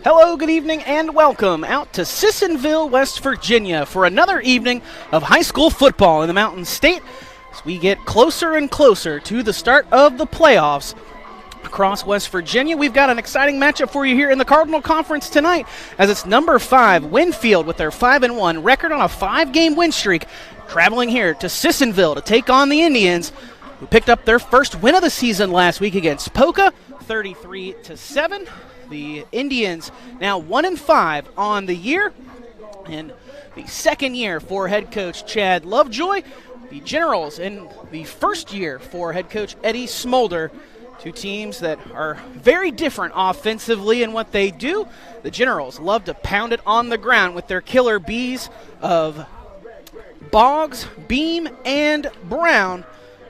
Hello, good evening, and welcome out to Sissonville, West Virginia for another evening of high school football in the Mountain State as we get closer and closer to the start of the playoffs across West Virginia. We've got an exciting matchup for you here in the Cardinal Conference tonight as it's number 5, Winfield, with their 5-1 record on a 5-game win streak, traveling here to Sissonville to take on the Indians, who picked up their first win of the season last week against Poca, 33-7. The Indians now 1-5 on the year, and the second year for head coach Chad Lovejoy. The Generals in the first year for head coach Eddie Smolder. Two teams that are very different offensively in what they do. The Generals love to pound it on the ground with their killer bees of Boggs, Beam, and Brown.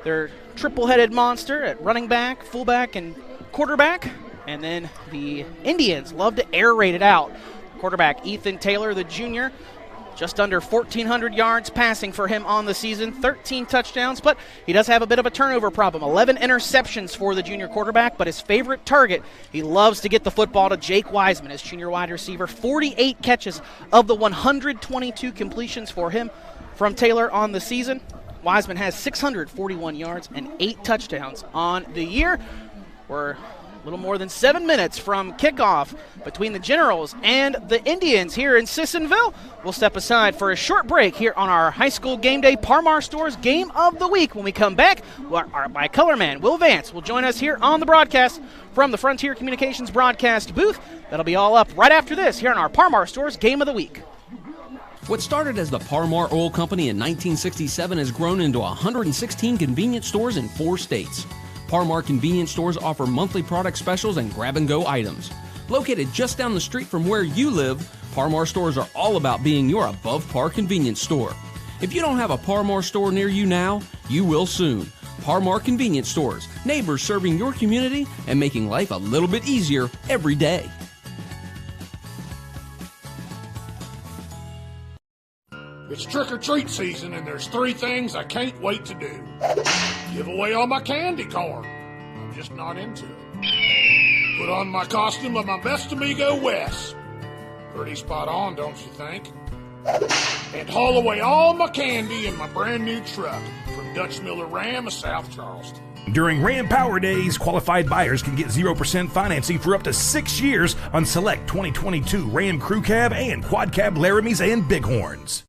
Their triple-headed monster at running back, fullback, and quarterback. And then the Indians love to air raid it out. Quarterback Ethan Taylor, the junior, just under 1,400 yards passing for him on the season, 13 touchdowns, but he does have a bit of a turnover problem. 11 interceptions for the junior quarterback, but his favorite target, he loves to get the football to Jake Wiseman, his junior wide receiver. 48 catches of the 122 completions for him from Taylor on the season. Wiseman has 641 yards and 8 touchdowns on the year. We're a little more than 7 minutes from kickoff between the Generals and the Indians here in Sissonville. We'll step aside for a short break here on our high school game day Parmar Stores Game of the Week. When we come back, my color man, Will Vance, will join us here on the broadcast from the Frontier Communications broadcast booth. That'll be all up right after this here on our Parmar Stores Game of the Week. What started as the Parmar Oil Company in 1967 has grown into 116 convenience stores in 4 states. Parmar convenience stores offer monthly product specials and grab-and-go items. Located just down the street from where you live, Parmar stores are all about being your above-par convenience store. If you don't have a Parmar store near you now, you will soon. Parmar convenience stores, neighbors serving your community and making life a little bit easier every day. It's trick-or-treat season, and there's 3 things I can't wait to do. Give away all my candy corn. I'm just not into it. Put on my costume of my best amigo, Wes. Pretty spot on, don't you think? And haul away all my candy in my brand new truck from Dutch Miller Ram of South Charleston. During Ram Power Days, qualified buyers can get 0% financing for up to 6 years on select 2022 Ram Crew Cab and Quad Cab Laramies and Bighorns.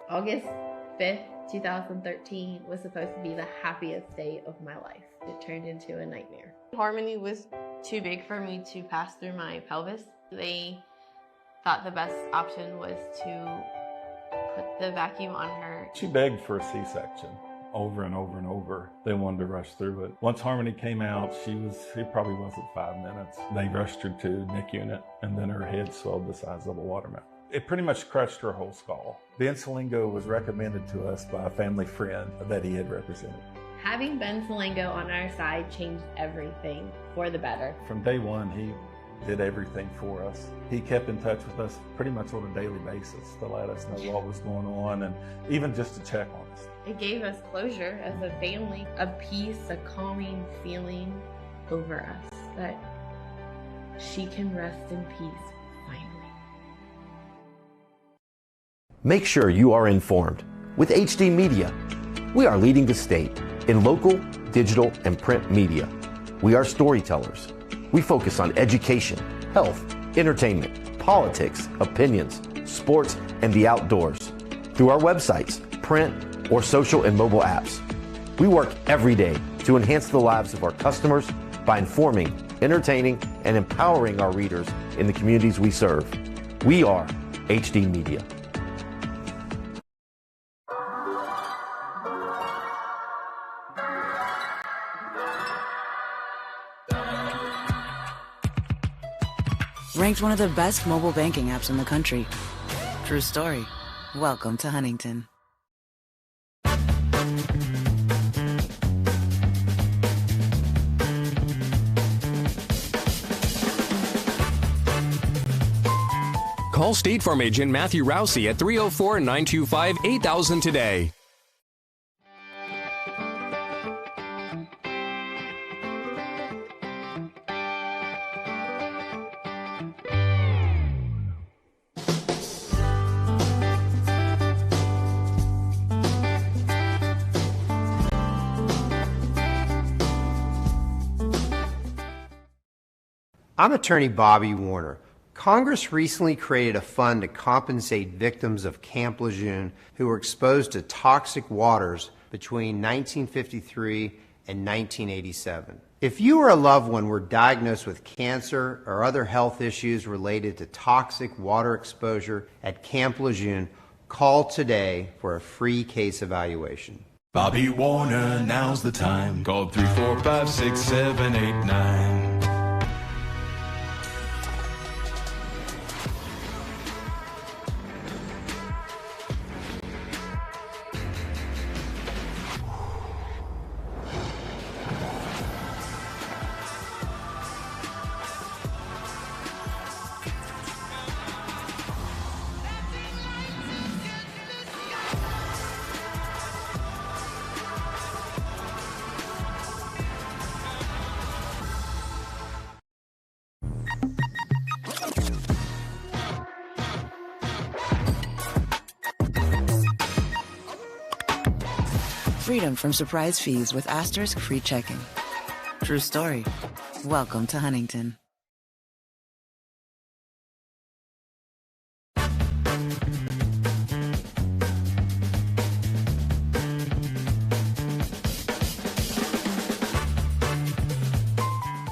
August 5th, 2013 was supposed to be the happiest day of my life. It turned into a nightmare. Harmony was too big for me to pass through my pelvis. They thought the best option was to put the vacuum on her. She begged for a C-section over and over and over. They wanted to rush through it. Once Harmony came out, it probably wasn't 5 minutes. They rushed her to NIC unit, and then her head swelled the size of a watermelon. It pretty much crushed her whole skull. Bensalingo was recommended to us by a family friend that he had represented. Having Bensalingo on our side changed everything for the better. From day one, he did everything for us. He kept in touch with us pretty much on a daily basis to let us know what was going on and even just to check on us. It gave us closure as a family, a peace, a calming feeling over us that she can rest in peace finally. Make sure you are informed with HD Media. We are leading the state in local, digital, and print media. We are storytellers. We focus on education, health, entertainment, politics, opinions, sports, and the outdoors. Through our websites, print, or social and mobile apps. We work every day to enhance the lives of our customers by informing, entertaining, and empowering our readers in the communities we serve. We are HD Media. Ranked one of the best mobile banking apps in the country. True story. Welcome to Huntington. Call State Farm agent Matthew Rousey at 304-925-8000 today. I'm attorney Bobby Warner. Congress recently created a fund to compensate victims of Camp Lejeune who were exposed to toxic waters between 1953 and 1987. If you or a loved one were diagnosed with cancer or other health issues related to toxic water exposure at Camp Lejeune, call today for a free case evaluation. Bobby Warner, now's the time. Call 345-6789. Freedom from surprise fees with Asterisk free checking. True story. Welcome to Huntington.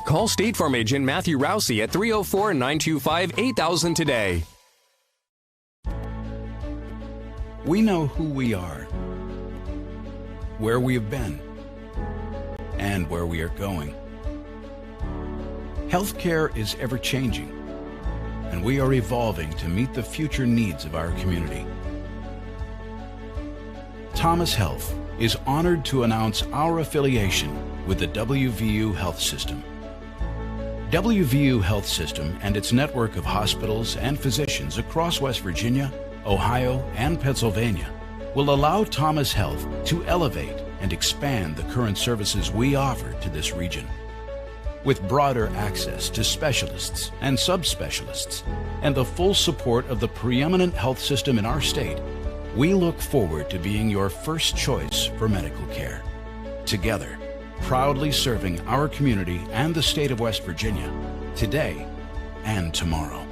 Call State Farm agent Matthew Rousey at 304-925-8000 today. We know who we are, where we have been, and where we are going. Healthcare is ever-changing, and we are evolving to meet the future needs of our community. Thomas Health is honored to announce our affiliation with the WVU Health System. WVU Health System and its network of hospitals and physicians across West Virginia, Ohio, and Pennsylvania will allow Thomas Health to elevate and expand the current services we offer to this region. With broader access to specialists and subspecialists and the full support of the preeminent health system in our state, we look forward to being your first choice for medical care. Together, proudly serving our community and the state of West Virginia, today and tomorrow.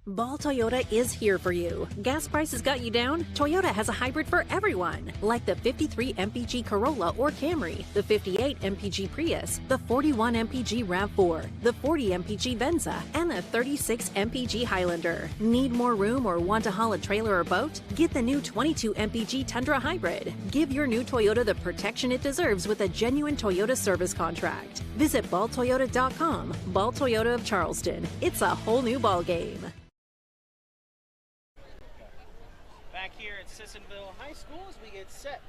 Ball Toyota is here for you. Gas prices got you down? Toyota has a hybrid for everyone, like the 53 MPG Corolla or Camry, the 58 MPG Prius, the 41 MPG RAV4, the 40 MPG Venza, and the 36 MPG Highlander. Need more room or want to haul a trailer or boat? Get the new 22 MPG Tundra Hybrid. Give your new Toyota the protection it deserves with a genuine Toyota service contract. Visit balltoyota.com. Ball Toyota of Charleston. It's a whole new ball game. Back here at Sissonville High School as we get set.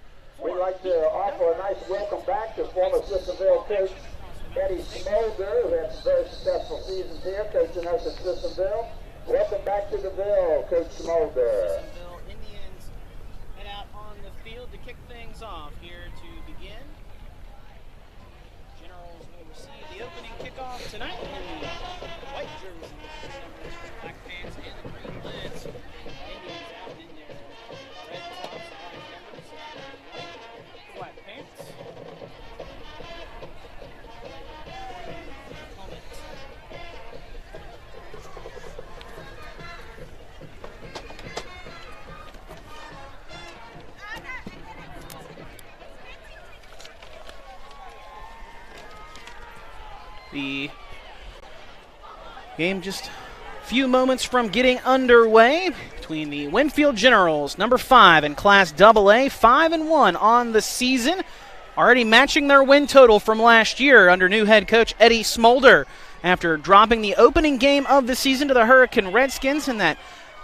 We'd like to offer a nice welcome back to former Sissonville coach Eddie Smolder, who had some very successful seasons here coaching us at Sissonville. Welcome back to the Ville, Coach Smolder. Sissonville Indians head out on the field to kick things off here to begin. Generals will receive the opening kickoff tonight in the white jerseys, black pants, and the green lids. Indians out in their red tops, orange numbers, white pants. The game just a few moments from getting underway between the Winfield Generals, number 5 in Class AA, 5-1 on the season, already matching their win total from last year under new head coach Eddie Smolder after dropping the opening game of the season to the Hurricane Redskins in that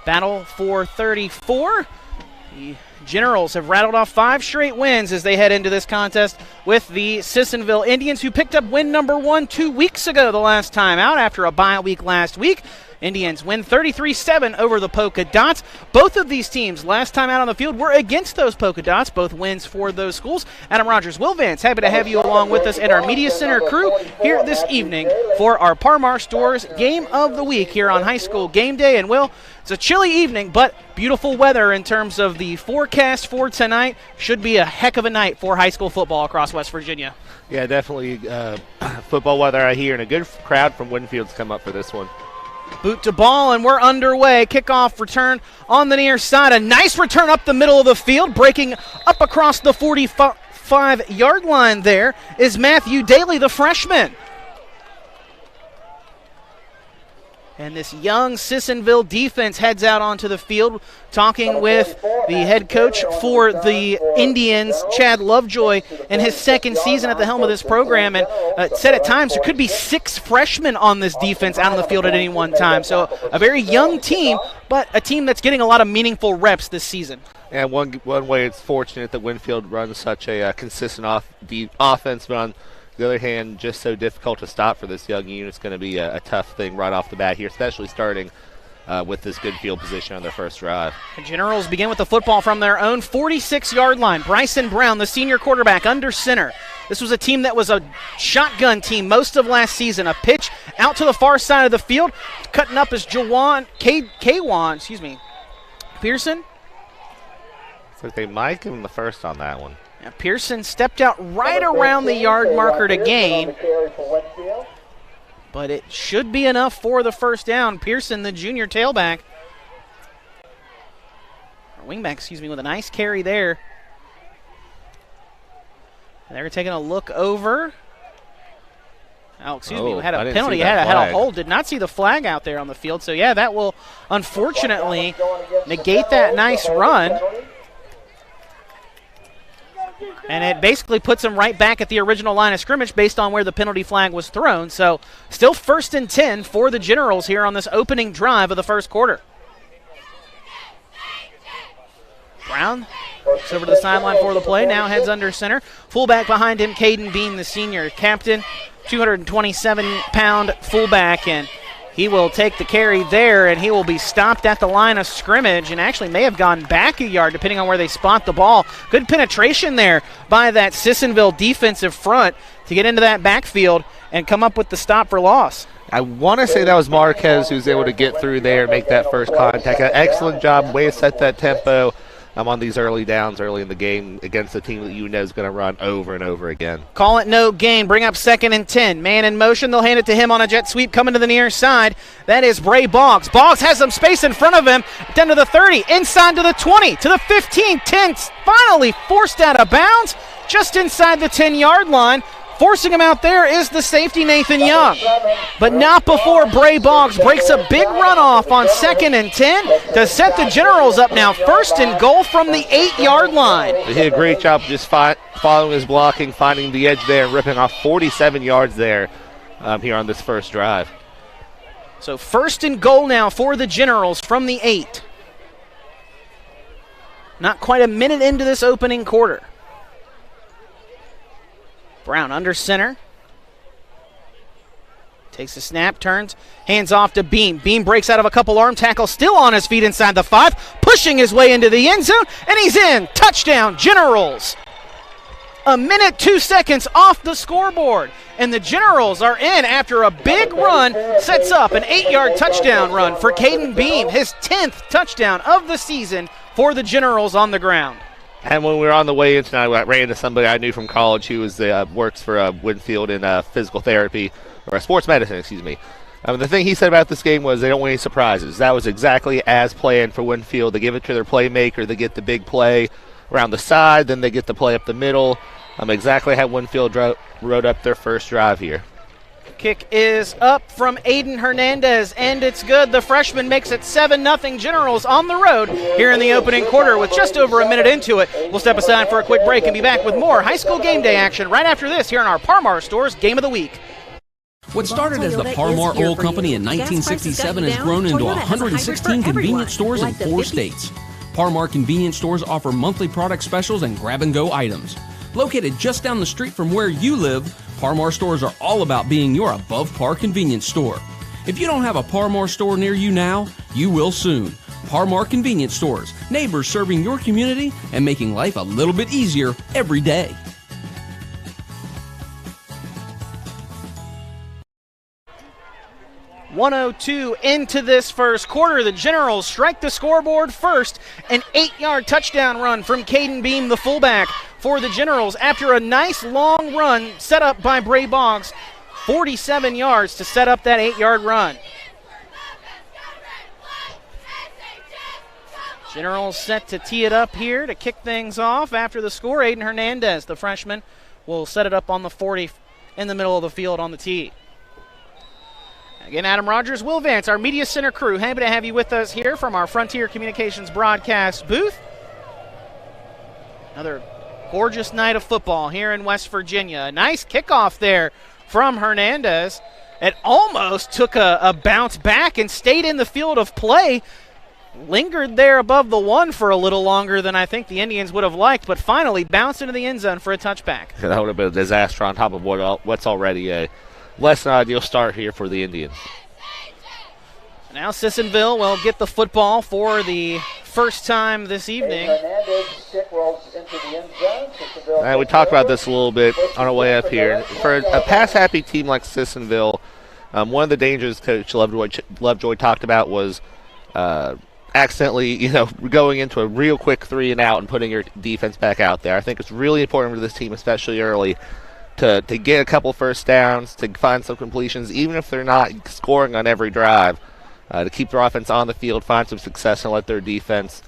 battle for 34. The Generals have rattled off 5 straight wins as they head into this contest with the Sissonville Indians, who picked up win number 1 2 weeks ago the last time out after a bye week last week. Indians win 33-7 over the Polka Dots. Both of these teams last time out on the field were against those Polka Dots, both wins for those schools. Adam Rogers, Will Vance, happy to have you along with us and our Media Center crew here this evening for our Parmar Stores Game of the Week here on High School Game Day. And Will, it's a chilly evening, but beautiful weather in terms of the forecast for tonight. Should be a heck of a night for high school football across West Virginia. Yeah, definitely football weather out here, and a good crowd from Winfield's come up for this one. Boot to ball, and we're underway. Kickoff return on the near side. A nice return up the middle of the field, breaking up across the 45-yard line there is Matthew Daly, the freshman. And this young Sissonville defense heads out onto the field, talking with the head coach for the Indians, Chad Lovejoy, in his second season at the helm of this program. And said at times there could be 6 freshmen on this defense out on the field at any one time. So a very young team, but a team that's getting a lot of meaningful reps this season. And one way it's fortunate that Winfield runs such a consistent offense, but on the other hand, just so difficult to stop for this young unit. It's going to be a tough thing right off the bat here, especially starting with this good field position on their first drive. The Generals begin with the football from their own 46-yard line. Bryson Brown, the senior quarterback, under center. This was a team that was a shotgun team most of last season. A pitch out to the far side of the field. Cutting up is Pearson. So they might give him the first on that one. Now Pearson stepped out right around the yard marker to gain, but it should be enough for the first down. Pearson, the junior tailback, or wingback, with a nice carry there. And they're taking a look over. We had a penalty, had a hold. Did not see the flag out there on the field. So, yeah, that will unfortunately negate that nice run. And it basically puts them right back at the original line of scrimmage based on where the penalty flag was thrown. So still 1st and 10 for the Generals here on this opening drive of the first quarter. Brown looks over to the sideline for the play, now heads under center. Fullback behind him, Caden Bean, the senior captain, 227-pound fullback, and he will take the carry there, and he will be stopped at the line of scrimmage and actually may have gone back a yard depending on where they spot the ball. Good penetration there by that Sissonville defensive front to get into that backfield and come up with the stop for loss. I want to say that was Marquez who's able to get through there, make that first contact. An excellent job, way to set that tempo on these early downs early in the game against a team that you know is going to run over and over again. Call it no gain. Bring up 2nd and 10. Man in motion. They'll hand it to him on a jet sweep coming to the near side. That is Bray Boggs. Boggs has some space in front of him. Down to the 30. Inside to the 20. To the 15. 10. Finally forced out of bounds. Just inside the 10-yard line. Forcing him out there is the safety, Nathan Young. But not before Bray Boggs breaks a big runoff on 2nd and 10 to set the Generals up now 1st and goal from the 8-yard line. He did a great job just following his blocking, finding the edge there, and ripping off 47 yards there here on this first drive. So 1st and goal now for the Generals from the 8. Not quite a minute into this opening quarter. Brown under center. Takes a snap, turns, hands off to Beam. Beam breaks out of a couple arm tackles, still on his feet inside the 5, pushing his way into the end zone, and he's in. Touchdown, Generals. 1 minute, 2 seconds off the scoreboard, and the Generals are in after a big run. Sets up an 8-yard touchdown run for Caden Beam, his 10th touchdown of the season for the Generals on the ground. And when we were on the way in tonight, I ran into somebody I knew from college who works for Winfield in physical therapy, or sports medicine, excuse me. The thing he said about this game was they don't want any surprises. That was exactly as planned for Winfield. They give it to their playmaker. They get the big play around the side, then they get the play up the middle. Exactly how Winfield wrote up their first drive here. Kick is up from Aiden Hernandez, and it's good. The freshman makes it 7-0 Generals on the road here in the opening quarter with just over a minute into it. We'll step aside for a quick break and be back with more high school game day action right after this here in our Parmar Store's Game of the Week. What started as the Parmar Oil Company in 1967 has grown into 116 convenience stores in 4 states. Parmar convenience stores offer monthly product specials and grab-and-go items. Located just down the street from where you live, Parmar stores are all about being your above-par convenience store. If you don't have a Parmar store near you now, you will soon. Parmar Convenience Stores, neighbors serving your community and making life a little bit easier every day. .102 into this first quarter. The Generals strike the scoreboard first. An 8-yard touchdown run from Caden Beam, the fullback, for the Generals after a nice long run set up by Bray Boggs. 47 yards to set up that 8-yard run. Generals set to tee it up here to kick things off after the score. Aiden Hernandez, the freshman, will set it up on the 40 in the middle of the field on the tee. Again, Adam Rogers, Will Vance, our Media Center crew. Happy to have you with us here from our Frontier Communications broadcast booth. Another gorgeous night of football here in West Virginia. A nice kickoff there from Hernandez. It almost took a bounce back and stayed in the field of play. Lingered there above the 1 for a little longer than I think the Indians would have liked, but finally bounced into the end zone for a touchback. That would have been a disaster on top of what's already a less than ideal start here for the Indians. Now Sissonville will get the football for the first time this evening. We talked about this a little bit on our way up here. For a pass-happy team like Sissonville, one of the dangers Coach Lovejoy talked about was accidentally, going into a real quick 3-and-out and putting your defense back out there. I think it's really important for this team, especially early, to get a couple first downs, to find some completions, even if they're not scoring on every drive, to keep their offense on the field, find some success, and let their defense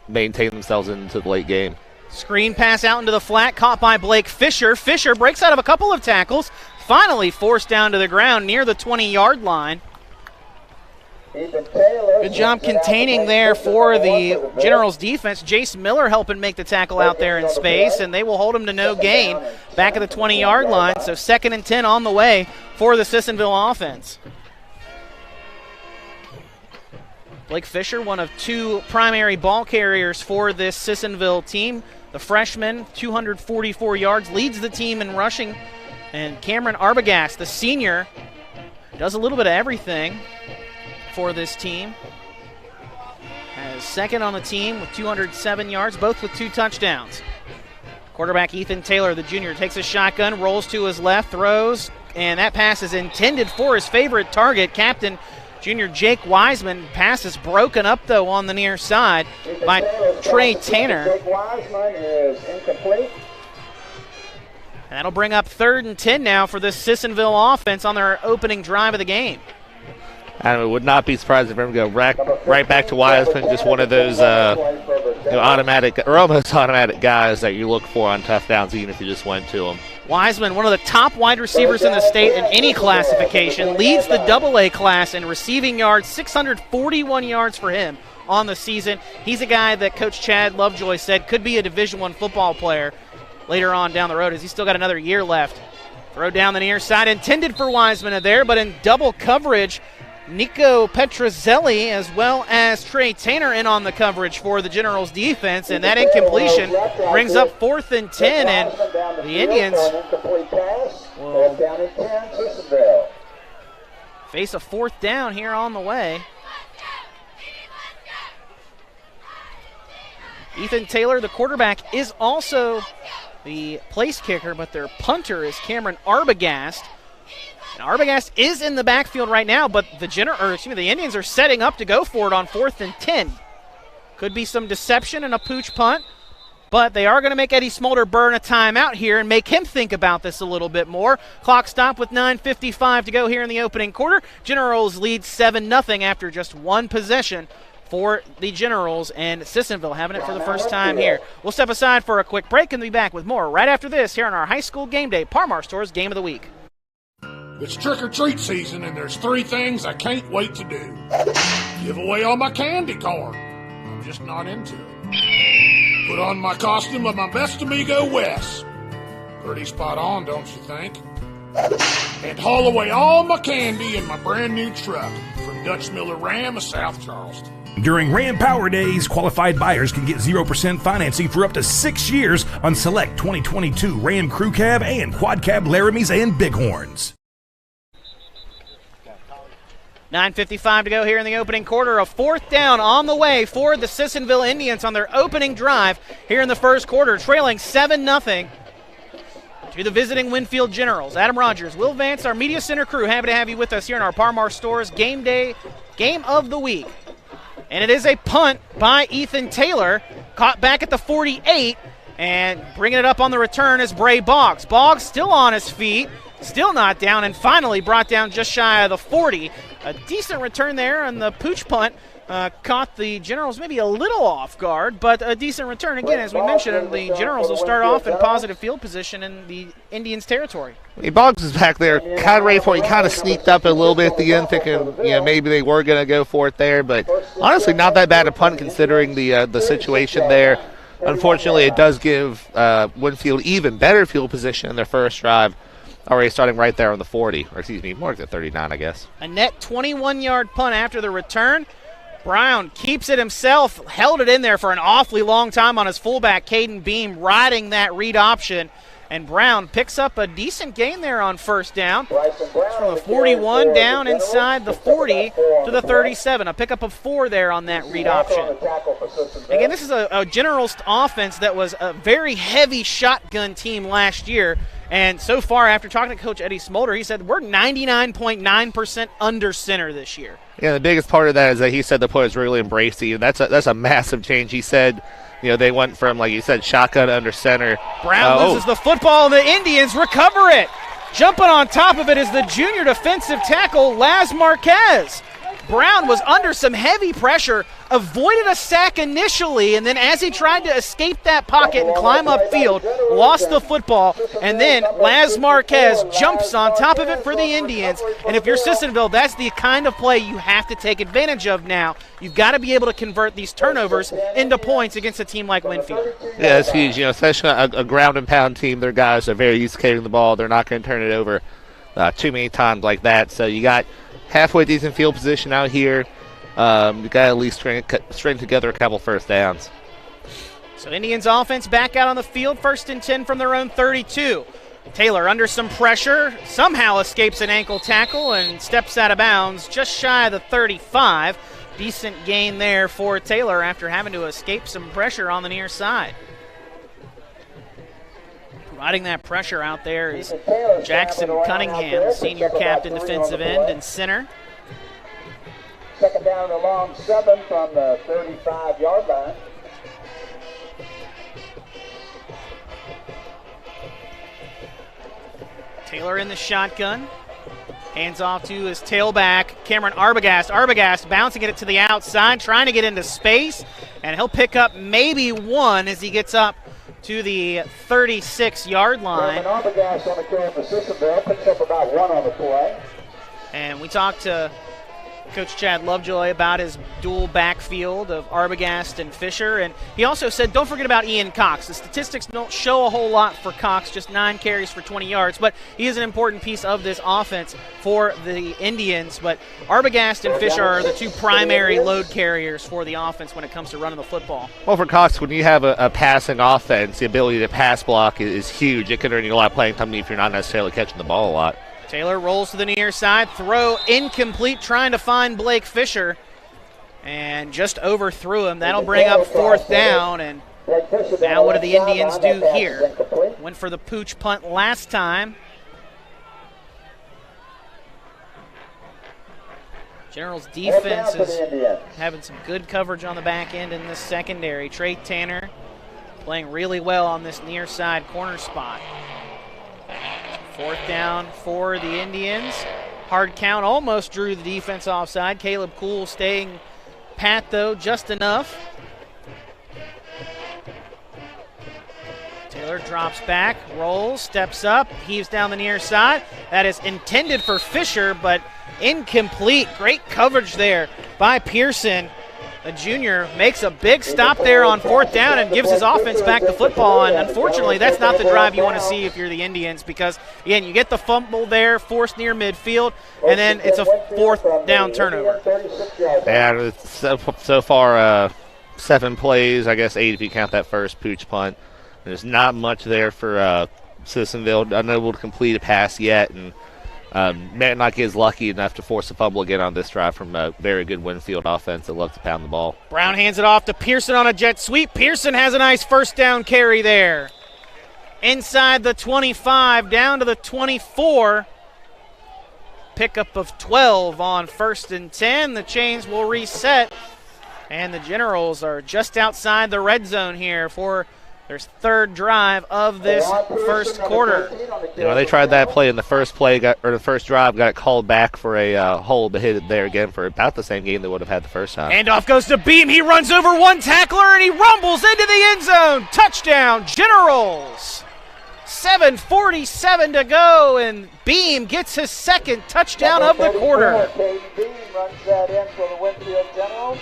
maintain themselves into the late game. Screen pass out into the flat, caught by Blake Fisher. Fisher breaks out of a couple of tackles, finally forced down to the ground near the 20-yard line. Good job containing there for the Generals defense. Jace Miller helping make the tackle out there in space, and they will hold him to no gain back at the 20-yard line. So 2nd and 10 on the way for the Sissonville offense. Blake Fisher, one of 2 primary ball carriers for this Sissonville team. The freshman, 244 yards, leads the team in rushing. And Cameron Arbogast, the senior, does a little bit of everything for this team. As second on the team with 207 yards, both with 2 touchdowns. Quarterback Ethan Taylor, the junior, takes a shotgun, rolls to his left, throws, and that pass is intended for his favorite target, captain junior Jake Wiseman. Pass is broken up, though, on the near side by Trey Tanner. Jake Wiseman is incomplete. And that'll bring up 3rd and 10 now for this Sissonville offense on their opening drive of the game. I would not be surprised if we're going to go right back to Wiseman, just one of those automatic or almost automatic guys that you look for on tough downs, even if you just went to them. Wiseman, one of the top wide receivers in the state in any classification, leads the AA class in receiving yards, 641 yards for him on the season. He's a guy that Coach Chad Lovejoy said could be a Division I football player later on down the road, as he's still got another year left. Throw down the near side, intended for Wiseman there, but in double coverage, Nico Petrozelli as well as Trey Tanner in on the coverage for the Generals defense, and that incompletion brings up 4th and 10, and the Indians will face a 4th down here on the way. Ethan Taylor, the quarterback, is also the place kicker, but their punter is Cameron Arbogast. And Arbogast is in the backfield right now, but the Indians are setting up to go for it on 4th and 10. Could be some deception and a pooch punt, but they are going to make Eddie Smolder burn a timeout here and make him think about this a little bit more. Clock stop with 9:55 to go here in the opening quarter. Generals lead 7-0 after just 1 possession for the Generals, and Sissonville having it for the first time here. We'll step aside for a quick break and be back with more right after this here on our High School Game Day Parmar Store's Game of the Week. It's trick-or-treat season, and there's 3 things I can't wait to do. Give away all my candy corn. I'm just not into it. Put on my costume of my best amigo, Wes. Pretty spot on, don't you think? And haul away all my candy in my brand new truck from Dutch Miller Ram of South Charleston. During Ram Power Days, qualified buyers can get 0% financing for up to 6 years on select 2022 Ram Crew Cab and Quad Cab Laramies and Bighorns. 9:55 to go here in the opening quarter. A 4th down on the way for the Sissonville Indians on their opening drive here in the first quarter, trailing 7-0 to the visiting Winfield Generals. Adam Rogers, Will Vance, our media center crew, happy to have you with us here in our Par Mar Stores Game Day Game of the Week. And it is a punt by Ethan Taylor, caught back at the 48, and bringing it up on the return is Bray Boggs. Boggs still on his feet, still not down, and finally brought down just shy of the 40. A decent return there on the pooch punt. Caught the Generals maybe a little off guard, but a decent return. Again, as we mentioned, the Generals will start off in positive field position in the Indians' territory. Boggs is back there, kind of ready for it. He kind of sneaked up a little bit at the end, thinking maybe they were going to go for it there, but honestly, not that bad a punt considering the situation there. Unfortunately, it does give Winfield even better field position in their first drive. Already starting right there on the 40, or excuse me, more than 39, I guess. A net 21-yard punt after the return. Brown keeps it himself, held it in there for an awfully long time on his fullback, Caden Beam, riding that read option. And Brown picks up a decent gain there on first down. It's from the 41 down inside the 40 to the 37. A pickup of 4 there on that read option. Again, this is a Generals offense that was a very heavy shotgun team last year. And so far, after talking to Coach Eddie Smolder, he said we're 99.9% under center this year. Yeah, the biggest part of that is that he said the players really embraced it. That's a massive change. He said, they went from, like you said, shotgun to under center. Brown loses the football, and the Indians recover it. Jumping on top of it is the junior defensive tackle, Laz Marquez. Brown was under some heavy pressure, avoided a sack initially, and then as he tried to escape that pocket and climb upfield, lost the football, and then Laz Marquez jumps on top of it for the Indians. And if you're Sissonville, that's the kind of play you have to take advantage of now. You've got to be able to convert these turnovers into points against a team like Winfield. Yeah, it's huge. Especially a ground and pound team. Their guys are very used to carrying the ball. They're not going to turn it over too many times like that. So you got halfway decent field position out here. You got to at least string together a couple first downs. So Indians offense back out on the field, 1st and 10 from their own 32. Taylor under some pressure, somehow escapes an ankle tackle and steps out of bounds just shy of the 35. Decent gain there for Taylor after having to escape some pressure on the near side. Providing that pressure out there is Jackson Cunningham, senior captain, defensive end, and center. 2nd down and a long 7 from the 35-yard line. Taylor in the shotgun. Hands off to his tailback, Cameron Arbogast. Arbogast bouncing it to the outside, trying to get into space, and he'll pick up maybe 1 as he gets up to the 36-yard line. Arbogast on the carry for Sissonville, picks up about 1 on the play. And we talked to Coach Chad Lovejoy about his dual backfield of Arbogast and Fisher, and he also said don't forget about Ian Cox. The statistics don't show a whole lot for Cox, just 9 carries for 20 yards, but he is an important piece of this offense for the Indians. But Arbogast and Fisher are the 2 primary load carriers for the offense when it comes to running the football. Well, for Cox, when you have a passing offense, the ability to pass block is huge. It can earn you a lot of playing time if you're not necessarily catching the ball a lot. Taylor rolls to the near side, throw incomplete, trying to find Blake Fisher, and just overthrew him. That'll bring up 4th down, and now what do the Indians do here? Went for the pooch punt last time. General's defense is having some good coverage on the back end in this secondary. Trey Tanner playing really well on this near side corner spot. 4th down for the Indians. Hard count, almost drew the defense offside. Caleb Kuhl staying pat, though, just enough. Taylor drops back, rolls, steps up, heaves down the near side. That is intended for Fisher, but incomplete. Great coverage there by Pearson. The junior makes a big stop there on 4th down and gives his offense back the football. And unfortunately, that's not the drive you want to see if you're the Indians because, again, you get the fumble there, forced near midfield, and then it's a 4th down turnover. Yeah, so far 7 plays, I guess 8 if you count that first pooch punt. There's not much there for Sissonville, unable to complete a pass yet, and may not get lucky enough to force a fumble again on this drive from a very good Winfield offense that loves to pound the ball. Brown hands it off to Pearson on a jet sweep. Pearson has a nice first down carry there. Inside the 25, down to the 24. Pickup of 12 on 1st and 10. The chains will reset. And the Generals are just outside the red zone here for their 3rd drive of this first quarter. You know, they tried that play in the first the first drive, got it called back for a hold, but hit it there again for about the same game they would have had the first time. Handoff goes to Beam. He runs over one tackler and he rumbles into the end zone. Touchdown, Generals. 7:47 to go, and Beam gets his 2nd touchdown of the quarter. Beam runs that in for the Winfield Generals.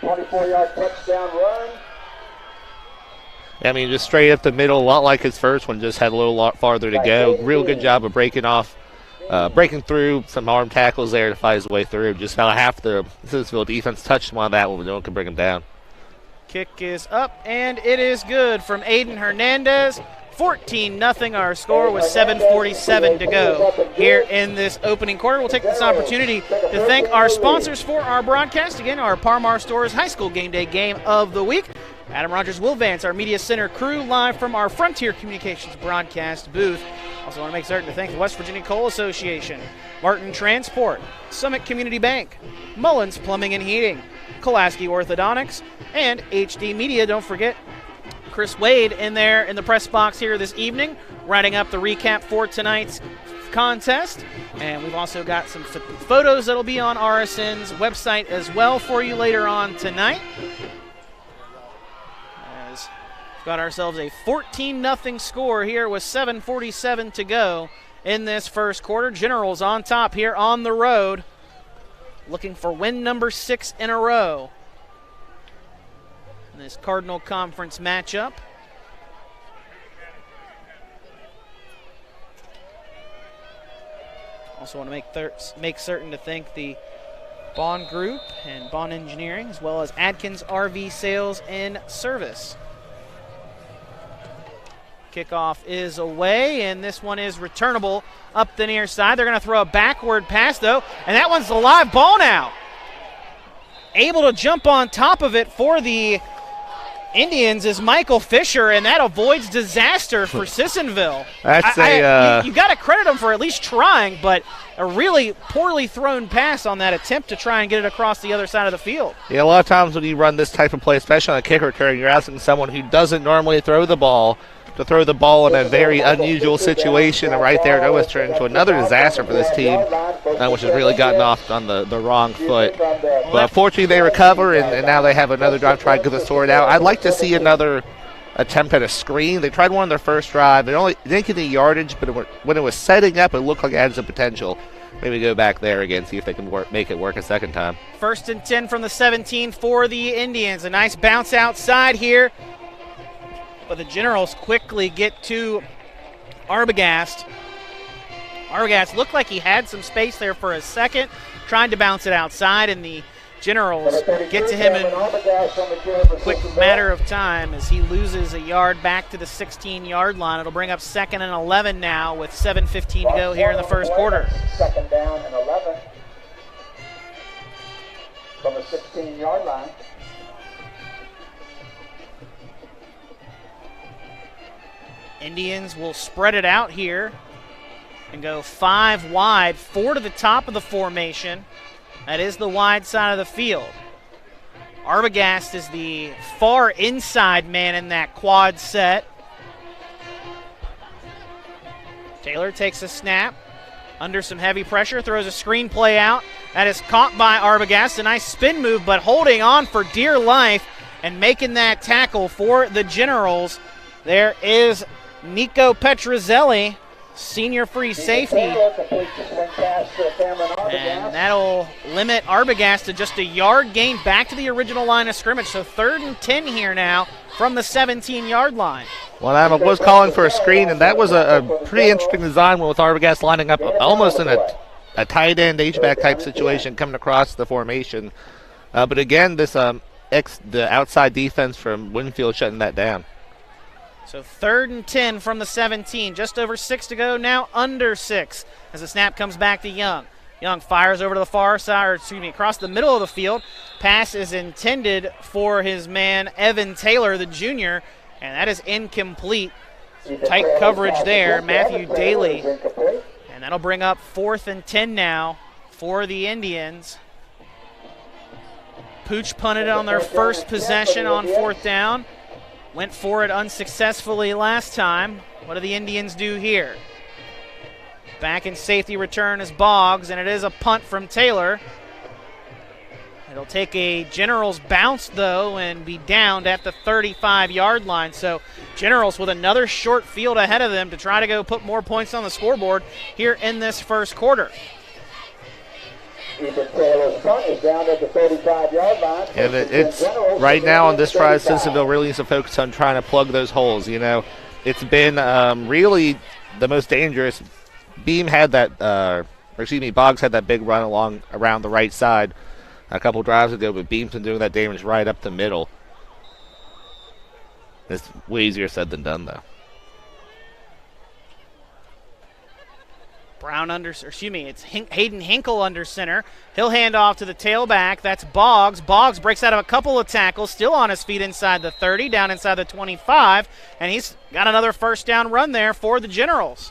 24-yard touchdown run. I mean, just straight up the middle, a lot like his first one, just had a little lot farther to go. Real good job of breaking through some arm tackles there to fight his way through. Just about half the Sissonville defense touched him on that one, but no one could bring him down. Kick is up, and it is good from Aiden Hernandez. 14-0 our score with 7:47 to go here in this opening quarter. We'll take this opportunity to thank our sponsors for our broadcast. Again, our Parmar Stores High School Game Day Game of the Week. Adam Rogers, Will Vance, our Media Center crew, live from our Frontier Communications broadcast booth. Also want to make certain to thank the West Virginia Coal Association, Martin Transport, Summit Community Bank, Mullins Plumbing and Heating, Kolaski Orthodontics, and HD Media. Don't forget Chris Wade in there in the press box here this evening, writing up the recap for tonight's contest. And we've also got some photos that'll be on RSN's website as well for you later on tonight. As we've got ourselves a 14-0 score here with 7:47 to go in this first quarter. Generals on top here on the road, looking for win number 6 in a row in this Cardinal Conference matchup. Also want to make certain to thank the Bond Group and Bond Engineering, as well as Adkins RV Sales and Service. Kickoff is away, and this one is returnable up the near side. They're going to throw a backward pass, though, and that one's a live ball now. Able to jump on top of it for the Indians is Michael Fisher, and that avoids disaster for Sissonville. You got to credit them for at least trying, but a really poorly thrown pass on that attempt to try and get it across the other side of the field. Yeah, a lot of times when you run this type of play, especially on a kick return, you're asking someone who doesn't normally throw the ball to throw the ball in a very unusual situation, and right there it always turned into another disaster for this team, which has really gotten off on the wrong foot. But fortunately they recover, and now they have another drive to try to get the sword out. I'd like to see another attempt at a screen. They tried one on their first drive. They didn't get any yardage, but when it was setting up, it looked like it had some potential. Maybe go back there again, see if they can make it work a second time. 1st and 10 from the 17 for the Indians. A nice bounce outside here, but the Generals quickly get to Arbogast. Arbogast looked like he had some space there for a second, trying to bounce it outside, and the Generals get to him in a quick matter of time as he loses a yard back to the 16-yard line. It'll bring up 2nd and 11 now with 7:15 to go here in the first quarter. 2nd down and 11 from the 16-yard line. Indians will spread it out here and go 5 wide, 4 to the top of the formation. That is the wide side of the field. Arbogast is the far inside man in that quad set. Taylor takes a snap under some heavy pressure, throws a screen play out. That is caught by Arbogast. A nice spin move, but holding on for dear life and making that tackle for the Generals There is Nico Petrozelli, senior free safety. And that'll limit Arbogast to just a yard gain back to the original line of scrimmage. So 3rd and 10 here now from the 17-yard line. Well, I was calling for a screen, and that was a pretty interesting design with Arbogast lining up almost in a tight end H-back type situation coming across the formation. But again, this the outside defense from Winfield shutting that down. So 3rd and 10 from the 17. Just over 6 to go, now under 6 as the snap comes back to Young. Young fires over to the far side, across the middle of the field. Pass is intended for his man, Evan Taylor, the junior, and that is incomplete. Tight coverage there, Matthew Daly. And that'll bring up 4th and 10 now for the Indians. Pooch punted on their first possession on 4th down. Went for it unsuccessfully last time. What do the Indians do here? Back in safety return is Boggs, and it is a punt from Taylor. It'll take a Generals bounce, though, and be downed at the 35-yard line. So Generals with another short field ahead of them to try to go put more points on the scoreboard here in this first quarter. Taylor's punt is down at the 35-yard line. And it's right now on this drive, Sissonville really needs to focus on trying to plug those holes. You know, it's been really the most dangerous. Boggs had that big run around the right side a couple drives ago, but Beam's been doing that damage right up the middle. It's way easier said than done, though. It's Hayden Hinkle under center. He'll hand off to the tailback. That's Boggs. Boggs breaks out of a couple of tackles, still on his feet inside the 30, down inside the 25, and he's got another first down run there for the Generals.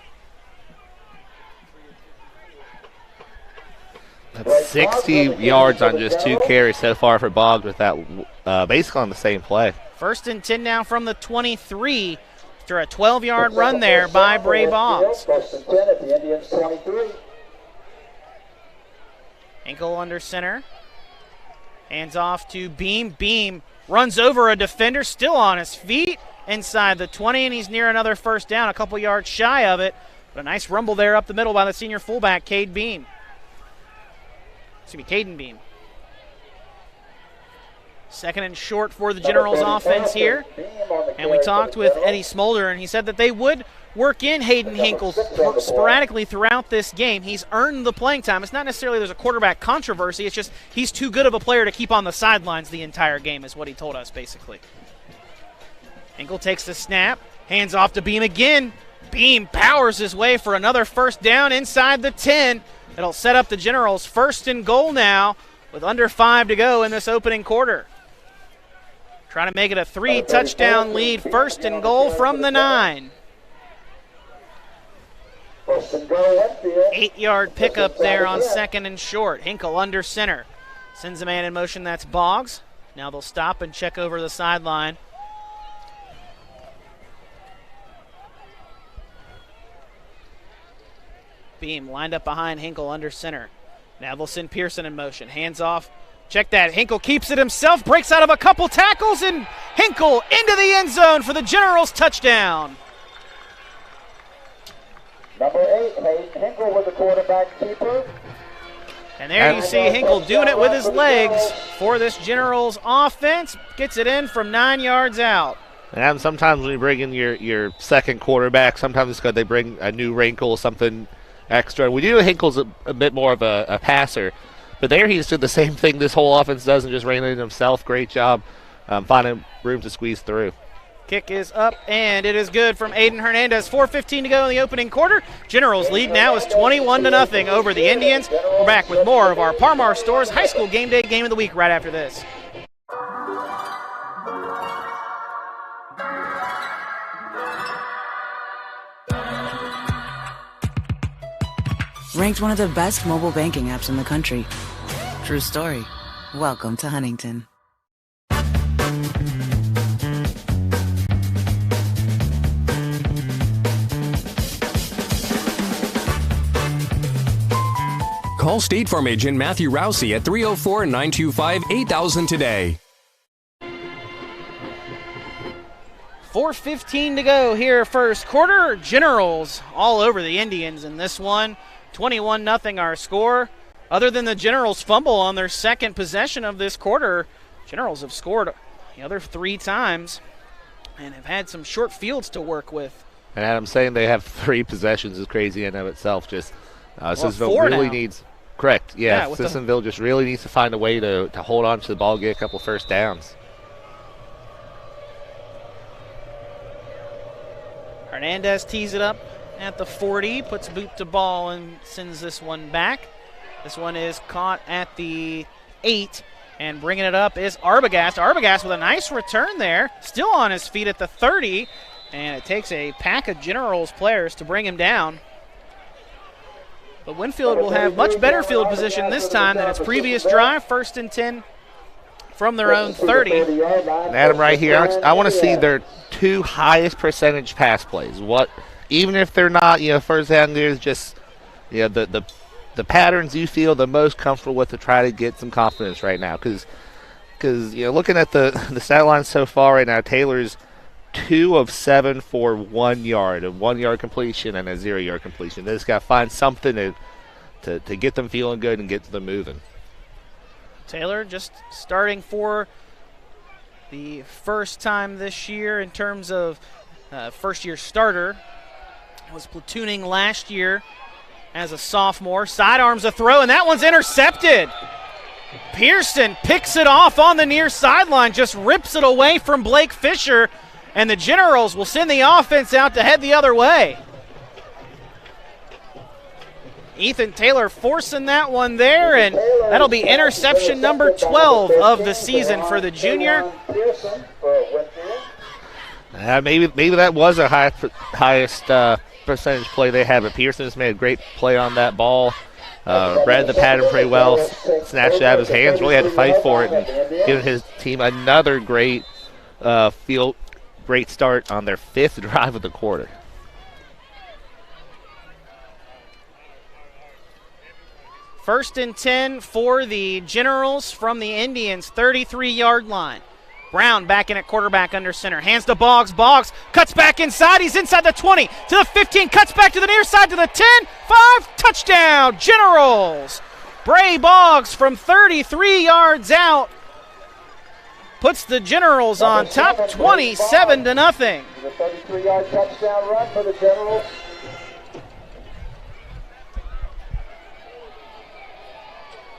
That's 60 yards on just 2 carries so far for Boggs with that basically on the same play. 1st and 10 now from the 23 after a 12-yard run there by Bray Boggs. 1st and 10 at the Indians 23. Ankle under center. Hands off to Beam. Beam runs over a defender, still on his feet inside the 20, and he's near another first down, a couple yards shy of it. But a nice rumble there up the middle by the senior fullback, Caden Beam. Second and short for the Generals offense here. And we talked with Eddie Smolder, and he said that they would work in Hayden Hinkle sporadically throughout this game. He's earned the playing time. It's not necessarily there's a quarterback controversy. It's just he's too good of a player to keep on the sidelines the entire game is what he told us, basically. Hinkle takes the snap, hands off to Beam again. Beam powers his way for another first down inside the 10. It'll set up the Generals 1st and goal now with under 5 to go in this opening quarter. Trying to make it a 3-touchdown lead, 1st and goal from the 9. 8-yard pickup there on 2nd and short. Hinkle under center. Sends a man in motion, that's Boggs. Now they'll stop and check over the sideline. Beam lined up behind Hinkle under center. Now they'll send Pearson in motion. Hands off. Check that. Hinkle keeps it himself. Breaks out of a couple tackles. And Hinkle into the end zone for the Generals touchdown. Number 8, Hayden Hinkle with the quarterback keeper. And there you see Hinkle doing it with his legs for this Generals offense. Gets it in from 9 yards out. And sometimes when you bring in your second quarterback, sometimes it's good they bring a new wrinkle, something extra. We do know Hinkle's a bit more of a passer, but there he just did the same thing this whole offense does and just ran it himself. Great job finding room to squeeze through. Kick is up, and it is good from Aiden Hernandez. 4:15 to go in the opening quarter. Generals lead now is 21-0 over the Indians. We're back with more of our Parmar Stores High School Game Day Game of the Week right after this. Ranked one of the best mobile banking apps in the country. True story. Welcome to Huntington. Call State Farm agent Matthew Rousey at 304-925-8000 today. 4:15 to go here first quarter. Generals all over the Indians in this one. 21-0 our score. Other than the Generals fumble on their second possession of this quarter, Generals have scored the other 3 times and have had some short fields to work with. And Adam, saying they have 3 possessions is crazy in and of itself. Just Sissonville really needs – correct, yeah Sissonville just really needs to find a way to hold on to the ball, get a couple first downs. Hernandez tees it up at the 40, puts boot to ball and sends this one back. This one is caught at the 8, and bringing it up is Arbogast. Arbogast with a nice return there, still on his feet at the 30, and it takes a pack of Generals players to bring him down. But Winfield will have much better field position this time than its previous drive, 1st and 10 from their own 30. And Adam, right here, I want to see their 2 highest percentage pass plays. Even if they're not, first down, there's just, the patterns you feel the most comfortable with to try to get some confidence right now. Because looking at the stat line so far right now, Taylor's 2 of 7 for 1 yard, a 1 yard completion and a 0 yard completion. They just got to find something to get them feeling good and get them moving. Taylor just starting for the first time this year in terms of first-year starter. Was platooning last year as a sophomore. Sidearms a throw, and that one's intercepted. Pearson picks it off on the near sideline, just rips it away from Blake Fisher, and the Generals will send the offense out to head the other way. Ethan Taylor forcing that one there, and that'll be interception number 12 of the season for the junior. Maybe that was a highest percentage play they had, but Pearson has made a great play on that ball. Read the pattern pretty well, snatched it out of his hands, really had to fight for it, and giving his team another great great start on their 5th drive of the quarter. First and 10 for the Generals from the Indians' 33-yard line. Brown back in at quarterback under center. Hands to Boggs. Boggs cuts back inside. He's inside the 20 to the 15. Cuts back to the near side to the 10. 5. Touchdown, Generals. Bray Boggs from 33 yards out puts the Generals on top 27-0. The 33-yard touchdown run for the Generals.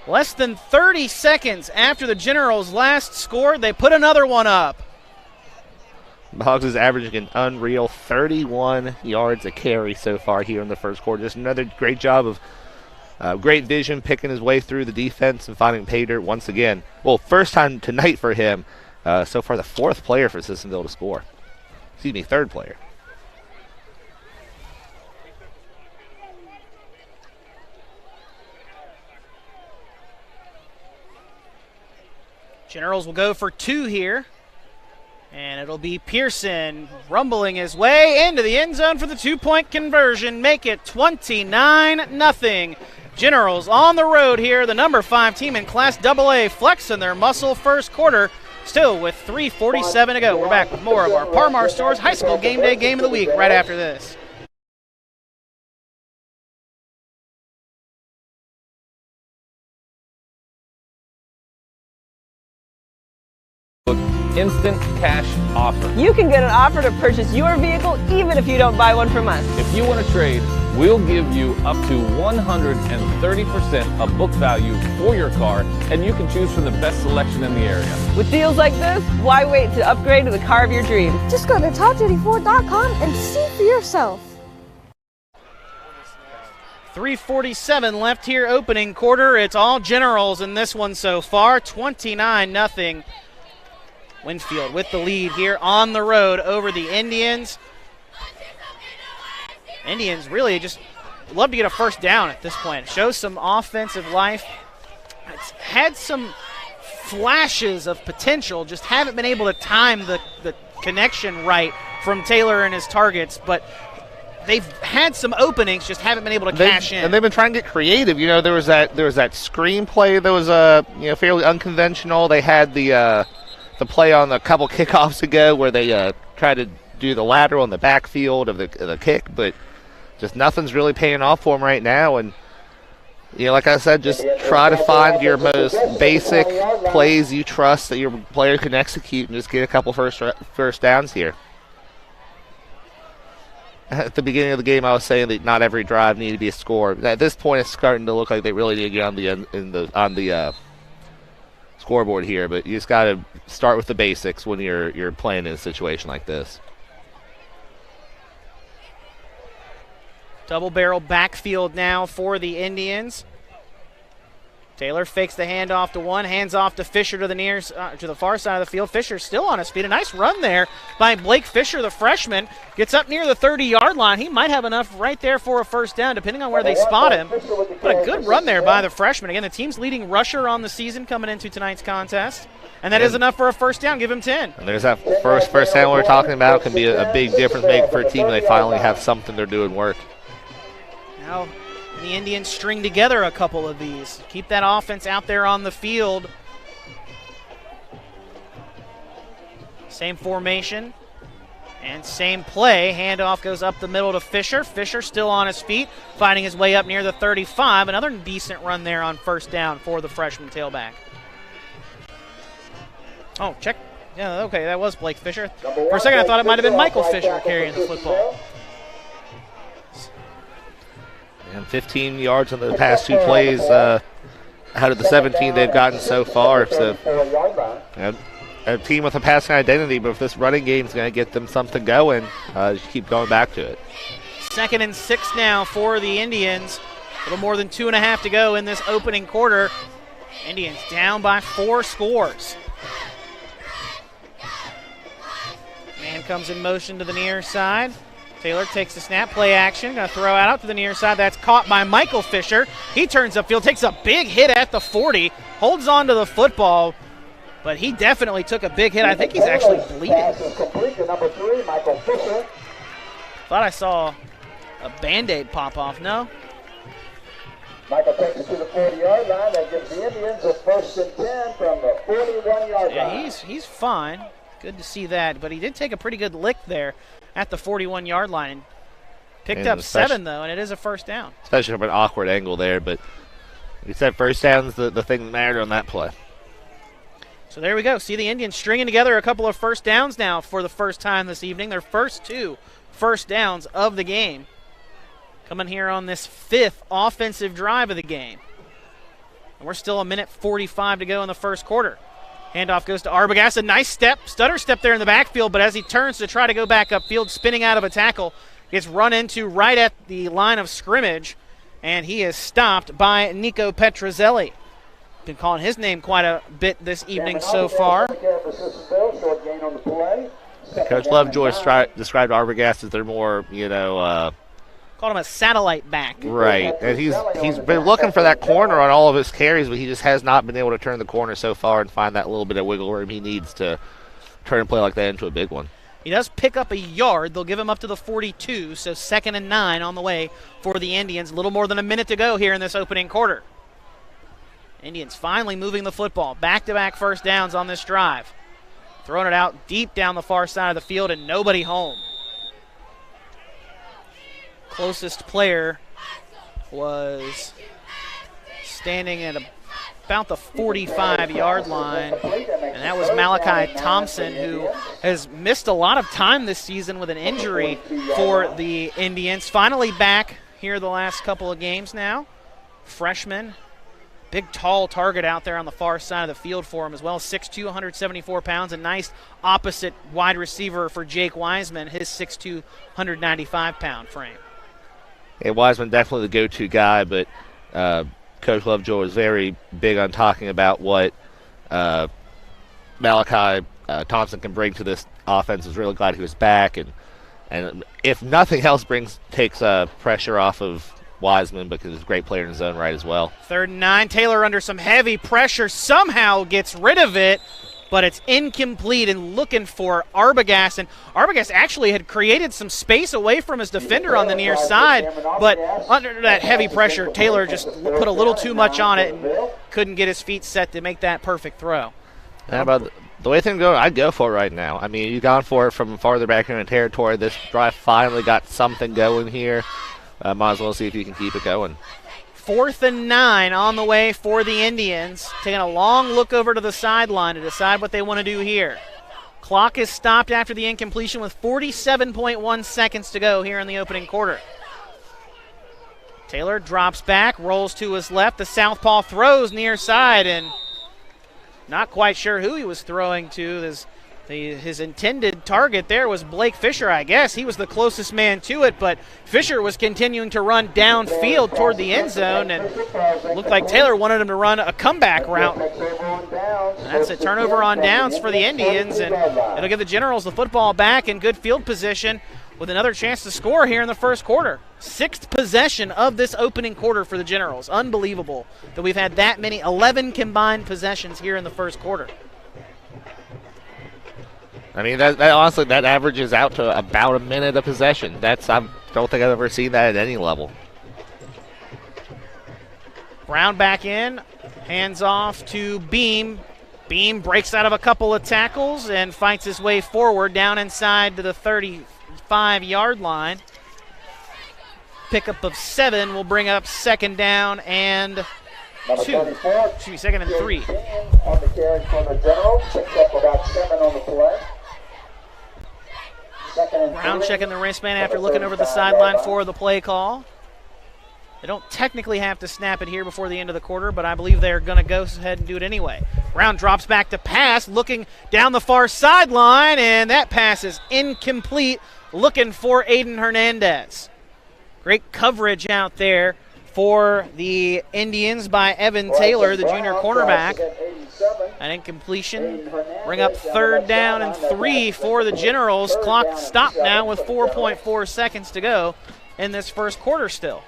Less than 30 seconds after the Generals last scored, they put another one up. Boggs is averaging an unreal 31 yards a carry so far here in the first quarter. Just another great job of great vision, picking his way through the defense and finding pay dirt once again. Well, first time tonight for him. So far the 4th player for Sissonville to score. 3rd player. Generals will go for 2 here. And it'll be Pearson rumbling his way into the end zone for the 2-point conversion. Make it 29-0. Generals on the road here. The number 5 team in Class AA flexing their muscle first quarter. Still with 3:47 to go. We're back with more of our Parmar Stores High School Game Day Game of the Week right after this. Instant cash offer. You can get an offer to purchase your vehicle even if you don't buy one from us. If you want to trade, we'll give you up to 130% of book value for your car, and you can choose from the best selection in the area. With deals like this, why wait to upgrade to the car of your dreams? Just go to TopDutyFord.com and see for yourself. 3:47 left here, opening quarter. It's all Generals in this one so far, 29-0. Winfield with the lead here on the road over the Indians. Indians really just love to get a first down at this point. Shows some offensive life. It's had some flashes of potential, just haven't been able to time the connection right from Taylor and his targets, but they've had some openings, just haven't been able to cash in. And they've been trying to get creative. There was that screenplay that was fairly unconventional. They had the play on a couple kickoffs ago where they try to do the lateral in the backfield of the kick, but just nothing's really paying off for him right now. And like I said, just try to find your most basic plays you trust that your player can execute and just get a couple first downs here. At the beginning of the game, I was saying that not every drive needed to be a score. At this point, it's starting to look like they really need to get on the scoreboard here. But you just got to start with the basics when you're playing in a situation like this. Double barrel backfield now for the Indians. Taylor fakes the handoff to one, hands off to Fisher to the far side of the field. Fisher still on his feet. A nice run there by Blake Fisher, the freshman. Gets up near the 30-yard line. He might have enough right there for a first down, depending on where they spot him. But a good run there by the freshman. Again, the team's leading rusher on the season coming into tonight's contest. And that is enough for a first down. Give him 10. And there's that first down we're talking about. Can be a big difference maker for a team when they finally have something they're doing work. Now the Indians string together a couple of these. Keep that offense out there on the field. Same formation and same play. Handoff goes up the middle to Fisher. Fisher still on his feet, finding his way up near the 35. Another decent run there on first down for the freshman tailback. Oh, check. Yeah, okay, that was Blake Fisher. For a second, I thought it might have been Michael Fisher carrying the football. And 15 yards on the past two plays out of the 17 they've gotten so far. So a team with a passing identity, but if this running game is going to get them something going, just keep going back to it. 2nd and 6 now for the Indians. A little more than 2.5 to go in this opening quarter. Indians down by 4 scores. Man comes in motion to the near side. Taylor takes the snap, play action, going to throw out to the near side. That's caught by Michael Fisher. He turns upfield, takes a big hit at the 40, holds on to the football, but he definitely took a big hit. I think he's actually bleeding. Thought I saw a Band-Aid pop off. No? Michael takes it to the 40-yard line. That gives the Indians a 1st and 10 from the 41-yard line. Yeah, he's fine. Good to see that, but he did take a pretty good lick there at the 41-yard line. Picked up 7, though, and it is a first down. Especially from an awkward angle there, but you said first down's the thing that mattered on that play. So there we go. See the Indians stringing together a couple of first downs now for the first time this evening. Their first 2 first downs of the game. Coming here on this 5th offensive drive of the game. And we're still 1:45 to go in the first quarter. Handoff goes to Arbogast. A nice stutter step there in the backfield, but as he turns to try to go back upfield, spinning out of a tackle, gets run into right at the line of scrimmage, and he is stopped by Nico Petrozelli. Been calling his name quite a bit this evening so far. Coach Lovejoy described Arbogast as their more, called him a satellite back. Right, and he's been looking for that corner on all of his carries, but he just has not been able to turn the corner so far and find that little bit of wiggle room he needs to turn a play like that into a big one. He does pick up a yard. They'll give him up to the 42, so 2nd and 9 on the way for the Indians. A little more than a minute to go here in this opening quarter. Indians finally moving the football. Back-to-back first downs on this drive. Throwing it out deep down the far side of the field and nobody home. Closest player was standing at about the 45-yard line, and that was Malachi Thompson, who has missed a lot of time this season with an injury for the Indians. Finally back here the last couple of games now. Freshman, big tall target out there on the far side of the field for him as well. 6'2", 174 pounds, a nice opposite wide receiver for Jake Wiseman, his 6'2", 195-pound frame. Hey, Wiseman definitely the go-to guy, but Coach Lovejoy was very big on talking about what Malachi Thompson can bring to this offense. Was really glad he was back, and if nothing else, takes pressure off of Wiseman because he's a great player in his own right as well. 3rd and 9. Taylor under some heavy pressure somehow gets rid of it, but it's incomplete and looking for Arbogast. And Arbogast actually had created some space away from his defender on the near side, but under that heavy pressure, Taylor just put a little too much on it and couldn't get his feet set to make that perfect throw. How about The way things go, I'd go for it right now. I mean, you've gone for it from farther back in the territory. This drive finally got something going here. Might as well see if you can keep it going. 4th and 9 on the way for the Indians. Taking a long look over to the sideline to decide what they want to do here. Clock is stopped after the incompletion with 47.1 seconds to go here in the opening quarter. Taylor drops back, rolls to his left. The southpaw throws near side, and not quite sure who he was throwing to. His intended target there was Blake Fisher, I guess. He was the closest man to it, but Fisher was continuing to run downfield toward the end zone, and it looked like Taylor wanted him to run a comeback route. And that's a turnover on downs for the Indians, and it'll give the Generals the football back in good field position with another chance to score here in the first quarter. 6th possession of this opening quarter for the Generals. Unbelievable that we've had that many, 11 combined possessions here in the first quarter. I mean, that honestly, that averages out to about a minute of possession. I don't think I've ever seen that at any level. Brown back in, hands off to Beam. Beam breaks out of a couple of tackles and fights his way forward down inside to the 35-yard line. Pickup of 7 will bring up 2nd down and 3. On the carry for the Generals, picks up about 7 on the play. Brown checking the wristband after looking over the sideline for the play call. They don't technically have to snap it here before the end of the quarter, but I believe they're going to go ahead and do it anyway. Brown drops back to pass, looking down the far sideline, and that pass is incomplete, looking for Aiden Hernandez. Great coverage out there for the Indians by Evan Taylor, the junior cornerback. An incompletion. Bring up 3rd down and 3 for the Generals. Clock stopped now with 4.4 seconds to go in this first quarter still.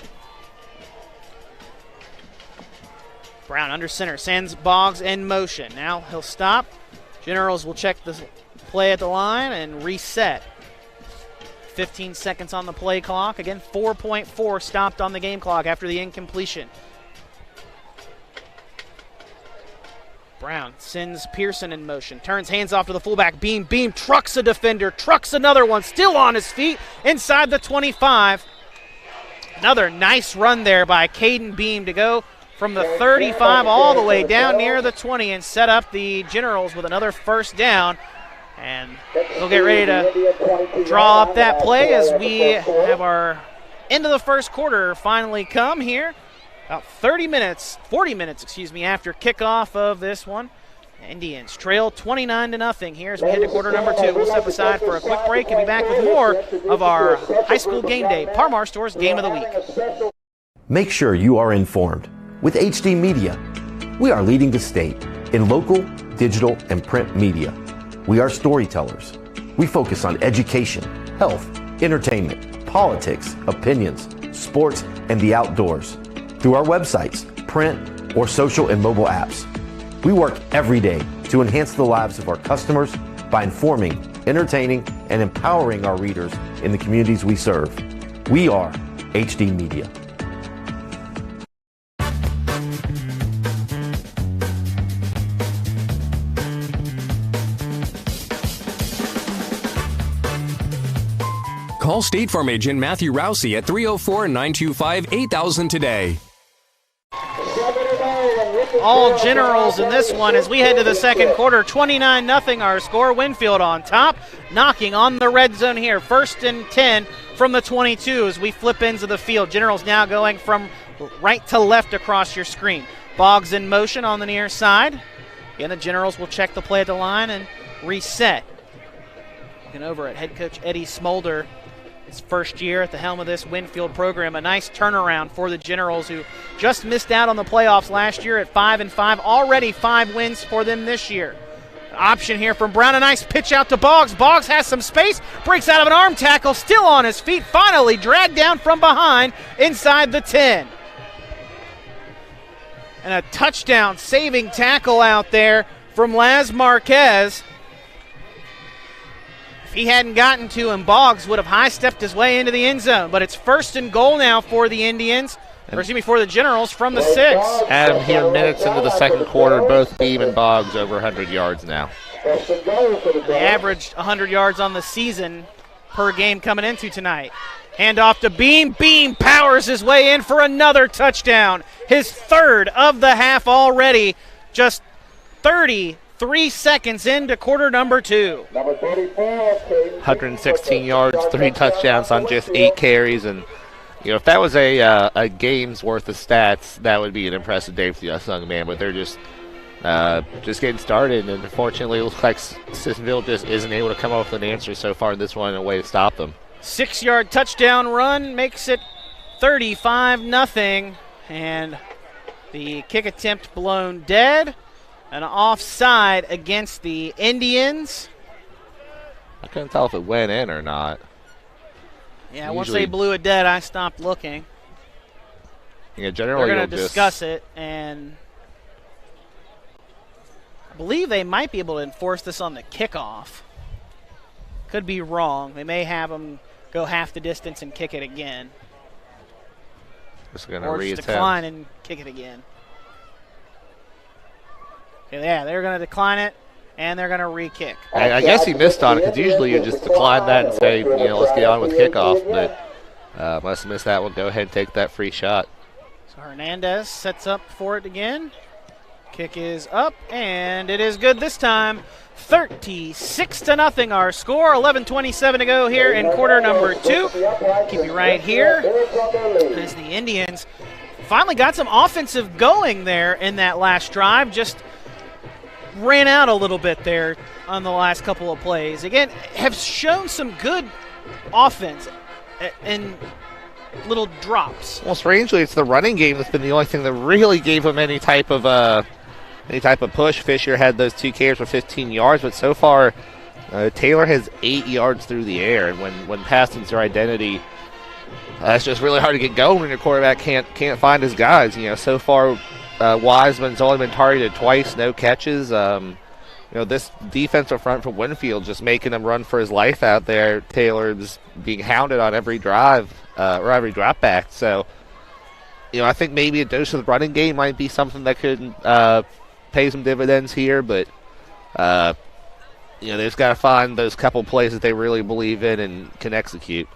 Brown under center, sends Boggs in motion. Now he'll stop. Generals will check the play at the line and reset. 15 seconds on the play clock. Again, 4.4 stopped on the game clock after the incompletion. Brown sends Pearson in motion. Turns hands off to the fullback. Beam trucks a defender. Trucks another one. Still on his feet inside the 25. Another nice run there by Caden Beam to go from the 35 all the way down near the 20 and set up the Generals with another 1st down. And we'll get ready to draw up that play as we have our end of the first quarter finally come here. About 40 minutes, after kickoff of this one. Indians trail 29-0 here as we head to quarter number 2. We'll step aside for a quick break and be back with more of our high school game day, Parmar Store's Game of the Week. Make sure you are informed. With HD Media, we are leading the state in local, digital, and print media. We are storytellers. We focus on education, health, entertainment, politics, opinions, sports, and the outdoors. Through our websites, print, or social and mobile apps. We work every day to enhance the lives of our customers by informing, entertaining, and empowering our readers in the communities we serve. We are HD Media. Call State Farm agent Matthew Rousey at 304-925-8000 today. All Generals in this one as we head to the second quarter. 29-0 our score. Winfield on top, knocking on the red zone here. 1st and 10 from the 22 as we flip ends of the field. Generals now going from right to left across your screen. Boggs in motion on the near side. Again, the Generals will check the play at the line and reset. Looking over at head coach Eddie Smolder. His first year at the helm of this Winfield program. A nice turnaround for the Generals who just missed out on the playoffs last year at 5-5. Already 5 wins for them this year. Option here from Brown. A nice pitch out to Boggs. Boggs has some space. Breaks out of an arm tackle. Still on his feet. Finally dragged down from behind inside the 10. And a touchdown saving tackle out there from Laz Marquez. He hadn't gotten to him, Boggs would have high-stepped his way into the end zone. But it's 1st and goal now for the Indians, for the Generals from the 6. Adam here minutes into the second quarter, both Beam and Boggs over 100 yards now. They averaged 100 yards on the season per game coming into tonight. Hand off to Beam. Beam powers his way in for another touchdown. His third of the half already. Just 33 seconds into quarter number 2. 116 yards, 3 touchdowns on just 8 carries. And, if that was a game's worth of stats, that would be an impressive day for the young man. But they're just getting started. And unfortunately, it looks like Sissonville just isn't able to come up with an answer so far in this one, and a way to stop them. 6-yard touchdown run makes it 35-0. And the kick attempt blown dead. An offside against the Indians. I couldn't tell if it went in or not. Yeah, once they blew it dead, I stopped looking. Yeah, generally they're going to discuss it, and I believe they might be able to enforce this on the kickoff. Could be wrong. They may have them go half the distance and kick it again. Just going to or just decline and kick it again. Okay, yeah, they're going to decline it, and they're going to re-kick. I guess he missed on it, because usually you just decline that and say, let's get on with kickoff. But must have missed that one. Go ahead and take that free shot. So Hernandez sets up for it again. Kick is up, and it is good this time. 36-0 our score. 11:27 to go here in quarter number 2. Keep you right here as the Indians finally got some offensive going there in that last drive. Just ran out a little bit there on the last couple of plays. Again, have shown some good offense and little drops. Well, strangely, it's the running game that's been the only thing that really gave them any type of push. Fisher had those 2 carries for 15 yards, but so far Taylor has 8 yards through the air. And when passing's their identity, it's just really hard to get going when your quarterback can't find his guys. So far Wiseman's only been targeted twice, no catches. This defensive front from Winfield just making him run for his life out there. Taylor's being hounded on every drive or every drop back. So, I think maybe a dose of the running game might be something that could pay some dividends here. But, they just got to find those couple plays that they really believe in and can execute.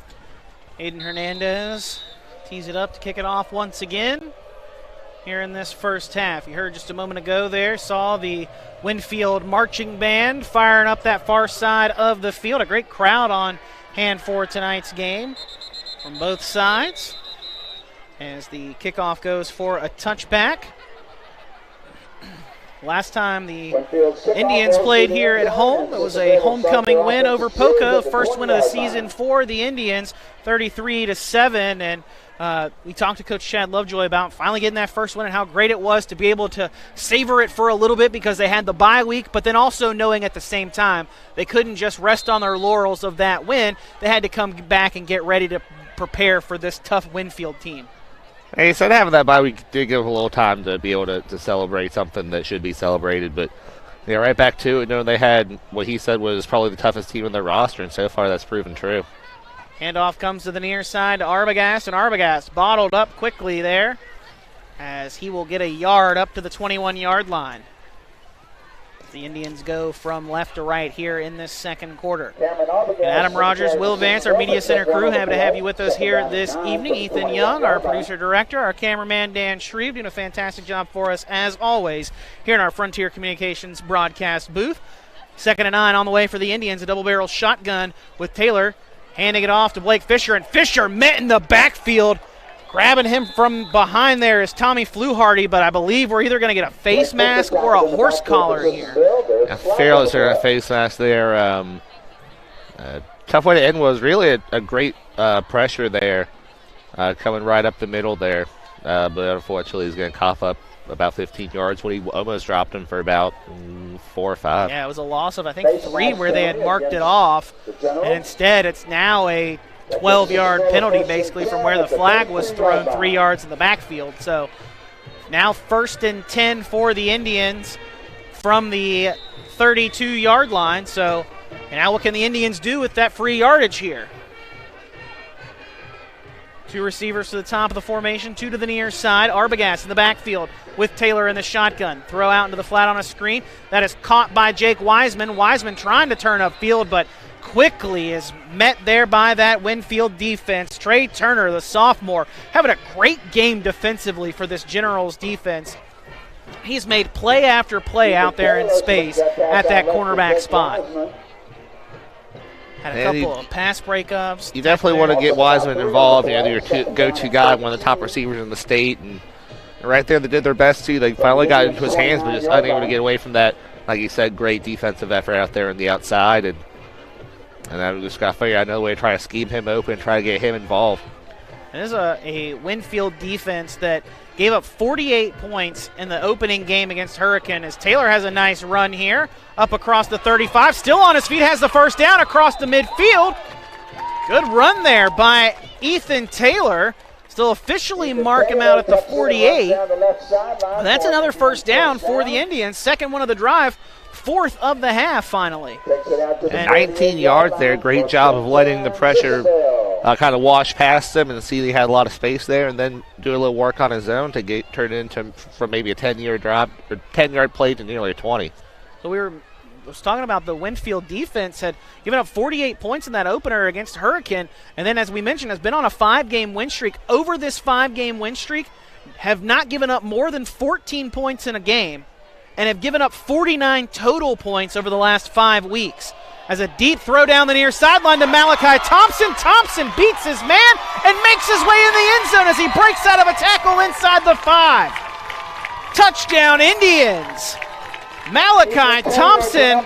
Aiden Hernandez tees it up to kick it off once again here in this first half. You heard just a moment ago there, saw the Winfield marching band firing up that far side of the field. A great crowd on hand for tonight's game from both sides as the kickoff goes for a touchback. Last time the Indians played here at home, it was a homecoming win over Poca, first win of the season for the Indians, 33-7. And we talked to Coach Chad Lovejoy about finally getting that first win and how great it was to be able to savor it for a little bit because they had the bye week, but then also knowing at the same time they couldn't just rest on their laurels of that win. They had to come back and get ready to prepare for this tough Winfield team. Hey, so having that bye week did give them a little time to be able to celebrate something that should be celebrated, but right back to it, knowing they had what he said was probably the toughest team in their roster, and so far that's proven true. Handoff comes to the near side to Arbogast, and Arbogast bottled up quickly there as he will get a yard up to the 21-yard line. The Indians go from left to right here in this second quarter. And Adam Rogers, Will Vance, our media center crew, happy to have you with us here this evening. Ethan Young, our producer-director, our cameraman Dan Shreve, doing a fantastic job for us as always here in our Frontier Communications broadcast booth. 2nd and 9 on the way for the Indians, a double-barrel shotgun with Taylor handing it off to Blake Fisher, and Fisher met in the backfield. Grabbing him from behind there is Tommy Fluharty, but I believe we're either going to get a face mask or a horse collar here. Fearless are a face mask there. Tough way to end was really a great pressure there, coming right up the middle there. But unfortunately, he's going to cough up about 15 yards when he almost dropped him for about 4 or 5. Yeah, it was a loss of, I think, 3 where they had marked it off. And instead, it's now a 12-yard penalty basically from where the flag was thrown 3 yards in the backfield. So now 1st and 10 for the Indians from the 32-yard line. So now what can the Indians do with that free yardage here? Two receivers to the top of the formation, two to the near side. Arbogast in the backfield with Taylor in the shotgun. Throw out into the flat on a screen. That is caught by Jake Wiseman. Wiseman trying to turn upfield, but quickly is met there by that Winfield defense. Trey Turner, the sophomore, having a great game defensively for this Generals defense. He's made play after play out there in space at that cornerback spot. Had a couple of pass breakups. You definitely want to get Wiseman involved. They're your go-to guy, one of the top receivers in the state. And right there, they did their best, too. They finally got into his hands, but just unable to get away from that, like you said, great defensive effort out there on the outside. And I just got to figure out another way to try to scheme him open and try to get him involved. And this is a Winfield defense that gave up 48 points in the opening game against Hurricane, as Taylor has a nice run here up across the 35. Still on his feet, has the first down across the midfield. Good run there by Ethan Taylor. Still officially mark him out at the 48. That's another first down for the Indians. Second one of the drive, fourth of the half finally. And 19 yards there. Great job of letting the pressure kind of wash past him and see he had a lot of space there, and then do a little work on his own to turn it into from maybe a 10-yard drive or 10-yard play to nearly a 20. So I was talking about the Winfield defense had given up 48 points in that opener against Hurricane, and then as we mentioned has been on a 5-game win streak. Over this 5-game win streak, have not given up more than 14 points in a game, and have given up 49 total points over the last 5 weeks. As a deep throw down the near sideline to Malachi Thompson. Thompson beats his man and makes his way in the end zone as he breaks out of a tackle inside the 5. Touchdown Indians. Malachi Thompson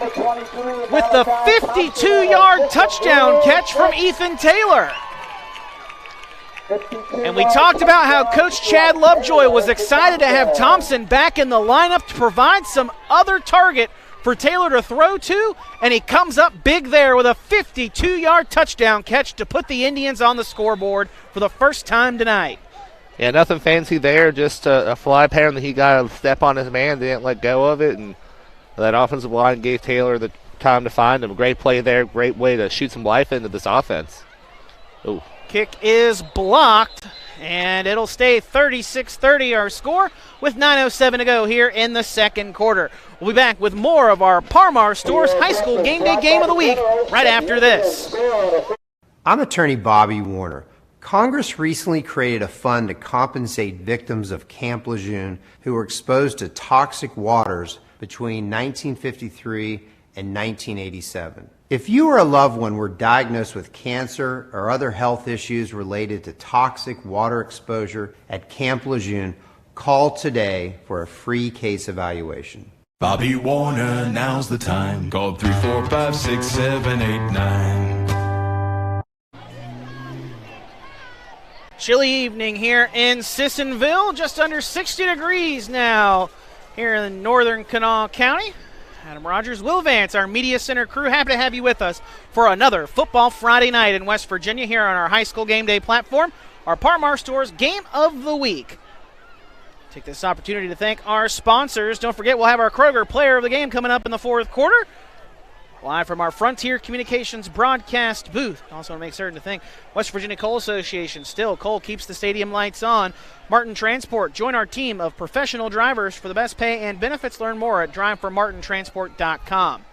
with the 52-yard touchdown catch from Ethan Taylor. And we talked about how Coach Chad Lovejoy was excited to have Thompson back in the lineup to provide some other target for Taylor to throw to, and he comes up big there with a 52-yard touchdown catch to put the Indians on the scoreboard for the first time tonight. Yeah, nothing fancy there, just a fly pattern that he got a step on his man, didn't let go of it, and that offensive line gave Taylor the time to find him. Great play there, great way to shoot some life into this offense. Ooh. Kick is blocked, and it'll stay 36-30 our score with 9:07 to go here in the second quarter. We'll be back with more of our Parmar Stores High School Game Day Game of the Week right after this. I'm attorney Bobby Warner. Congress recently created a fund to compensate victims of Camp Lejeune who were exposed to toxic waters between 1953 and 1987. If you or a loved one were diagnosed with cancer or other health issues related to toxic water exposure at Camp Lejeune, call today for a free case evaluation. Bobby Warner, now's the time. Call 345-6789. Chilly evening here in Sissonville, just under 60 degrees now here in northern Kanawha County. Adam Rogers, Will Vance, our Media Center crew, happy to have you with us for another Football Friday night in West Virginia here on our High School Game Day platform, our Parmar Stores Game of the Week. Take this opportunity to thank our sponsors. Don't forget, we'll have our Kroger Player of the Game coming up in the fourth quarter, live from our Frontier Communications broadcast booth. Also want to make certain to thank West Virginia Coal Association. Still, coal keeps the stadium lights on. Martin Transport, join our team of professional drivers for the best pay and benefits. Learn more at driveformartintransport.com.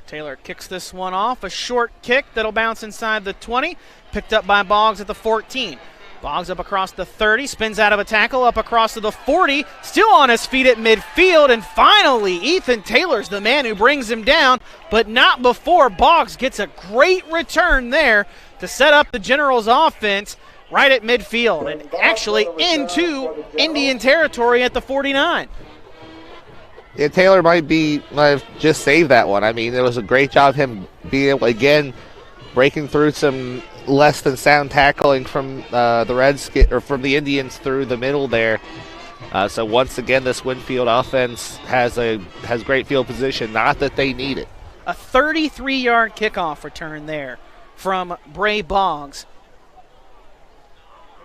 Taylor kicks this one off, a short kick that'll bounce inside the 20, picked up by Boggs at the 14. Boggs up across the 30, spins out of a tackle, up across to the 40, still on his feet at midfield, and finally Ethan Taylor's the man who brings him down, but not before Boggs gets a great return there to set up the Generals offense right at midfield and actually into Indian territory at the 49. Yeah, Taylor might have just saved that one. I mean, it was a great job of him being able, again, breaking through some less than sound tackling from from the Indians through the middle there. So once again, this Winfield offense has great field position. Not that they need it. A 33-yard kickoff return there from Bray Boggs.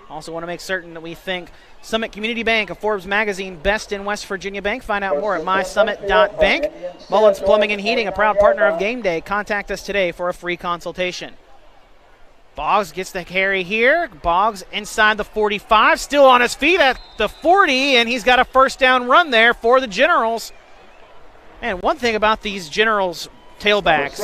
Also want to make certain that we thank Summit Community Bank, a Forbes magazine best in West Virginia bank. Find out more at mysummit.bank. Mullins Plumbing and Heating, a proud partner of Game Day. Contact us today for a free consultation. Boggs gets the carry here. Boggs inside the 45, still on his feet at the 40, and he's got a first down run there for the Generals. And one thing about these Generals tailbacks,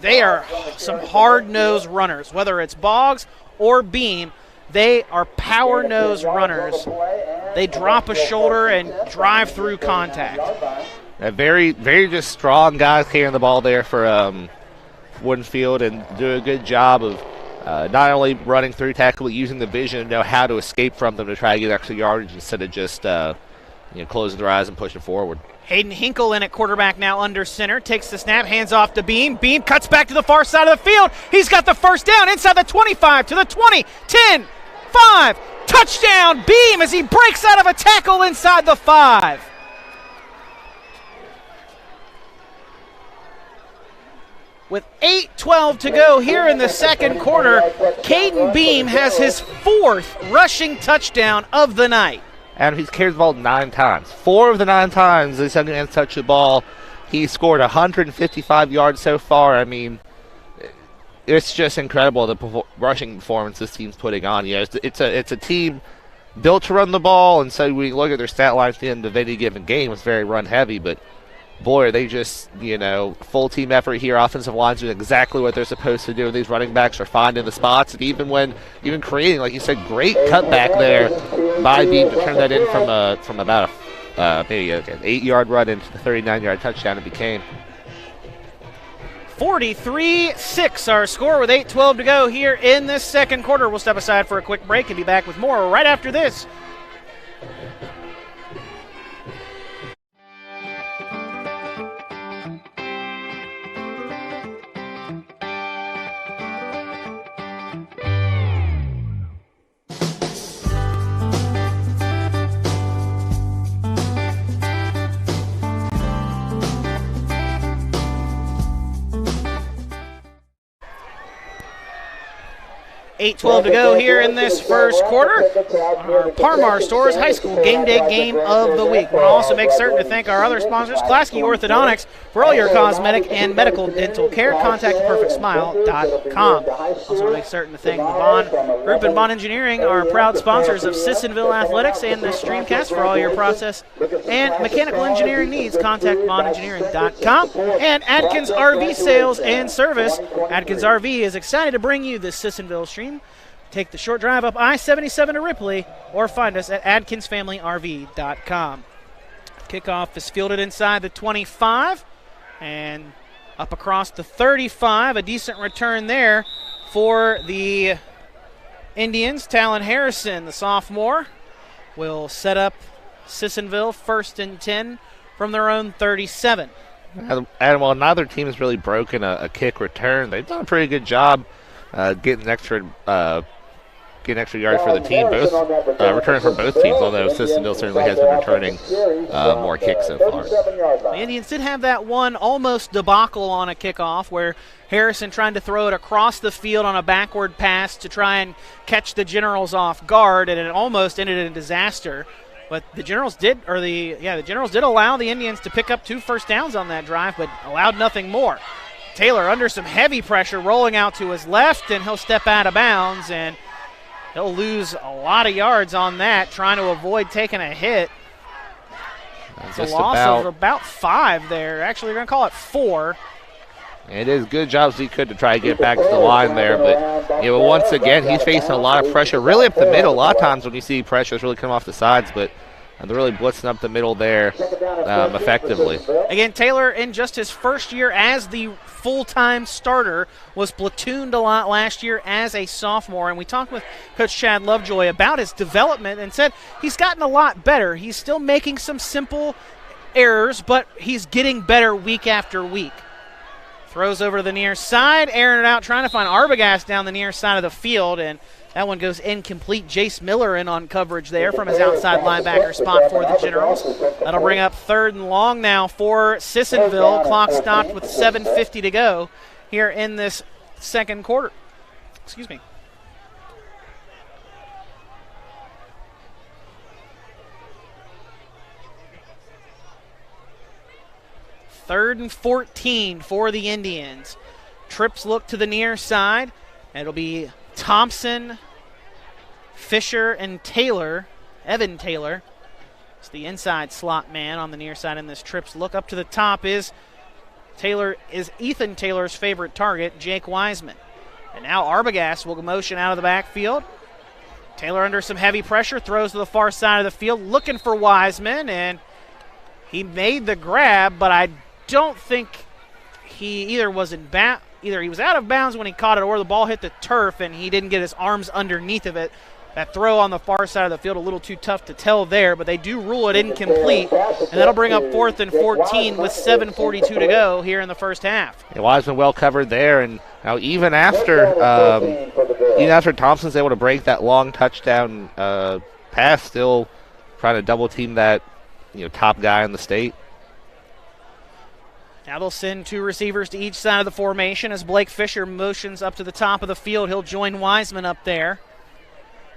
they are some hard-nosed runners. Whether it's Boggs or Beam, they are power-nosed runners. They drop a shoulder and drive through contact. A very, very just strong guys carrying the ball there for Winfield, and do a good job of not only running through tackle, but using the vision to know how to escape from them to try to get extra yardage instead of just closing their eyes and pushing forward. Hayden Hinkle in at quarterback now under center. Takes the snap, hands off to Beam. Beam cuts back to the far side of the field. He's got the first down inside the 25 to the 20, 10, 5. Touchdown, Beam, as he breaks out of a tackle inside the 5. With 8:12 to go here in the second quarter, Caden Beam has his 4th rushing touchdown of the night. And he's carried the ball 9 times. 4 of the 9 times this young man's touched the ball. He scored 155 yards so far. I mean, it's just incredible the rushing performance this team's putting on. It's a team built to run the ball, and so when you look at their stat lines at the end of any given game, it's very run heavy, but boy, are they just, full team effort here. Offensive line's doing exactly what they're supposed to do. These running backs are finding the spots, and even creating, like you said, great cutback there by Beam to turn that in from about maybe an 8-yard run into the 39-yard touchdown it became. 43-6 our score with 8:12 to go here in this second quarter. We'll step aside for a quick break and be back with more right after this. $8:12 to go here in this first quarter. Our Parmar Stores High School Game Day Game of the Week. We'll also make certain to thank our other sponsors, Klasky Orthodontics, for all your cosmetic and medical dental care. Contact perfectsmile.com. Also make certain to thank the Bond Group and Bond Engineering, our proud sponsors of Sissonville Athletics and the Streamcast, for all your process and mechanical engineering needs. Contact bondengineering.com. And Adkins RV Sales and Service. Adkins RV is excited to bring you this Sissonville stream. Take the short drive up I-77 to Ripley or find us at AdkinsFamilyRV.com. Kickoff is fielded inside the 25 and up across the 35. A decent return there for the Indians. Talon Harrison, the sophomore, will set up Sissonville 1st and 10 from their own 37. And while neither team has really broken a kick return, they've done a pretty good job getting extra yards for the team. Both returning from both teams, although Sissonville certainly has been returning more kicks so far. The Indians did have that one almost debacle on a kickoff where Harrison trying to throw it across the field on a backward pass to try and catch the Generals off guard, and it almost ended in a disaster. But the Generals did allow the Indians to pick up 2 first downs on that drive, but allowed nothing more. Taylor under some heavy pressure, rolling out to his left, and he'll step out of bounds, and he'll lose a lot of yards on that, trying to avoid taking a hit. It's a loss of about 5 there. Actually, we're going to call it 4. It is good jobs he could to try to get back to the line there, but once again, he's facing a lot of pressure, really up the middle. A lot of times when you see pressures really come off the sides, but they're really blitzing up the middle there effectively. Again, Taylor, in just his first year as the full-time starter, was platooned a lot last year as a sophomore. And we talked with Coach Chad Lovejoy about his development and said he's gotten a lot better. He's still making some simple errors, but he's getting better week after week. Throws over to the near side, airing it out, trying to find Arbogast down the near side of the field, and that one goes incomplete. Jace Miller in on coverage there from his outside linebacker spot for the Generals. That'll bring up 3rd and long now for Sissonville. Clock stopped with 7:50 to go here in this second quarter. Excuse me. Third and 14 for the Indians. Trips look to the near side. It'll be Thompson, Fisher, and Taylor. Evan Taylor is the inside slot man on the near side in this trips look. Up to the top is Ethan Taylor's favorite target, Jake Wiseman. And now Arbogast will motion out of the backfield. Taylor under some heavy pressure, throws to the far side of the field, looking for Wiseman, and he made the grab, but I don't think he either was he was out of bounds when he caught it, or the ball hit the turf and he didn't get his arms underneath of it. That throw on the far side of the field, a little too tough to tell there, but they do rule it incomplete, and that'll bring up 4th and 14 with 7:42 to go here in the first half. Yeah, Wiseman well covered there, and now even after Thompson's able to break that long touchdown pass, still trying to double team that top guy in the state. Now they'll send 2 receivers to each side of the formation as Blake Fisher motions up to the top of the field. He'll join Wiseman up there.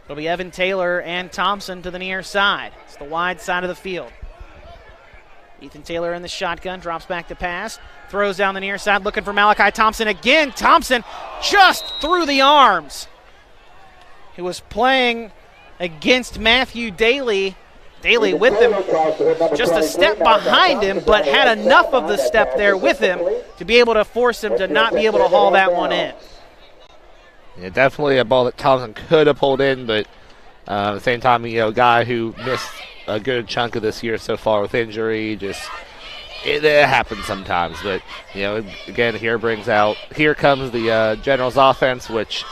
It'll be Evan Taylor and Thompson to the near side. It's the wide side of the field. Ethan Taylor in the shotgun, drops back to pass, throws down the near side, looking for Malachi Thompson again. Thompson just through the arms. He was playing against Matthew Daly. Daly with him, just a step behind him, but had enough of the step there with him to be able to force him to not be able to haul that one in. Yeah, definitely a ball that Thompson could have pulled in, but at the same time, a guy who missed a good chunk of this year so far with injury, it happens sometimes. But, again, here comes the Generals offense, which,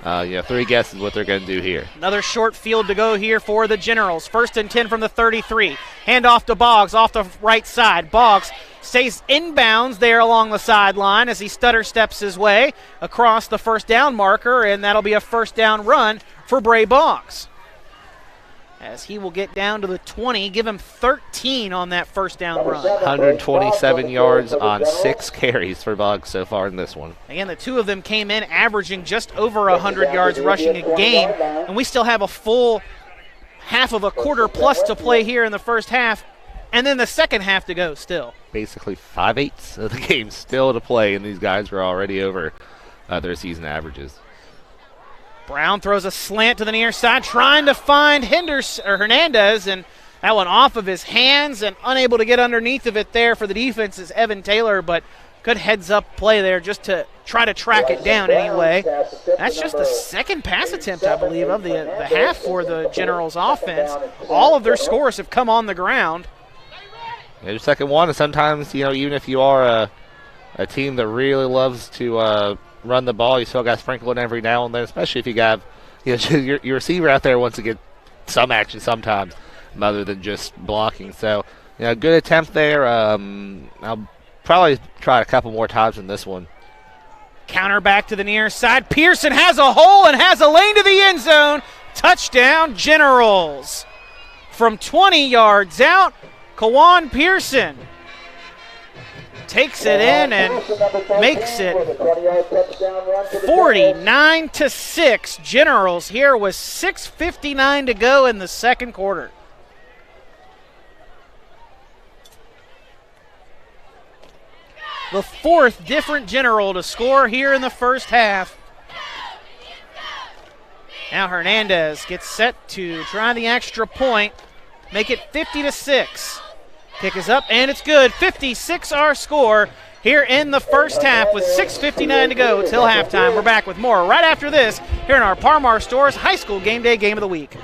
3 guesses what they're going to do here. Another short field to go here for the Generals. 1st and 10 from the 33. Hand off to Boggs off the right side. Boggs stays inbounds there along the sideline as he stutter steps his way across the first down marker, and that'll be a first down run for Bray Boggs. As he will get down to the 20, give him 13 on that first down run. 127 yards on 6 carries for Boggs so far in this one. Again, the 2 of them came in averaging just over 100 yards rushing a game, and we still have a full half of a quarter plus to play here in the first half, and then the second half to go still. Basically 5/8 of the game still to play, and these guys were already over their season averages. Brown throws a slant to the near side, trying to find Hernandez, and that one off of his hands and unable to get underneath of it there for the defense is Evan Taylor, but good heads-up play there just to try to track it down anyway. That's just the second pass attempt, I believe, of the half for the Generals offense. All of their scores have come on the ground. Yeah, your second one, and sometimes, even if you are a team that really loves to run the ball, you still got to sprinkle it every now and then, especially if you got your receiver out there wants to get some action sometimes other than just blocking. So, good attempt there. I'll probably try a couple more times in this one. Counter back to the near side. Pearson has a hole and has a lane to the end zone. Touchdown, Generals. From 20 yards out, Kawan Pearson takes it in and makes it 49-6. Generals here with 6:59 to go in the second quarter. The 4th different General to score here in the first half. Now Hernandez gets set to try the extra point, make it 50-6. Kick is up, and it's good. 56 our score here in the first half with 6:59 to go till halftime. We're back with more right after this here in our Parmar Stores High School Game Day Game of the Week.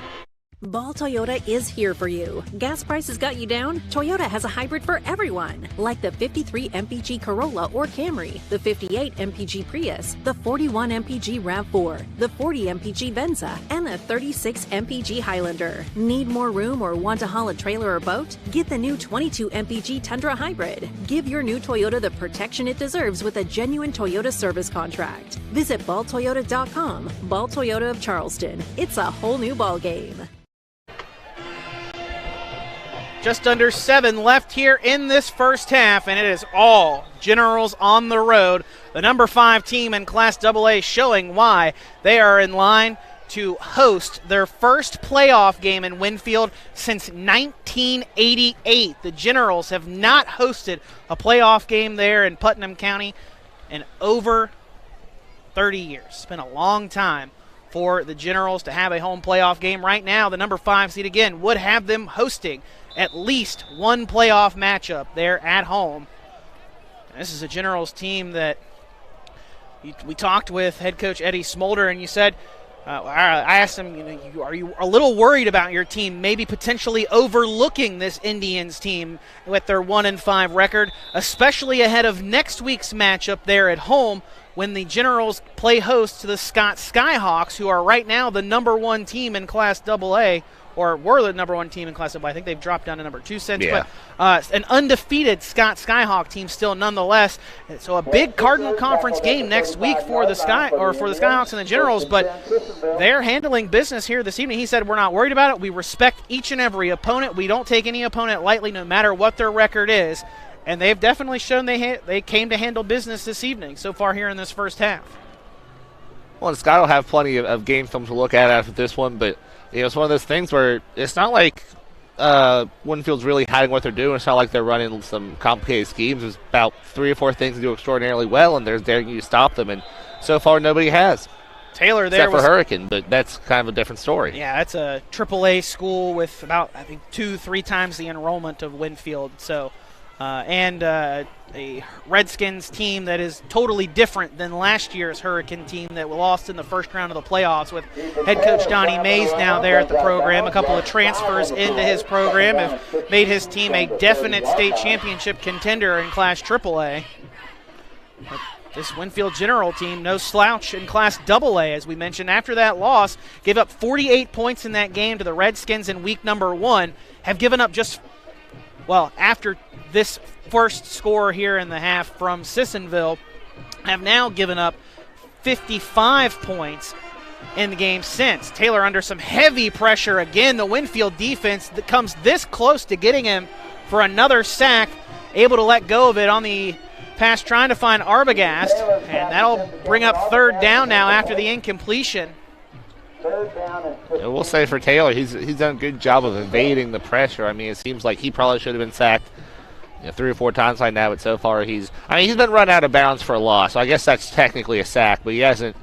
Ball Toyota is here for you. Gas prices got you down? Toyota has a hybrid for everyone, like the 53 MPG Corolla or Camry, the 58 MPG Prius, the 41 MPG RAV4, the 40 MPG Venza, and the 36 MPG Highlander. Need more room or want to haul a trailer or boat? Get the new 22 MPG Tundra Hybrid. Give your new Toyota the protection it deserves with a genuine Toyota service contract. Visit balltoyota.com. Ball Toyota of Charleston. It's a whole new ball game. Just under 7 left here in this first half, and it is all Generals on the road. The number 5 team in Class AA showing why they are in line to host their first playoff game in Winfield since 1988. The Generals have not hosted a playoff game there in Putnam County in over 30 years. It's been a long time for the Generals to have a home playoff game. Right now, the number 5 seed again would have them hosting at least one playoff matchup there at home. And this is a Generals team that we talked with head coach Eddie Smolder, and you said, I asked him, are you a little worried about your team maybe potentially overlooking this Indians team with their 1-5 record, especially ahead of next week's matchup there at home when the Generals play host to the Scott Skyhawks, who are right now the number 1 team in Class AA, or were the number 1 team in Class AA. I think they've dropped down to number 2 since, but an undefeated Scott Skyhawk team still nonetheless. So a big Cardinal Conference game next week for the Skyhawks and the Generals, but they're handling business here this evening. He said, we're not worried about it. We respect each and every opponent. We don't take any opponent lightly, no matter what their record is. And they've definitely shown they came to handle business this evening so far here in this first half. Well, and Scott will have plenty of game film to look at after this one, but it's one of those things where it's not like Winfield's really hiding what they're doing. It's not like they're running some complicated schemes. There's about 3 or 4 things to do extraordinarily well, and they're daring you to stop them. And so far, nobody has. Taylor there except for Hurricane, but that's kind of a different story. Yeah, that's a AAA school with about, I think, 2-3 times the enrollment of Winfield. So, and a Redskins team that is totally different than last year's Hurricane team that lost in the first round of the playoffs, with head coach Donnie Mays now there at the program. A couple of transfers into his program have made his team a definite state championship contender in Class AAA. But this Winfield General team, no slouch in Class AA, as we mentioned. After that loss, gave up 48 points in that game to the Redskins in week number 1, have given up after this first score here in the half from Sissonville, have now given up 55 points in the game since. Taylor under some heavy pressure again. The Winfield defense that comes this close to getting him for another sack, able to let go of it on the pass trying to find Arbogast, and that'll bring up 3rd down now after the incompletion. We'll say for Taylor, he's done a good job of evading the pressure. I mean, it seems like he probably should have been sacked 3 or 4 times like now, but so far he's been run out of bounds for a loss, so I guess that's technically a sack, but he hasn't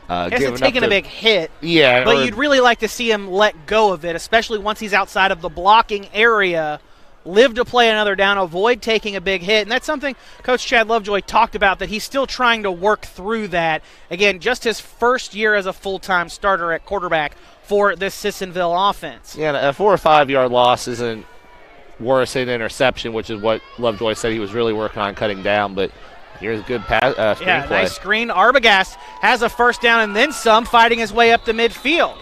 taken a big hit. Yeah. But you'd really like to see him let go of it, especially once he's outside of the blocking area. Live to play another down, avoid taking a big hit. And that's something Coach Chad Lovejoy talked about, that he's still trying to work through that. Again, just his first year as a full-time starter at quarterback for this Sissonville offense. Yeah, a 4 or 5 yard loss isn't worse than interception, which is what Lovejoy said he was really working on cutting down. But here's a good screen play. Nice screen. Arbogast has a first down and then some, fighting his way up to midfield.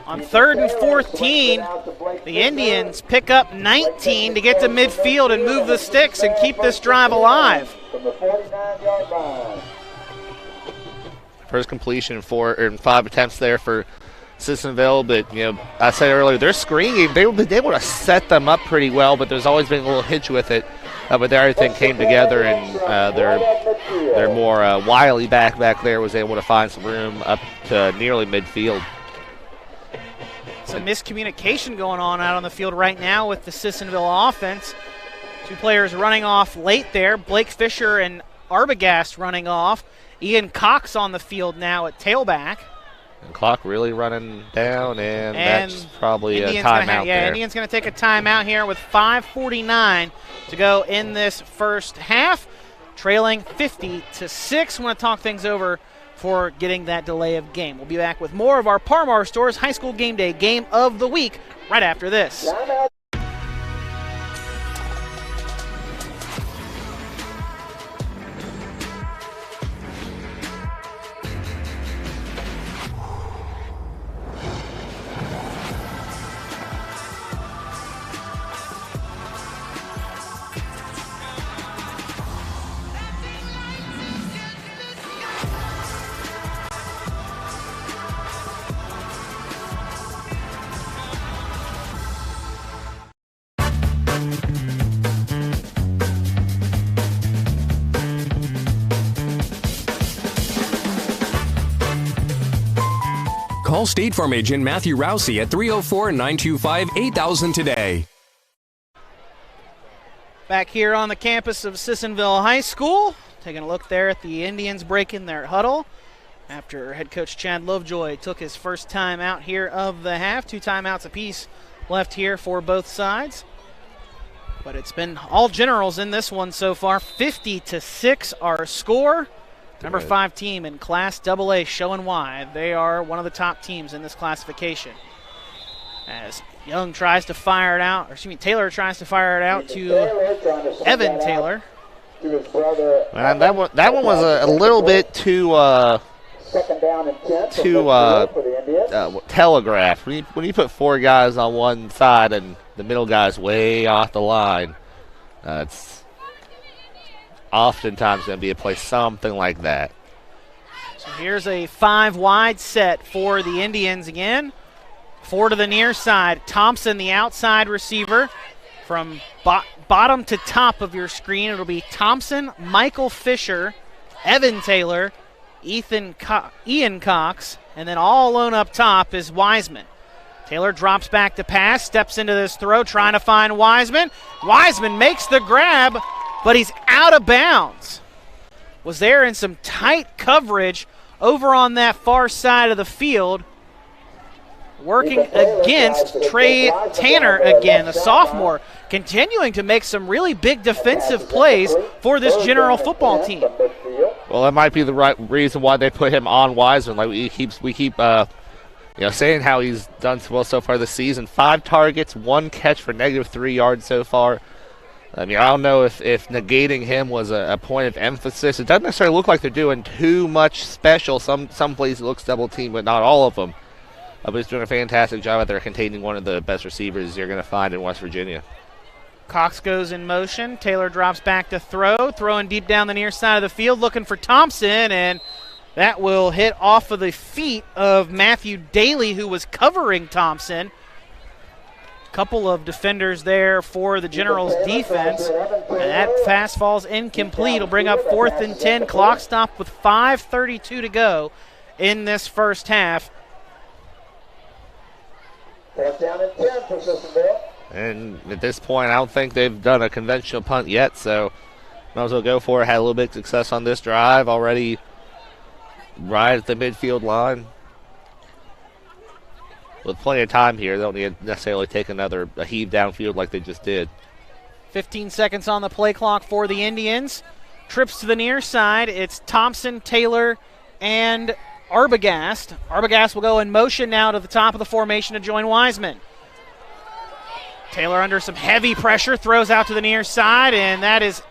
On 3rd and 14, the Indians pick up 19 to get to midfield and move the sticks and keep this drive alive. First completion in 5 attempts there for Sissonville, but I said earlier, their screen game, they were able to set them up pretty well, but there's always been a little hitch with it. But everything came together, and their more wily back there was able to find some room up to nearly midfield. Some miscommunication going on out on the field right now with the Sissonville offense. 2 players running off late there. Blake Fisher and Arbogast running off. Ian Cox on the field now at tailback. And clock really running down, and that's probably a timeout there. Indians going to take a timeout here with 5:49 to go in this first half. Trailing 50-6. Want to talk things over for getting that delay of game. We'll be back with more of our Parmar Stores High School Game Day Game of the Week right after this. Call State Farm agent Matthew Rousey at 304-925-8000 today. Back here on the campus of Sissonville High School, taking a look there at the Indians breaking their huddle after head coach Chad Lovejoy took his first time out here of the half. 2 timeouts apiece left here for both sides. But it's been all Generals in this one so far. 50-6 our score. Number 5 team in Class AA showing why they are one of the top teams in this classification. As Young tries to fire it out, or excuse me, Taylor tries to fire it out to Evan Taylor. Man, that one was a little bit too telegraphed. When you put 4 guys on one side and the middle guy's way off the line, it's oftentimes going to be a play something like that. So here's a 5 wide set for the Indians again. 4 to the near side. Thompson, the outside receiver. From bottom to top of your screen, it'll be Thompson, Michael Fisher, Evan Taylor, Ian Cox, and then all alone up top is Wiseman. Taylor drops back to pass, steps into this throw, trying to find Wiseman. Wiseman makes the grab, but he's out of bounds. Was there in some tight coverage over on that far side of the field, working against Trey Tanner again, the sophomore, continuing to make some really big defensive plays for this General football team. Well, that might be the right reason why they put him on Wiseman. Like we keep saying how he's done so well so far this season. 5 targets, 1 catch for -3 yards so far. I mean, I don't know if negating him was a point of emphasis. It doesn't necessarily look like they're doing too much special. Some plays it looks double team, but not all of them. But he's doing a fantastic job out there containing one of the best receivers you're going to find in West Virginia. Cox goes in motion. Taylor drops back to throw. Throwing deep down the near side of the field, looking for Thompson, and that will hit off of the feet of Matthew Daly, who was covering Thompson. Couple of defenders there for the Generals defense. And that pass falls incomplete. It'll bring up 4th and 10. Clock stop with 5:32 to go in this first half. 4th down and 10 for Sissonville. And at this point, I don't think they've done a conventional punt yet, so might as well go for it. Had a little bit of success on this drive already right at the midfield line. With plenty of time here, they don't need to necessarily take a heave downfield like they just did. 15 seconds on the play clock for the Indians. Trips to the near side. It's Thompson, Taylor, and Arbogast. Arbogast will go in motion now to the top of the formation to join Wiseman. Taylor under some heavy pressure, throws out to the near side, and that is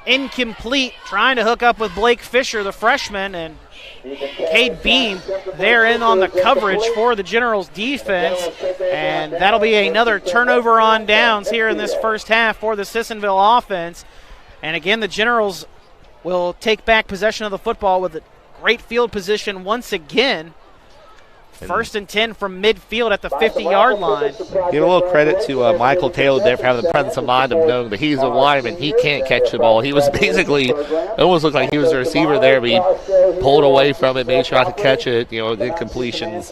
incomplete. Trying to hook up with Blake Fisher, the freshman, and Cade Beam there in on the coverage for the Generals defense, and that'll be another turnover on downs here in this first half for the Sissonville offense. And again, the Generals will take back possession of the football with a great field position once again. 1st and 10 from midfield at the 50-yard line. Give a little credit to Michael Taylor there for having the presence of mind of knowing that he's a lineman. He can't catch the ball. He was basically, it almost looked like he was a receiver there, but he pulled away from it, made sure not to catch it. The incompletions,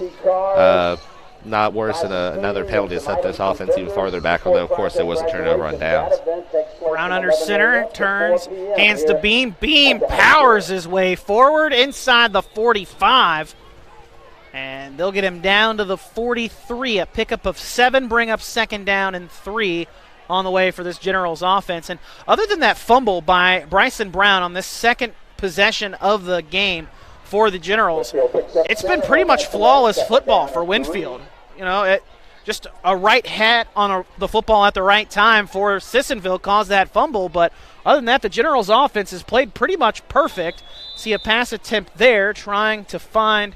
not worse than another penalty to set this offense even farther back, although, of course, there was a turnover on downs. Brown under center, turns, hands to Beam. Beam powers his way forward inside the 45. And they'll get him down to the 43. A pickup of 7, bring up 2nd down and 3 on the way for this Generals offense. And other than that fumble by Bryson Brown on this second possession of the game for the Generals, it's been pretty much flawless football for Winfield. Just a right hat on the football at the right time for Sissonville caused that fumble. But other than that, the Generals offense has played pretty much perfect. See a pass attempt there, trying to find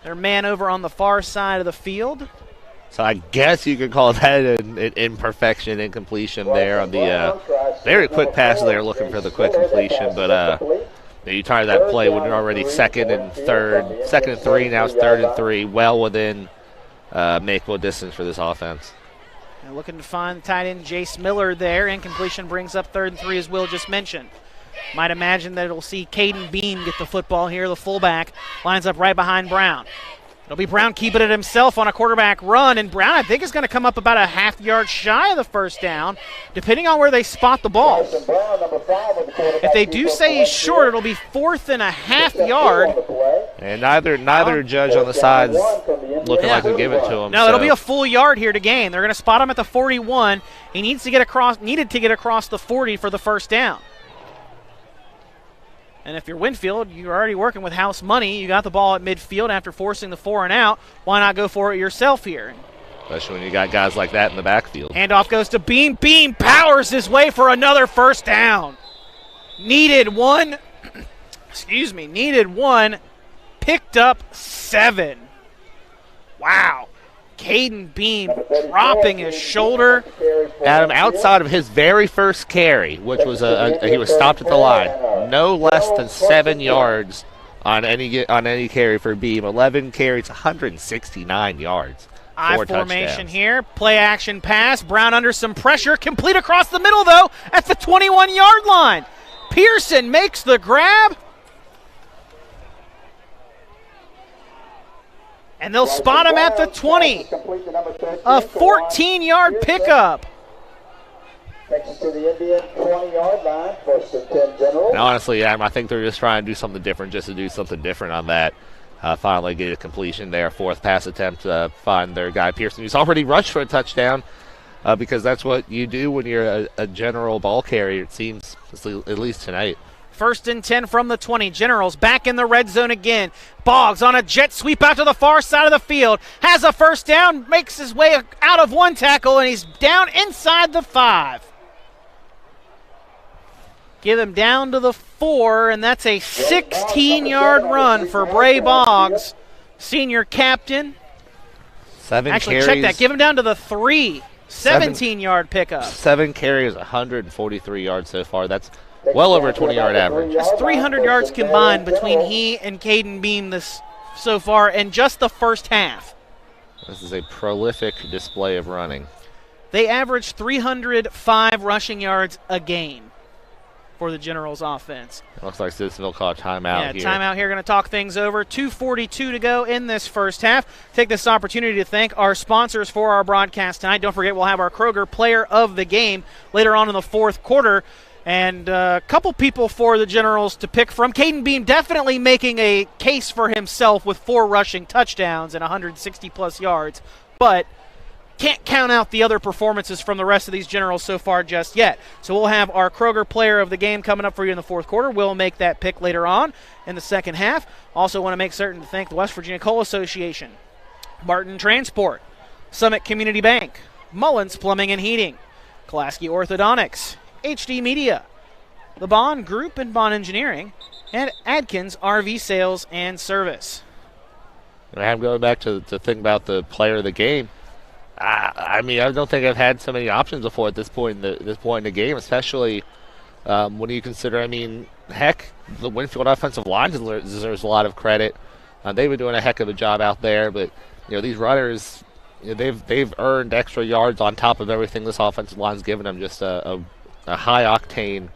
their man over on the far side of the field. So I guess you could call that an imperfection, incompletion there on the very quick pass there, looking for the quick completion. But you target that play when you're already 2nd and 3. Now it's 3rd and 3, well within makeable distance for this offense. And looking to find the tight end Jace Miller there. Incompletion brings up 3rd and 3, as Will just mentioned. Might imagine that it'll see Caden Beam get the football here. The fullback lines up right behind Brown. It'll be Brown keeping it himself on a quarterback run, and Brown, I think, is going to come up about a half yard shy of the first down, depending on where they spot the ball. If they do say he's short, it'll be 4th and a half yard. And neither judge on the sides looking like to give it to him. No, it'll be a full yard here to gain. They're going to spot him at the 41. He needed to get across the 40 for the first down. And if you're Winfield, you're already working with house money. You got the ball at midfield after forcing the 4 and out. Why not go for it yourself here? Especially when you got guys like that in the backfield. Handoff goes to Beam. Beam powers his way for another first down. Needed one. Needed one. Picked up 7. Wow. Caden Beam dropping his shoulder. Adam, outside of his very first carry, which was he was stopped at the line, no less than 7 yards on any carry for Beam. 11 carries, 169 yards. I formation here. Play action pass. Brown under some pressure. Complete across the middle, though, at the 21-yard line. Pearson makes the grab. And they'll spot him at the 20. A 14-yard pickup. Now, honestly, Adam, I think they're just trying to do something different, just to do something different on that. Finally get a completion there. 4th pass attempt to find their guy Pearson, who's already rushed for a touchdown, because that's what you do when you're a general ball carrier, it seems, at least tonight. 1st and 10 from the 20. Generals back in the red zone again. Boggs on a jet sweep out to the far side of the field. Has a first down, makes his way out of one tackle, and he's down inside the 5. Give him down to the 4, and that's a 16-yard run for Bray Boggs, senior captain. 7 Actually, carries. check that. Give him down to the 3. 17-yard pickup. 7 carries, 143 yards so far. That's well over a 20-yard average. That's 300 yards combined between he and Caden Beam so far in just the first half. This is a prolific display of running. They average 305 rushing yards a game for the Generals offense. Looks like Sissonville called timeout here. Yeah, timeout here. Going to talk things over. 2:42 to go in this first half. Take this opportunity to thank our sponsors for our broadcast tonight. Don't forget, we'll have our Kroger Player of the Game later on in the fourth quarter. And a couple people for the Generals to pick from. Caden Beam definitely making a case for himself with 4 rushing touchdowns and 160-plus yards. But can't count out the other performances from the rest of these Generals so far just yet. So we'll have our Kroger Player of the Game coming up for you in the fourth quarter. We'll make that pick later on in the second half. Also want to make certain to thank the West Virginia Coal Association, Martin Transport, Summit Community Bank, Mullins Plumbing and Heating, Kolaski Orthodontics, HD Media, the Bond Group and Bond Engineering, and Adkins RV Sales and Service. And I'm going back to think about the player of the game. I mean, I don't think I've had so many options before at this point in the game, especially when you consider, I mean, heck, the Winfield offensive line deserves a lot of credit. They've been doing a heck of a job out there, but these runners, they've earned extra yards on top of everything this offensive line's given them. Just a high octane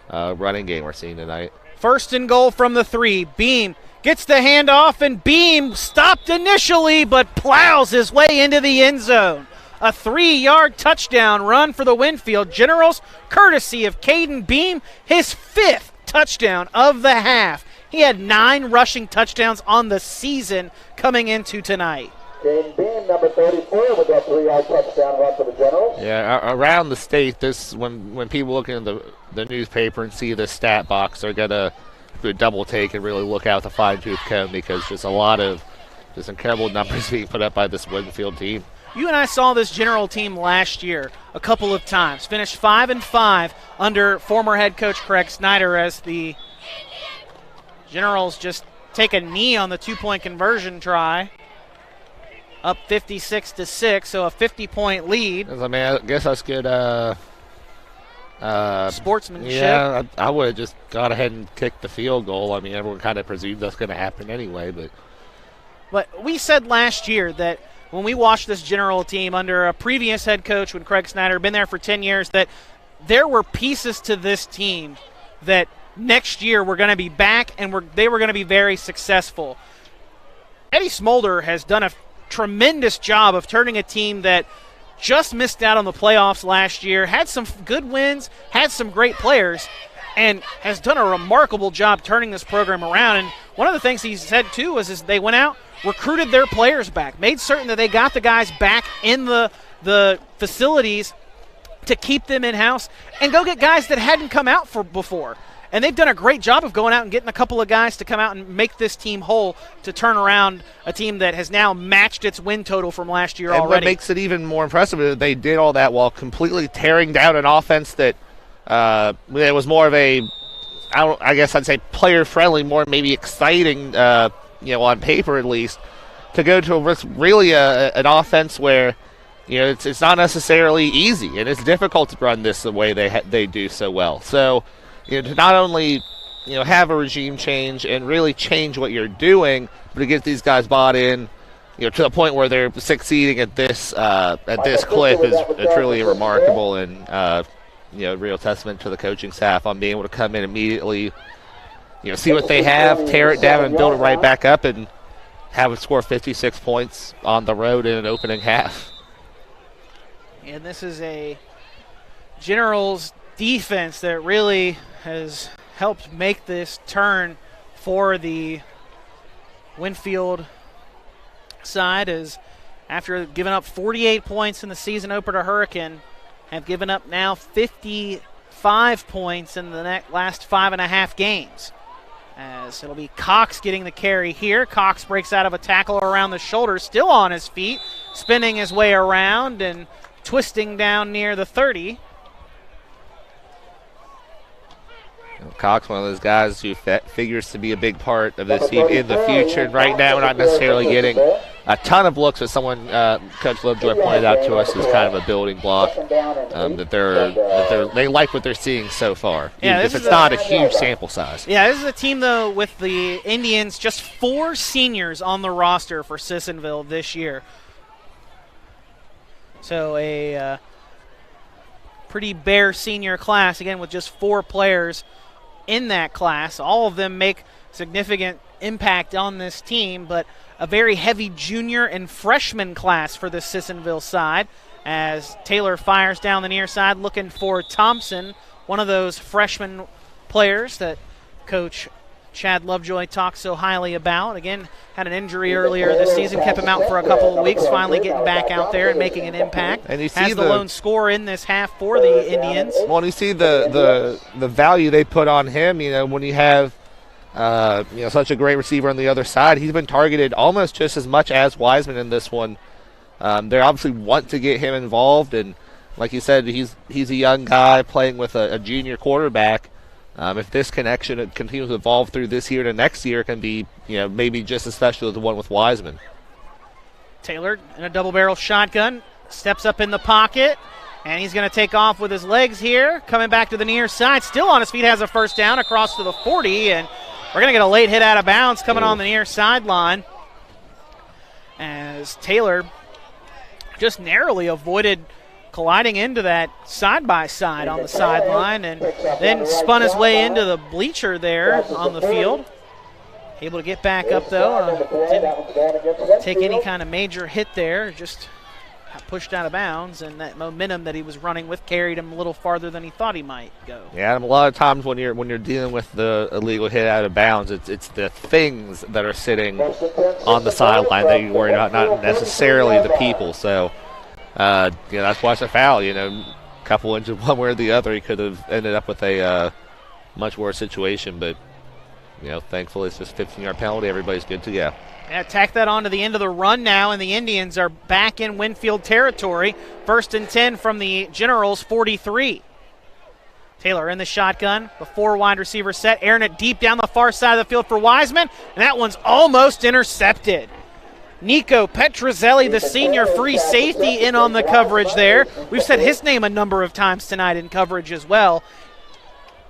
running game we're seeing tonight. 1st and goal from the 3. Beam gets the handoff, and Beam stopped initially but plows his way into the end zone. A 3-yard touchdown run for the Winfield Generals, courtesy of Caden Beam, his 5th touchdown of the half. He had 9 rushing touchdowns on the season coming into tonight. Caden Beam, number 34, with that 3-yard touchdown run for the Generals. Yeah, around the state, when people look in the newspaper and see the stat box, they're going to do a double take and really look out the fine-tooth comb, because just a lot of just incredible numbers being put up by this Winfield team. You and I saw this General team last year a couple of times. Finished 5-5 under former head coach Craig Snyder as the Generals just take a knee on the 2-point conversion try. Up 56-6, so a 50-point lead. I mean, I guess that's good sportsmanship. Yeah, I would have just gone ahead and kicked the field goal. I mean, everyone kind of presumed that's going to happen anyway. But we said last year that when we watched this General team under a previous head coach, when Craig Snyder had been there for 10 years, that there were pieces to this team that next year were going to be back and they were going to be very successful. Eddie Smolder has done a tremendous job of turning a team that just missed out on the playoffs last year, had some good wins, had some great players, and has done a remarkable job turning this program around. And one of the things he said, too, was they went out, recruited their players back, made certain that they got the guys back in the facilities to keep them in-house, and go get guys that hadn't come out for before. And they've done a great job of going out and getting a couple of guys to come out and make this team whole to turn around a team that has now matched its win total from last year already. And what makes it even more impressive is that they did all that while completely tearing down an offense that it was more of a, I guess I'd say player-friendly, more maybe exciting, on paper at least, to go to really an offense where it's not necessarily easy, and it's difficult to run this the way they do so well. So, to not only have a regime change and really change what you're doing, but to get these guys bought in, to the point where they're succeeding at this clip is truly remarkable, and real testament to the coaching staff on being able to come in immediately, see what they have, tear it down, and build it right back up, and have it score 56 points on the road in an opening half. And this is a Generals defense that really has helped make this turn for the Winfield side, as after giving up 48 points in the season opener to Hurricane, have given up now 55 points in the last 5.5 games. As it'll be Cox getting the carry here. Cox breaks out of a tackle around the shoulder, still on his feet, spinning his way around and twisting down near the 30. Cox, one of those guys who figures to be a big part of this team in the future. And right now, we're not necessarily getting a ton of looks, but someone Coach Lovejoy pointed out to us as kind of a building block that they like what they're seeing so far. Yeah, if it's not a huge sample size. Yeah, this is a team though with the Indians, just 4 seniors on the roster for Sissonville this year. So a pretty bare senior class, again, with just 4 players in that class. All of them make significant impact on this team, but a very heavy junior and freshman class for the Sissonville side, as Taylor fires down the near side looking for Thompson, one of those freshman players that Coach Chad Lovejoy talks so highly about. Again, had an injury earlier this season, kept him out for a couple of weeks, finally getting back out there and making an impact. And you see has the lone score in this half for the Indians. Well, and you see the value they put on him, when you have such a great receiver on the other side. He's been targeted almost just as much as Wiseman in this one. They obviously want to get him involved, and like you said, he's a young guy playing with a junior quarterback. If this connection continues to evolve through this year to next year, it can be, maybe just as special as the one with Wiseman. Taylor in a double-barrel shotgun, steps up in the pocket, and he's going to take off with his legs here. Coming back to the near side, still on his feet, has a first down across to the 40, and we're going to get a late hit out of bounds coming on the near sideline, as Taylor just narrowly avoided colliding into that side-by-side on the sideline, and then spun his way into the bleacher there on the field. Able to get back up, though. Didn't take any kind of major hit there, just got pushed out of bounds, and that momentum that he was running with carried him a little farther than he thought he might go. Yeah, and a lot of times when you're dealing with the illegal hit out of bounds, it's the things that are sitting on the sideline that you worry about, not necessarily the people. So that's why it's a foul. A couple inches one way or the other, he could have ended up with a much worse situation. But thankfully it's just 15-yard penalty. Everybody's good to go. Yeah, tack that on to the end of the run now, and the Indians are back in Winfield territory. 1st and 10 from the Generals 43. Taylor in the shotgun, the 4 wide receiver set, airing it deep down the far side of the field for Wiseman, and that one's almost intercepted. Nico Petrozelli, the senior free safety, in on the coverage there. We've said his name a number of times tonight in coverage as well.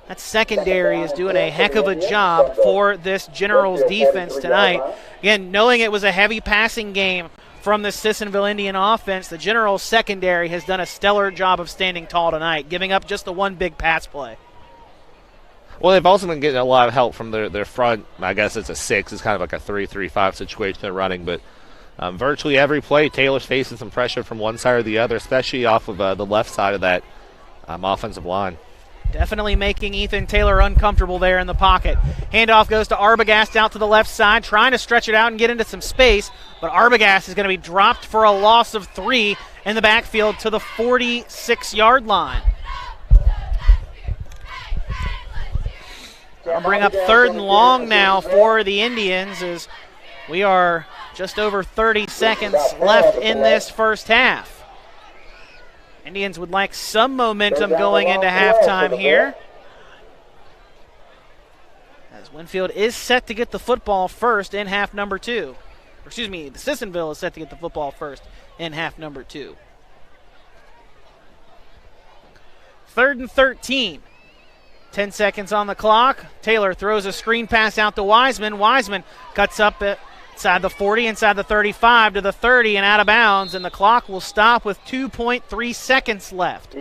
That secondary is doing a heck of a job for this Generals defense tonight. Again, knowing it was a heavy passing game from the Sissonville Indian offense, the Generals secondary has done a stellar job of standing tall tonight, giving up just the one big pass play. Well, they've also been getting a lot of help from their front. I guess it's a 6. It's kind of like a 3-3-5 situation they're running, but virtually every play, Taylor's facing some pressure from one side or the other, especially off of the left side of that offensive line. Definitely making Ethan Taylor uncomfortable there in the pocket. Handoff goes to Arbogast out to the left side, trying to stretch it out and get into some space, but Arbogast is going to be dropped for a loss of 3 in the backfield to the 46-yard line. I'll bring up 3rd and long now for the Indians as we are just over 30 seconds left in this first half. Indians would like some momentum going into halftime here, as Winfield is set to get the football first in half number 2. Or excuse me, the Sissonville is set to get the football first in half number 2. 3rd and 13. 10 seconds on the clock. Taylor throws a screen pass out to Wiseman. Wiseman cuts up inside the 40, inside the 35 to the 30 and out of bounds, and the clock will stop with 2.3 seconds left.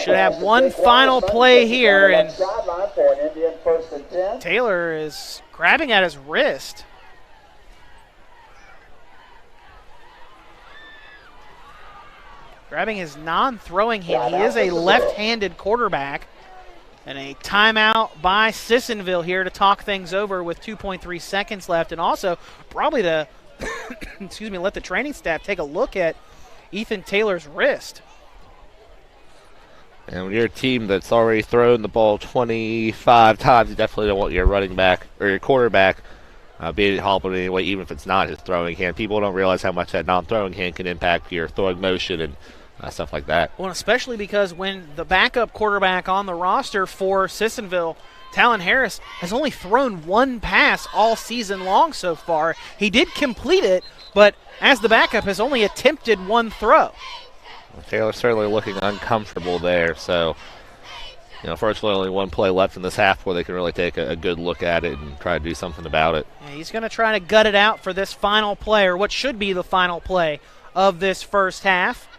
Should have one final play here, and Taylor is grabbing at his wrist. Grabbing his non-throwing hand. He is a left-handed quarterback. And a timeout by Sissonville here to talk things over with 2.3 seconds left, and also probably to let the training staff take a look at Ethan Taylor's wrist. And when you're a team that's already thrown the ball 25 times, you definitely don't want your running back or your quarterback being hobbled in any way, even if it's not his throwing hand. People don't realize how much that non-throwing hand can impact your throwing motion and stuff like that. Well, especially because when the backup quarterback on the roster for Sissonville, Talon Harris, has only thrown one pass all season long so far. He did complete it, but as the backup has only attempted one throw. Well, Taylor's certainly looking uncomfortable there, so virtually only one play left in this half where they can really take a good look at it and try to do something about it. Yeah, he's going to try to gut it out for this final play, or what should be the final play of this first half.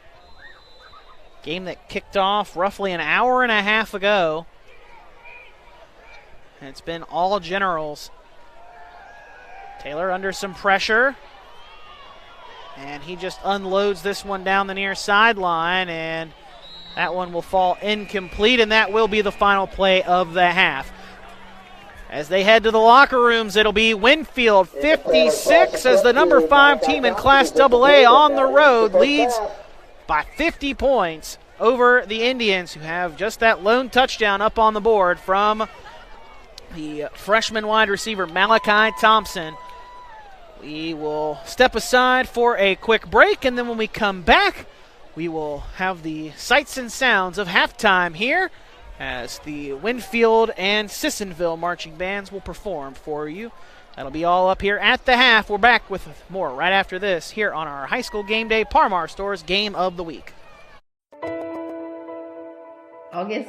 Game that kicked off roughly an hour and a half ago. And it's been all Generals. Taylor under some pressure. And he just unloads this one down the near sideline. And that one will fall incomplete. And that will be the final play of the half. As they head to the locker rooms, it'll be Winfield 56 as the number 5 team in Class AA on the road leads by 50 points over the Indians, who have just that lone touchdown up on the board from the freshman wide receiver Malachi Thompson. We will step aside for a quick break, and then when we come back, we will have the sights and sounds of halftime here as the Winfield and Sissonville marching bands will perform for you. That'll be all up here at the half. We're back with more right after this here on our High School Game Day Parmar Stores Game of the Week. August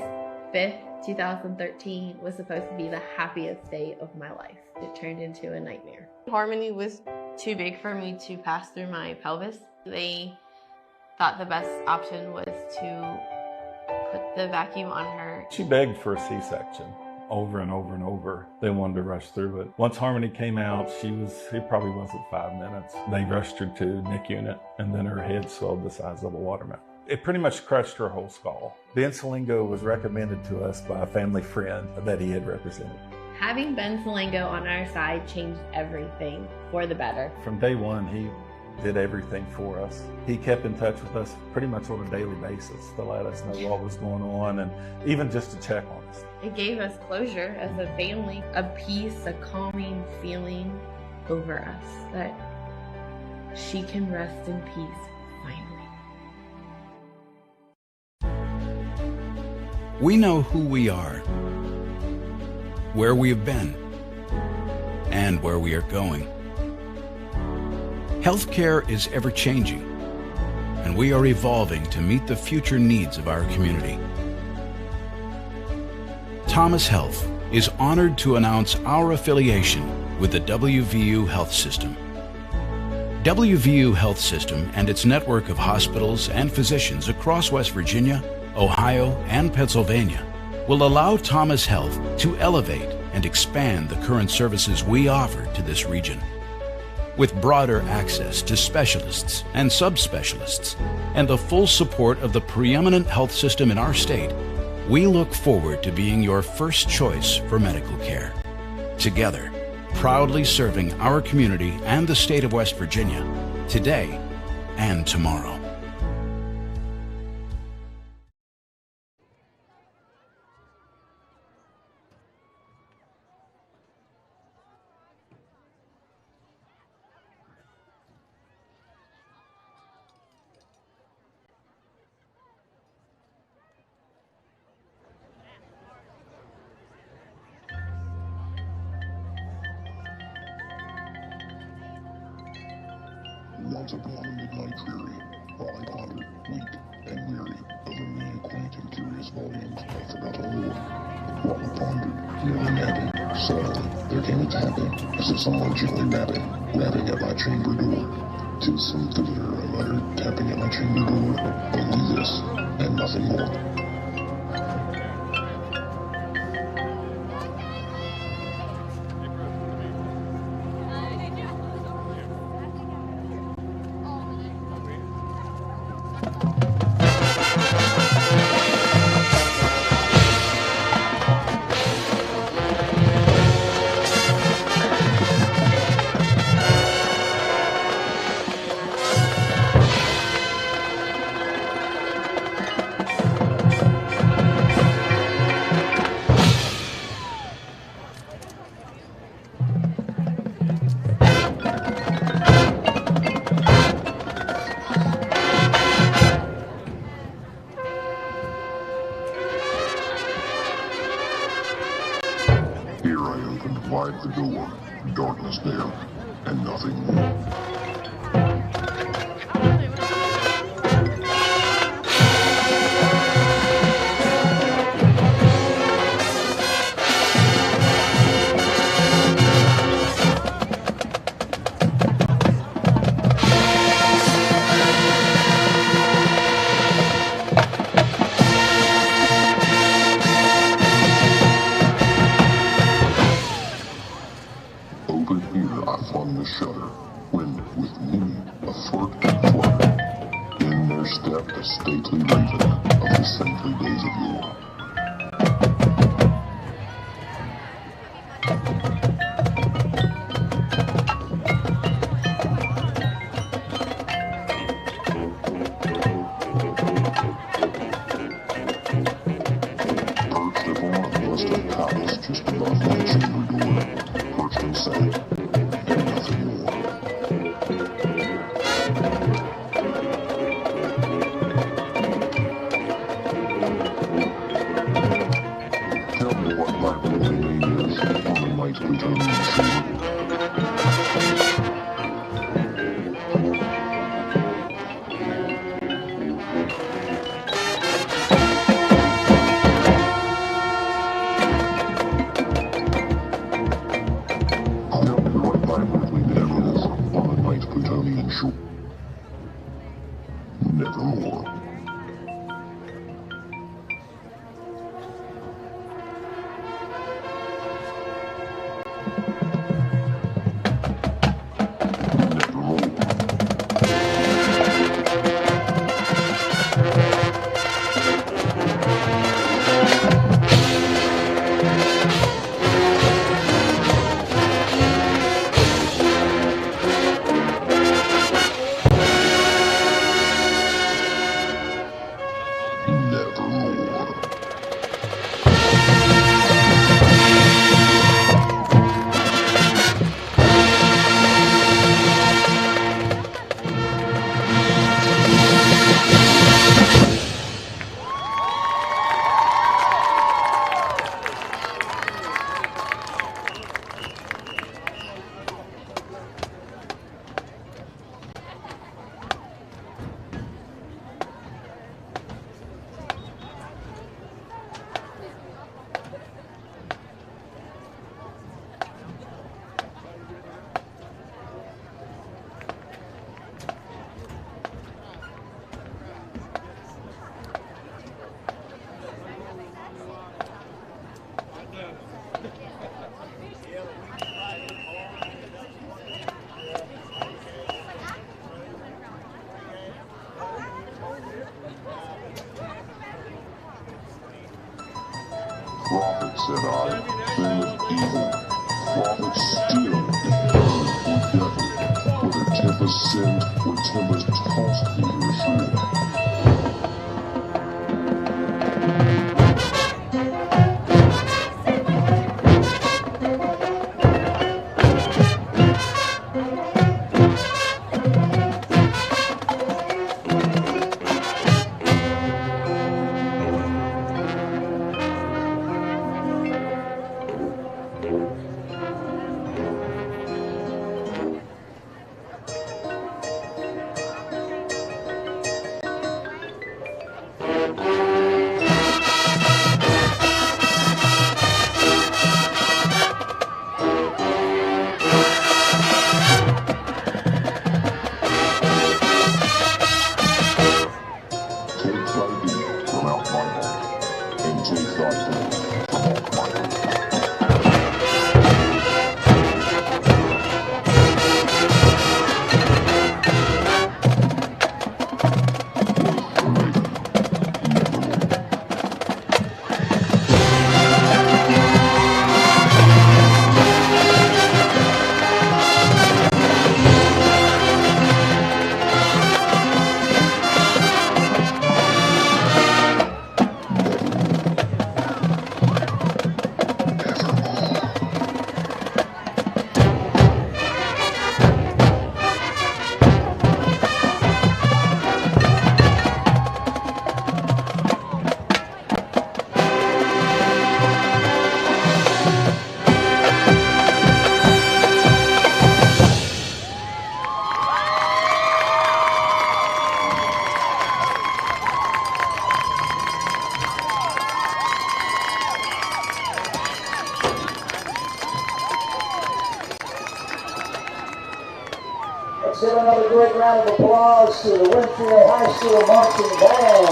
5th, 2013 was supposed to be the happiest day of my life. It turned into a nightmare. Harmony was too big for me to pass through my pelvis. They thought the best option was to put the vacuum on her. She begged for a C-section over and over and over. They wanted to rush through it. Once Harmony came out, it probably wasn't 5 minutes. They rushed her to NIC unit, and then her head swelled the size of a watermelon. It pretty much crushed her whole skull. Ben Salingo was recommended to us by a family friend that he had represented. Having Ben Salingo on our side changed everything for the better. From day one, he did everything for us. He kept in touch with us pretty much on a daily basis to let us know what was going on and even just to check on us. It gave us closure as a family, a peace, a calming feeling over us that she can rest in peace finally. We know who we are, where we have been, and where we are going. Healthcare is ever-changing, and we are evolving to meet the future needs of our community. Thomas Health is honored to announce our affiliation with the WVU Health System. WVU Health System and its network of hospitals and physicians across West Virginia, Ohio, and Pennsylvania will allow Thomas Health to elevate and expand the current services we offer to this region. With broader access to specialists and subspecialists and the full support of the preeminent health system in our state, we look forward to being your first choice for medical care. Together, proudly serving our community and the state of West Virginia, today and tomorrow. Once upon a midnight dreary, while I pondered, weak and weary, over many quaint and curious volumes of forgotten lore. While I pondered, nearly napping, suddenly there came a tapping, as if someone gently rapping at my chamber door. 'Tis some visitor, I muttered, tapping at my chamber door. Only this, and nothing more. Wide the door, darkness there, and nothing more. Open here I flung the shutter, when with me a flirt and flutter, in there stepped a stately raven of the saintly days of yore. Perched upon a bust of Pallas just above my chamber door, perched and sat, and nothing more. Tell me what my holy name is on the night's plutonian shore. Plutonian shore. Nevermore. prophet, said I, full of evil. Prophets still burn or deadly, whether tempest send or timbers tossed thee ashore. Let's give another great round of applause to the Winfield High School Marching Band.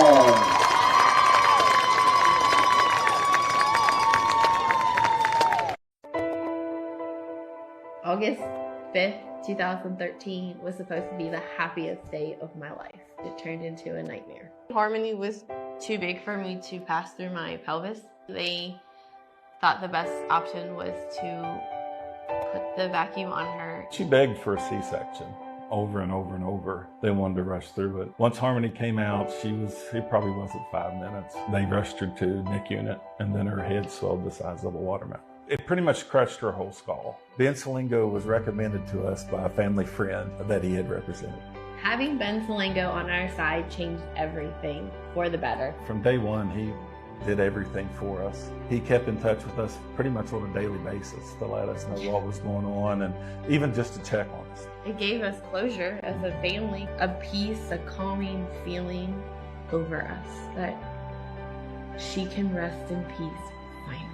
August 5th, 2013 was supposed to be the happiest day of my life. It turned into a nightmare. Harmony was too big for me to pass through my pelvis. They thought the best option was to put the vacuum on her. She begged for a C-section over and over and over. They wanted to rush through it. Once Harmony came out, it probably wasn't 5 minutes. They rushed her to NIC unit, and then her head swelled the size of a watermelon. It pretty much crushed her whole skull. Ben Salengo was recommended to us by a family friend that he had represented. Having Ben Salengo on our side changed everything for the better. From day one, he did everything for us. He kept in touch with us pretty much on a daily basis to let us know what was going on and even just to check on us. It gave us closure as a family, a peace, a calming feeling over us that she can rest in peace finally.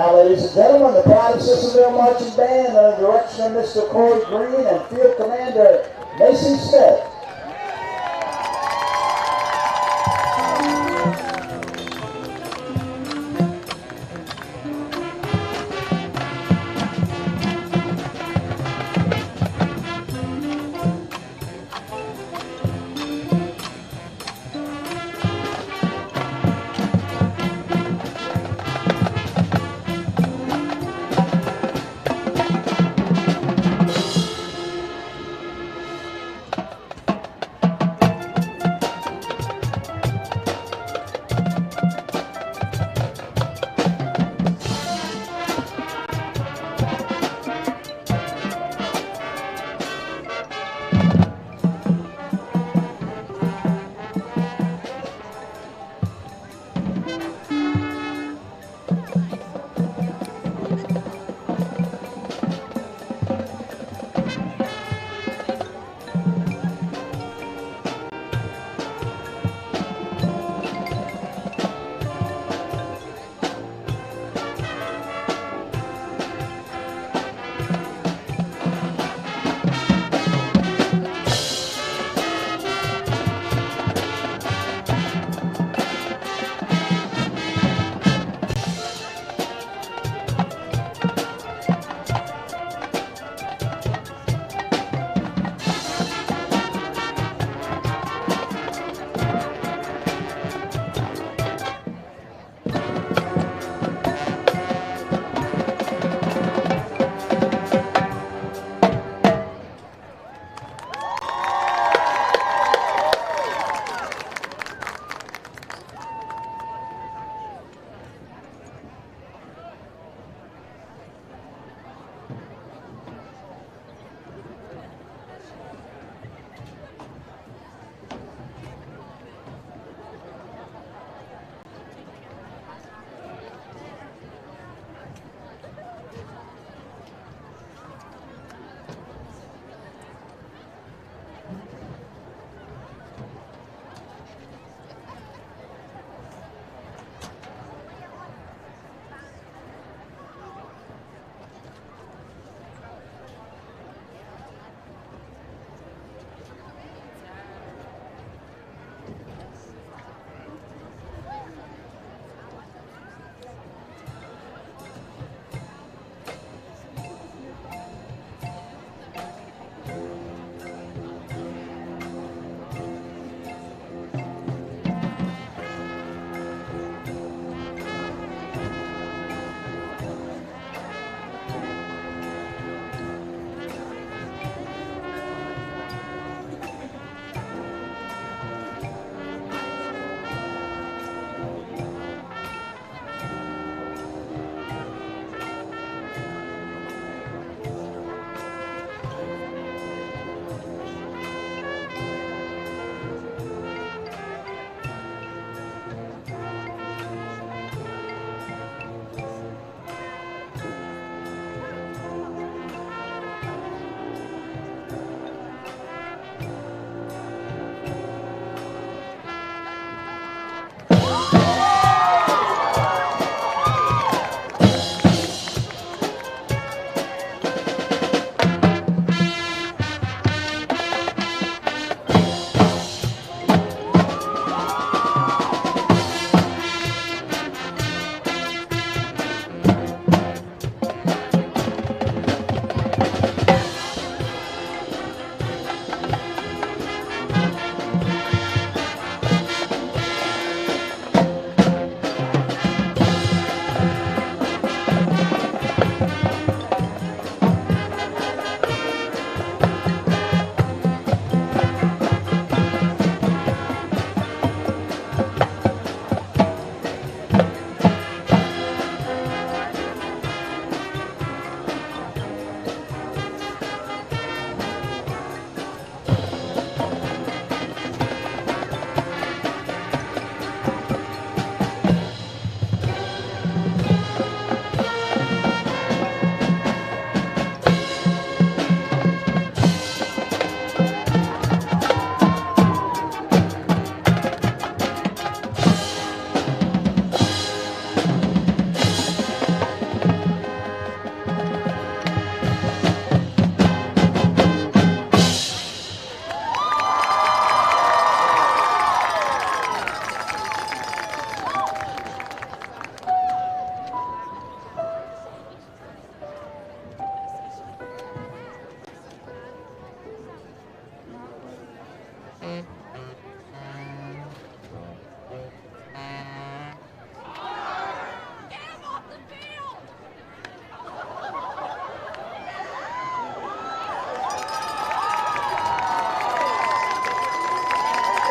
Now, ladies and gentlemen, the Pride of Sissonville Marching Band under the direction of Mr. Corey Green and Field Commander Macy Smith.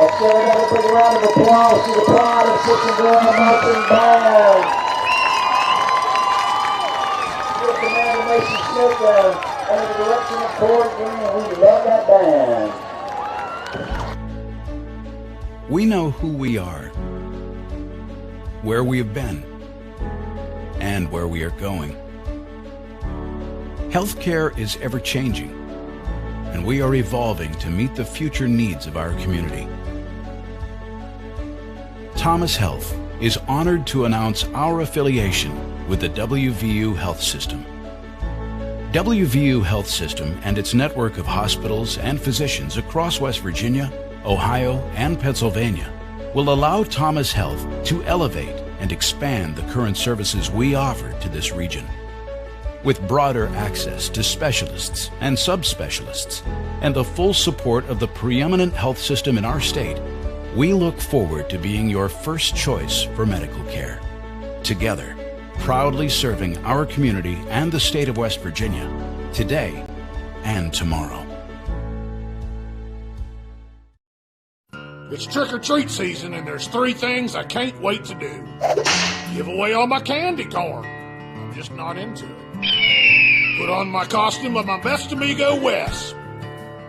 Let's give another big round of applause to the pride of Sissonville Marching Band. With Commander Mason Smith there, under the direction of Corey Green, and we love that band. We know who we are, where we have been, and where we are going. Healthcare is ever-changing, and we are evolving to meet the future needs of our community. Thomas Health is honored to announce our affiliation with the WVU Health System. WVU Health System and its network of hospitals and physicians across West Virginia, Ohio, and Pennsylvania will allow Thomas Health to elevate and expand the current services we offer to this region. With broader access to specialists and subspecialists and the full support of the preeminent health system in our state, we look forward to being your first choice for medical care. Together, proudly serving our community and the state of West Virginia, today and tomorrow. It's trick-or-treat season, and there's three things I can't wait to do. Give away all my candy corn. I'm just not into it. Put on my costume of my best amigo, Wes.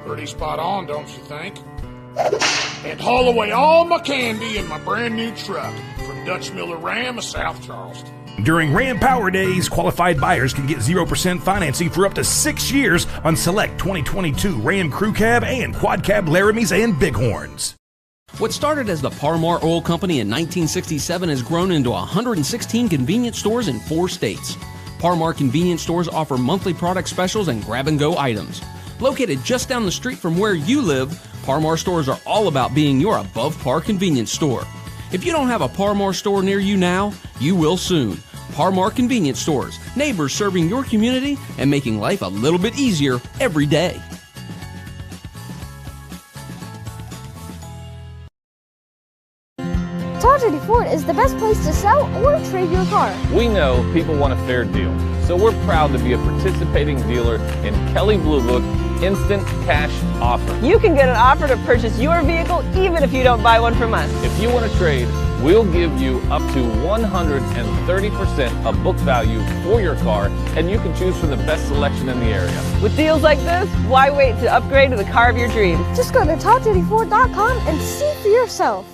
Pretty spot on, don't you think? And haul away all my candy in my brand new truck from Dutch Miller Ram of South Charleston. During Ram Power Days, qualified buyers can get 0% financing for up to 6 years on select 2022 Ram Crew Cab and Quad Cab Laramies and Bighorns. What started as the Parmar Oil Company in 1967 has grown into 116 convenience stores in 4 states. Parmar convenience stores offer monthly product specials and grab-and-go items. Located just down the street from where you live, Parmar stores are all about being your above-par convenience store. If you don't have a Parmar store near you now, you will soon. Parmar Convenience Stores, neighbors serving your community and making life a little bit easier every day. Tragedy Ford is the best place to sell or trade your car. We know people want a fair deal, so we're proud to be a participating dealer in Kelley Blue Book Instant Cash Offer. You can get an offer to purchase your vehicle even if you don't buy one from us. If you want to trade, we'll give you up to 130% of book value for your car, and you can choose from the best selection in the area. With deals like this, why wait to upgrade to the car of your dreams? Just go to TopDutyFord.com and see for yourself.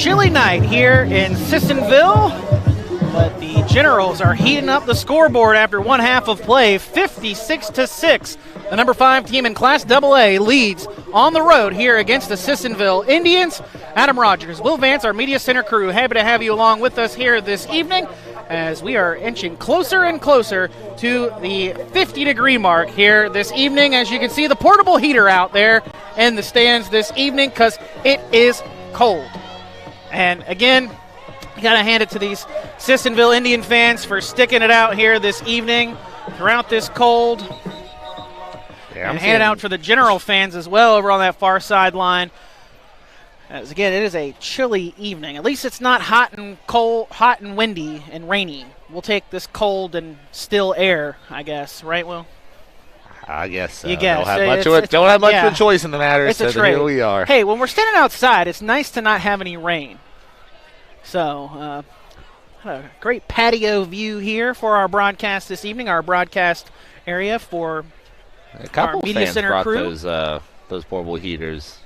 chilly night here in Sissonville, but the Generals are heating up the scoreboard after one half of play, 56-6. The number 5 team in Class AA leads on the road here against the Sissonville Indians. Adam Rogers, Will Vance, our Media Center crew, happy to have you along with us here this evening as we are inching closer and closer to the 50-degree mark here this evening. As you can see, the portable heater out there in the stands this evening because it is cold. And again, you got to hand it to these Sissonville Indian fans for sticking it out here this evening throughout this cold. Yeah, and hand it out for the General fans as well over on that far sideline. As again, it is a chilly evening. At least it's not hot and cold, hot and windy and rainy. We'll take this cold and still air, I guess. Right, Will? I guess so. You guess. Don't have much of a choice in the matter, It's so a trade. here we are. Hey, when we're standing outside, it's nice to not have any rain. So, a great patio view here for our broadcast this evening, our broadcast area for a couple our Media fans Center brought crew. Those portable heaters.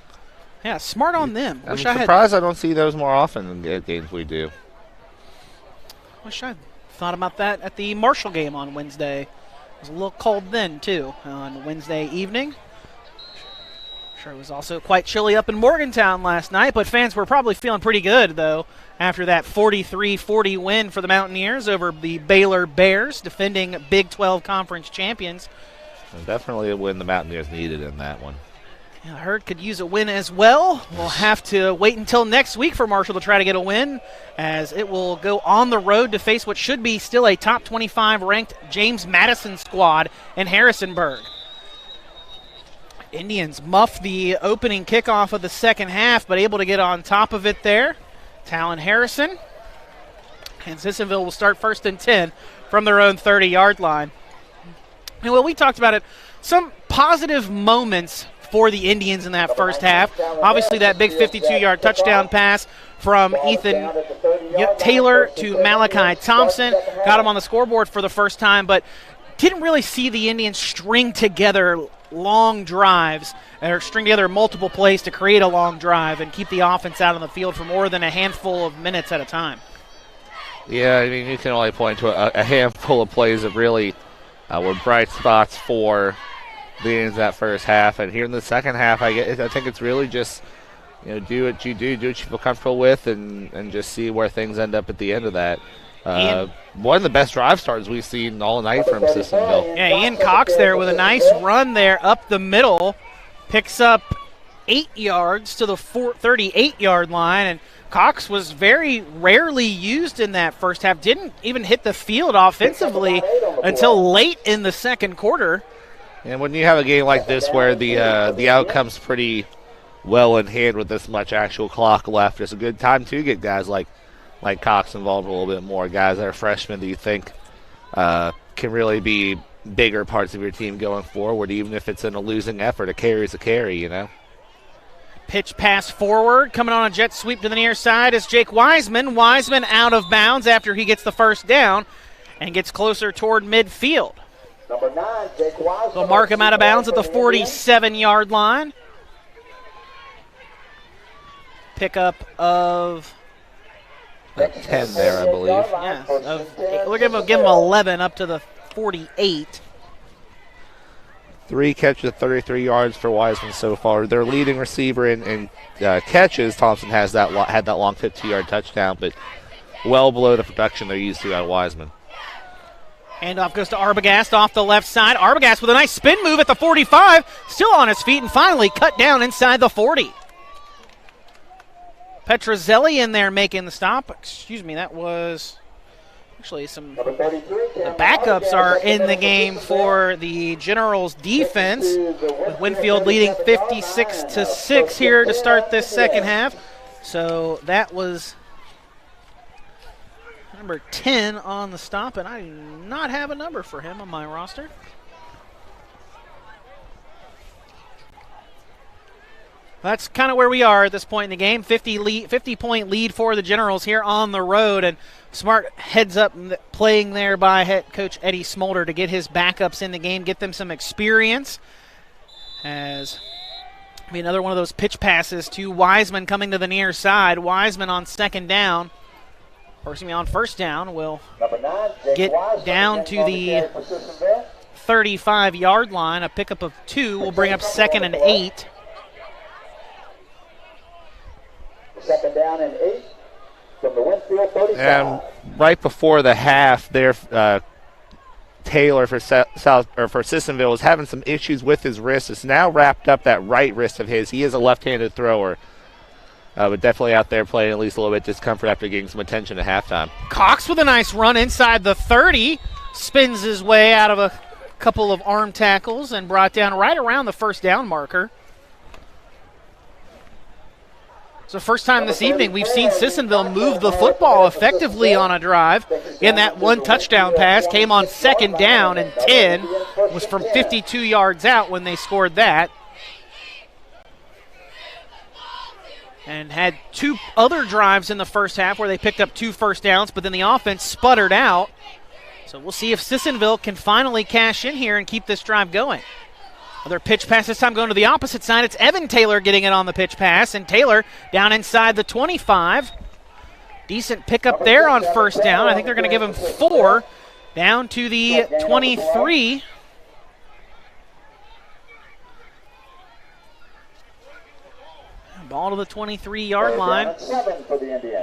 Yeah, smart on them. I'm surprised I don't see those more often in the games we do. Wish I thought about that at the Marshall game on Wednesday. It was a little cold then, too, on Wednesday evening. Sure, it was also quite chilly up in Morgantown last night, but fans were probably feeling pretty good, though, after that 43-40 win for the Mountaineers over the Baylor Bears, defending Big 12 Conference champions. And definitely a win the Mountaineers needed in that one. Yeah, Herd could use a win as well. We'll have to wait until next week for Marshall to try to get a win, as it will go on the road to face what should be still a top 25 ranked James Madison squad in Harrisonburg. Indians muff the opening kickoff of the second half, but able to get on top of it there. Talon Harrison. And Sissonville will start 1st and 10 from their own 30-yard line. And well, we talked about it. Some positive moments for the Indians in that first half. Obviously, that big 52-yard touchdown pass from Ethan Taylor to Malachi Thompson got him on the scoreboard for the first time, but didn't really see the Indians string together long drives or string together multiple plays to create a long drive and keep the offense out on the field for more than a handful of minutes at a time. Yeah, I mean, you can only point to a handful of plays that really were bright spots for the Indians that first half. And here in the second half, I think it's really just, do what you do what you feel comfortable with, and just see where things end up at the end of that. One of the best drive starts we've seen all night from Sissonville. Yeah, Ian Cox there with a nice run there up the middle. Picks up 8 yards to the 38-yard line, and Cox was very rarely used in that first half. Didn't even hit the field offensively until late in the second quarter. And when you have a game like this where the outcome's pretty well in hand with this much actual clock left, it's a good time to get guys like Cox involved a little bit more, guys that are freshmen that you think can really be bigger parts of your team going forward, even if it's in a losing effort. A carry is a carry, Pitch pass forward, coming on a jet sweep to the near side is Jake Wiseman. Wiseman out of bounds after he gets the first down and gets closer toward midfield. Number 9, Jake Wiseman. They'll mark him out of bounds at the 47-yard line. Pickup of 10 there, I believe. Yeah, we're going to give him 11 up to the 48. 3 catches, 33 yards for Wiseman so far. Their leading receiver in catches, Thompson had that long 52-yard touchdown, but well below the production they're used to out of Wiseman. Handoff goes to Arbogast off the left side. Arbogast with a nice spin move at the 45, still on his feet, and finally cut down inside the 40. Petrozelli in there making the stop. Excuse me, that was actually some. The backups are in the game for the Generals defense, with Winfield leading 56-6 here to start this second half. So that was number 10 on the stop, and I do not have a number for him on my roster. That's kind of where we are at this point in the game. 50-point lead for the Generals here on the road, and smart heads up playing there by head coach Eddie Smolder to get his backups in the game, get them some experience. As Be another one of those pitch passes to Wiseman coming to the near side. Wiseman on second down, or excuse me, on first down, will get down to the 35-yard line. A pickup of 2 will bring up 2nd and 8. Second down and 8 from the Winfield 35. And right before the half, there, Taylor for Sissonville was having some issues with his wrist. It's now wrapped up, that right wrist of his. He is a left-handed thrower, but definitely out there playing at least a little bit discomfort after getting some attention at halftime. Cox with a nice run inside the 30, spins his way out of a couple of arm tackles and brought down right around the first down marker. So first time this evening we've seen Sissonville move the football effectively on a drive. In that one touchdown pass came on second down and 10, was from 52 yards out when they scored that. And had 2 other drives in the first half where they picked up 2 first downs, but then the offense sputtered out. So we'll see if Sissonville can finally cash in here and keep this drive going. Another pitch pass, this time going to the opposite side. It's Evan Taylor getting it on the pitch pass, and Taylor down inside the 25. Decent pickup there on first down. I think they're going to give him 4 down to the 23. Ball to the 23-yard line.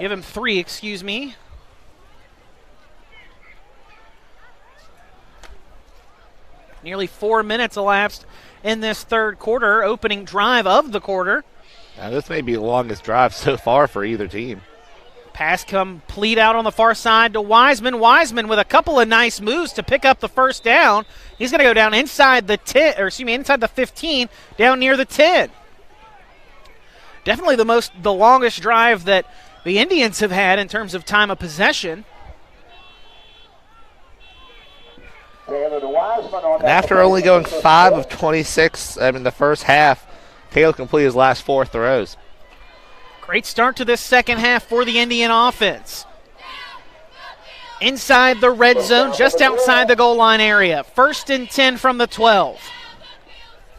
Give him 3, excuse me. Nearly 4 minutes elapsed in this third quarter, opening drive of the quarter. Now this may be the longest drive so far for either team. Pass complete out on the far side to Wiseman. Wiseman with a couple of nice moves to pick up the first down. He's going to go down inside the 10, or excuse me, inside the 15, down near the 10. Definitely the longest drive that the Indians have had in terms of time of possession. And after only going 5 of 26 in the first half, Taylor completed his last 4 throws. Great start to this second half for the Indian offense. Inside the red zone, just outside the goal line area. 1st and 10 from the 12.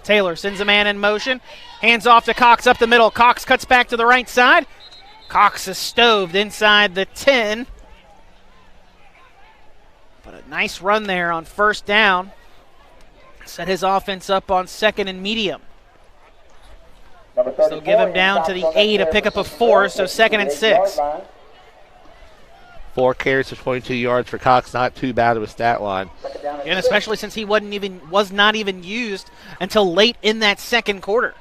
Taylor sends a man in motion. Hands off to Cox up the middle. Cox cuts back to the right side. Cox is stoved inside the 10. But a nice run there on first down. Set his offense up on 2nd and medium. So give him down to the 8, a pickup of 4, so 2nd and 6. 4 carries for 22 yards for Cox, not too bad of a stat line. And especially since he was not even used until late in that second quarter.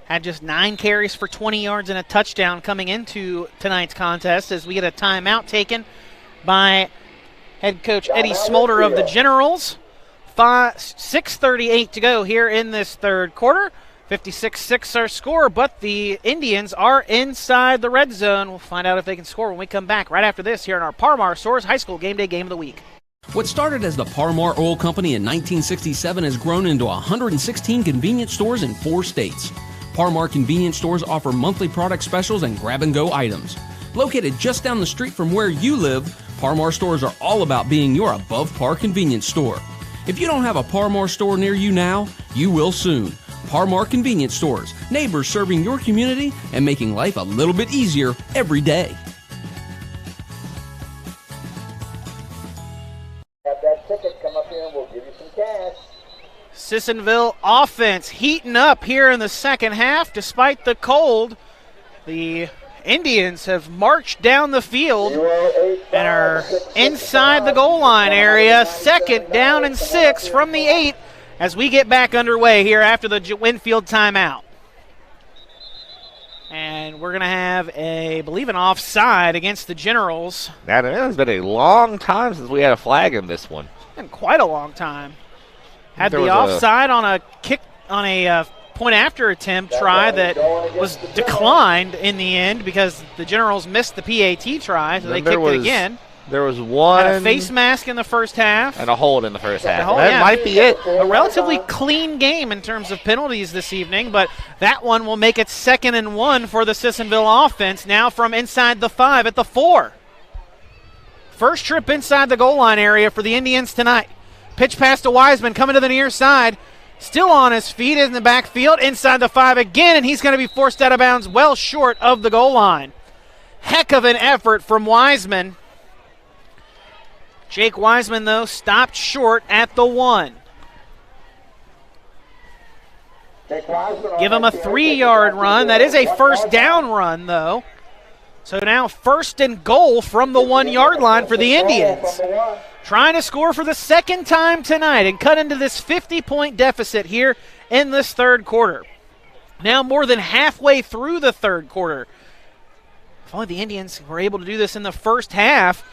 Had just 9 carries for 20 yards and a touchdown coming into tonight's contest as we get a timeout taken by head coach Eddie Smolder of the Generals. 6:38 to go here in this third quarter. 56-6 our score, but the Indians are inside the red zone. We'll find out if they can score when we come back right after this here in our Parmar Stores High School Game Day Game of the Week. What started as the Parmar Oil Company in 1967 has grown into 116 convenience stores in 4 states. Parmar convenience stores offer monthly product specials and grab-and-go items. Located just down the street from where you live, Parmar stores are all about being your above-par convenience store. If you don't have a Parmar store near you now, you will soon. Parmar Convenience Stores, neighbors serving your community and making life a little bit easier every day. Have that ticket come up here and we'll give you some cash. Sissonville offense heating up here in the second half despite the cold. The Indians have marched down the field and are inside the goal line area. 2nd down and 6 from the 8 as we get back underway here after the Winfield timeout. And we're going to have, I believe, an offside against the Generals. Now, it has been a long time since we had a flag in this one. It's been quite a long time. Had the offside on a kick, on a point after attempt try that was declined in the end because the Generals missed the PAT try, so they kicked it again. There was one. Had a face mask in the first half. And a hold in the first half. That might be it. A relatively clean game in terms of penalties this evening, but that one will make it 2nd and 1 for the Sissonville offense, now from inside the 5 at the 4. First trip inside the goal line area for the Indians tonight. Pitch pass to Wiseman, coming to the near side. Still on his feet in the backfield, inside the 5 again, and he's going to be forced out of bounds well short of the goal line. Heck of an effort from Wiseman. Jake Wiseman, though, stopped short at the 1. Give him a 3-yard run. That is a first down run, though. So now 1st and goal from the 1-yard line for the Indians. Trying to score for the second time tonight and cut into this 50-point deficit here in this third quarter. Now more than halfway through the third quarter. If only the Indians were able to do this in the first half.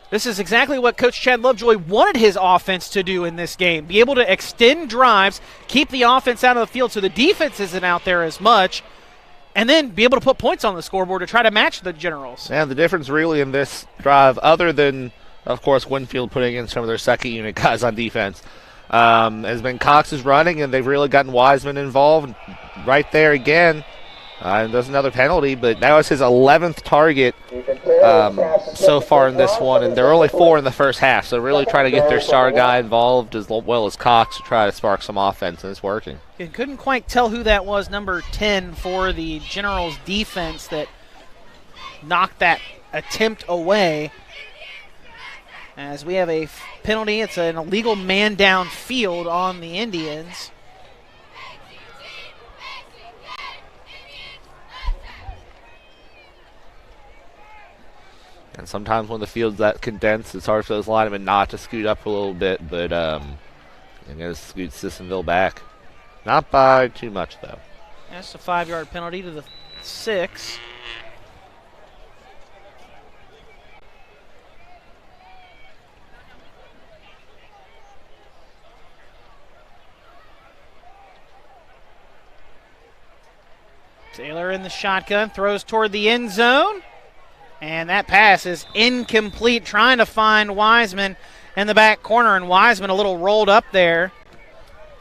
This is exactly what Coach Chad Lovejoy wanted his offense to do in this game. Be able to extend drives, keep the offense out of the field so the defense isn't out there as much, and then be able to put points on the scoreboard to try to match the Generals. And the difference really in this drive, other than, of course, Winfield putting in some of their second unit guys on defense, has been Cox's running, and they've really gotten Wiseman involved right there again. And there's another penalty, but that was his 11th target so far in this one, and there are only 4 in the first half, so really trying to get their star guy involved as well as Cox to try to spark some offense, and it's working. You couldn't quite tell who that was, number 10 for the Generals defense that knocked that attempt away. As we have a penalty, it's an illegal man down field on the Indians. And sometimes when the field's that condensed, it's hard for those linemen not to scoot up a little bit, but I'm going to scoot Sissonville back. Not by too much, though. That's a 5-yard penalty to the 6. Taylor in the shotgun, throws toward the end zone. And that pass is incomplete, trying to find Wiseman in the back corner, and Wiseman a little rolled up there.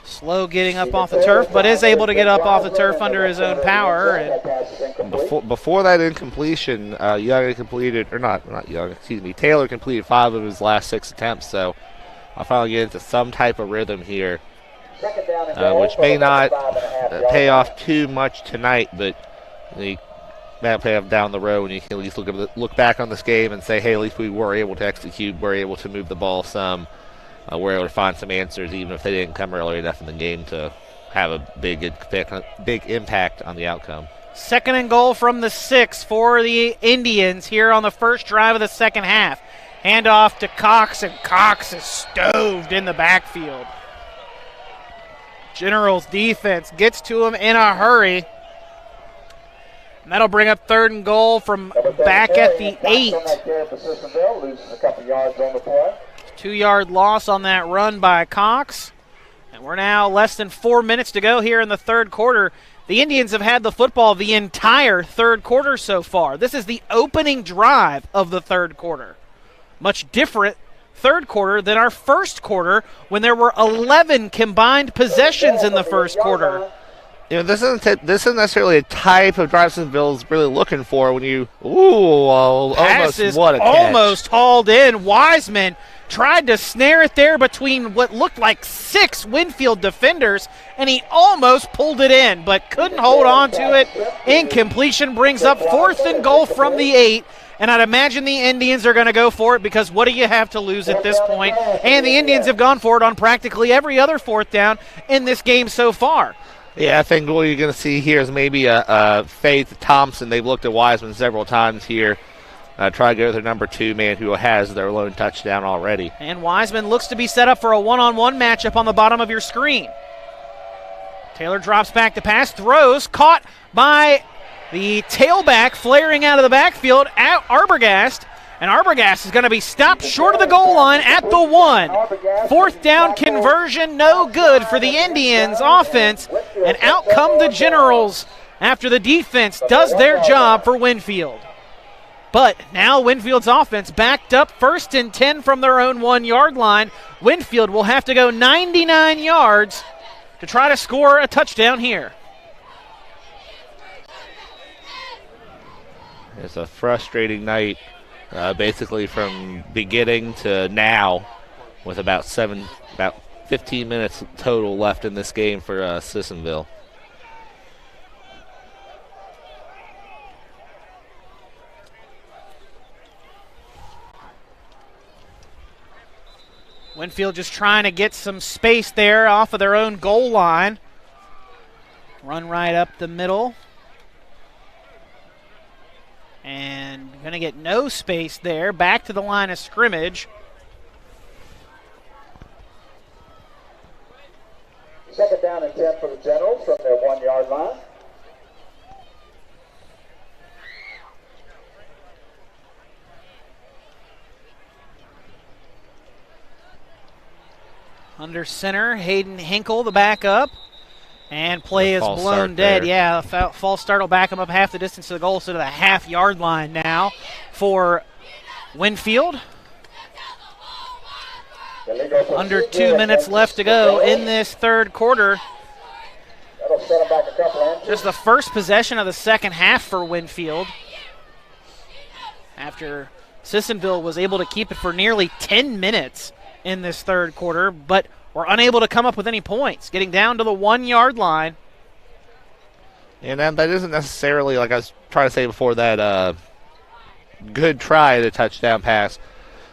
Slow getting up off the turf, but is able to get up off the turf under his own power. And before that incompletion, Taylor completed 5 of his last 6 attempts, so I'll finally get into some type of rhythm here, which may not pay off too much tonight, but the might pay off down the road, and you can at least look back on this game and say, hey, at least we were able to execute, we're able to move the ball some, we're able to find some answers, even if they didn't come early enough in the game to have a big impact on the outcome. 2nd and goal from the 6 for the Indians here on the first drive of the second half. Handoff to Cox, and Cox is stoved in the backfield. Generals defense gets to him in a hurry. And that'll bring up 3rd and goal from back at the 8. 2-yard loss on that run by Cox. And we're now less than 4 minutes to go here in the third quarter. The Indians have had the football the entire third quarter so far. This is the opening drive of the third quarter. Much different third quarter than our first quarter when there were 11 combined possessions in the first quarter. You know, this isn't necessarily a type of drive Sissonville's really looking for when you, almost, what a catch. Almost hauled in. Wiseman tried to snare it there between what looked like 6 Winfield defenders, and he almost pulled it in, but couldn't hold on to it. Incompletion brings up 4th and goal from the 8, and I'd imagine the Indians are going to go for it because what do you have to lose at this point? And the Indians have gone for it on practically every other 4th down in this game so far. Yeah, I think what you're going to see here is maybe a Faith Thompson. They've looked at Wiseman several times here. Try to go to their number 2 man who has their lone touchdown already. And Wiseman looks to be set up for a one-on-one matchup on the bottom of your screen. Taylor drops back to pass, throws, caught by the tailback flaring out of the backfield at Arbogast. And Arbogast is going to be stopped short of the goal line at the 1. 4th down conversion, no good for the Indians offense. And out come the Generals after the defense does their job for Winfield. But now Winfield's offense backed up 1st and 10 from their own 1-yard line. Winfield will have to go 99 yards to try to score a touchdown here. It's a frustrating night. Basically from beginning to now with about 15 minutes total left in this game for Sissonville. Winfield just trying to get some space there off of their own goal line. Run right up the middle. And going to get no space there. Back to the line of scrimmage. Second down and 10 for the Generals from their 1-yard line. Under center, Hayden Hinkle, the backup. And play is blown dead. Yeah, false start will back him up half the distance to the goal, so to the half-yard line now for Winfield. Under 2 minutes left to go in this third quarter. Just the first possession of the second half for Winfield. After Sissonville was able to keep it for nearly 10 minutes in this third quarter, but were unable to come up with any points, getting down to the 1-yard line. And that isn't necessarily, like I was trying to say before, that good try at a touchdown pass.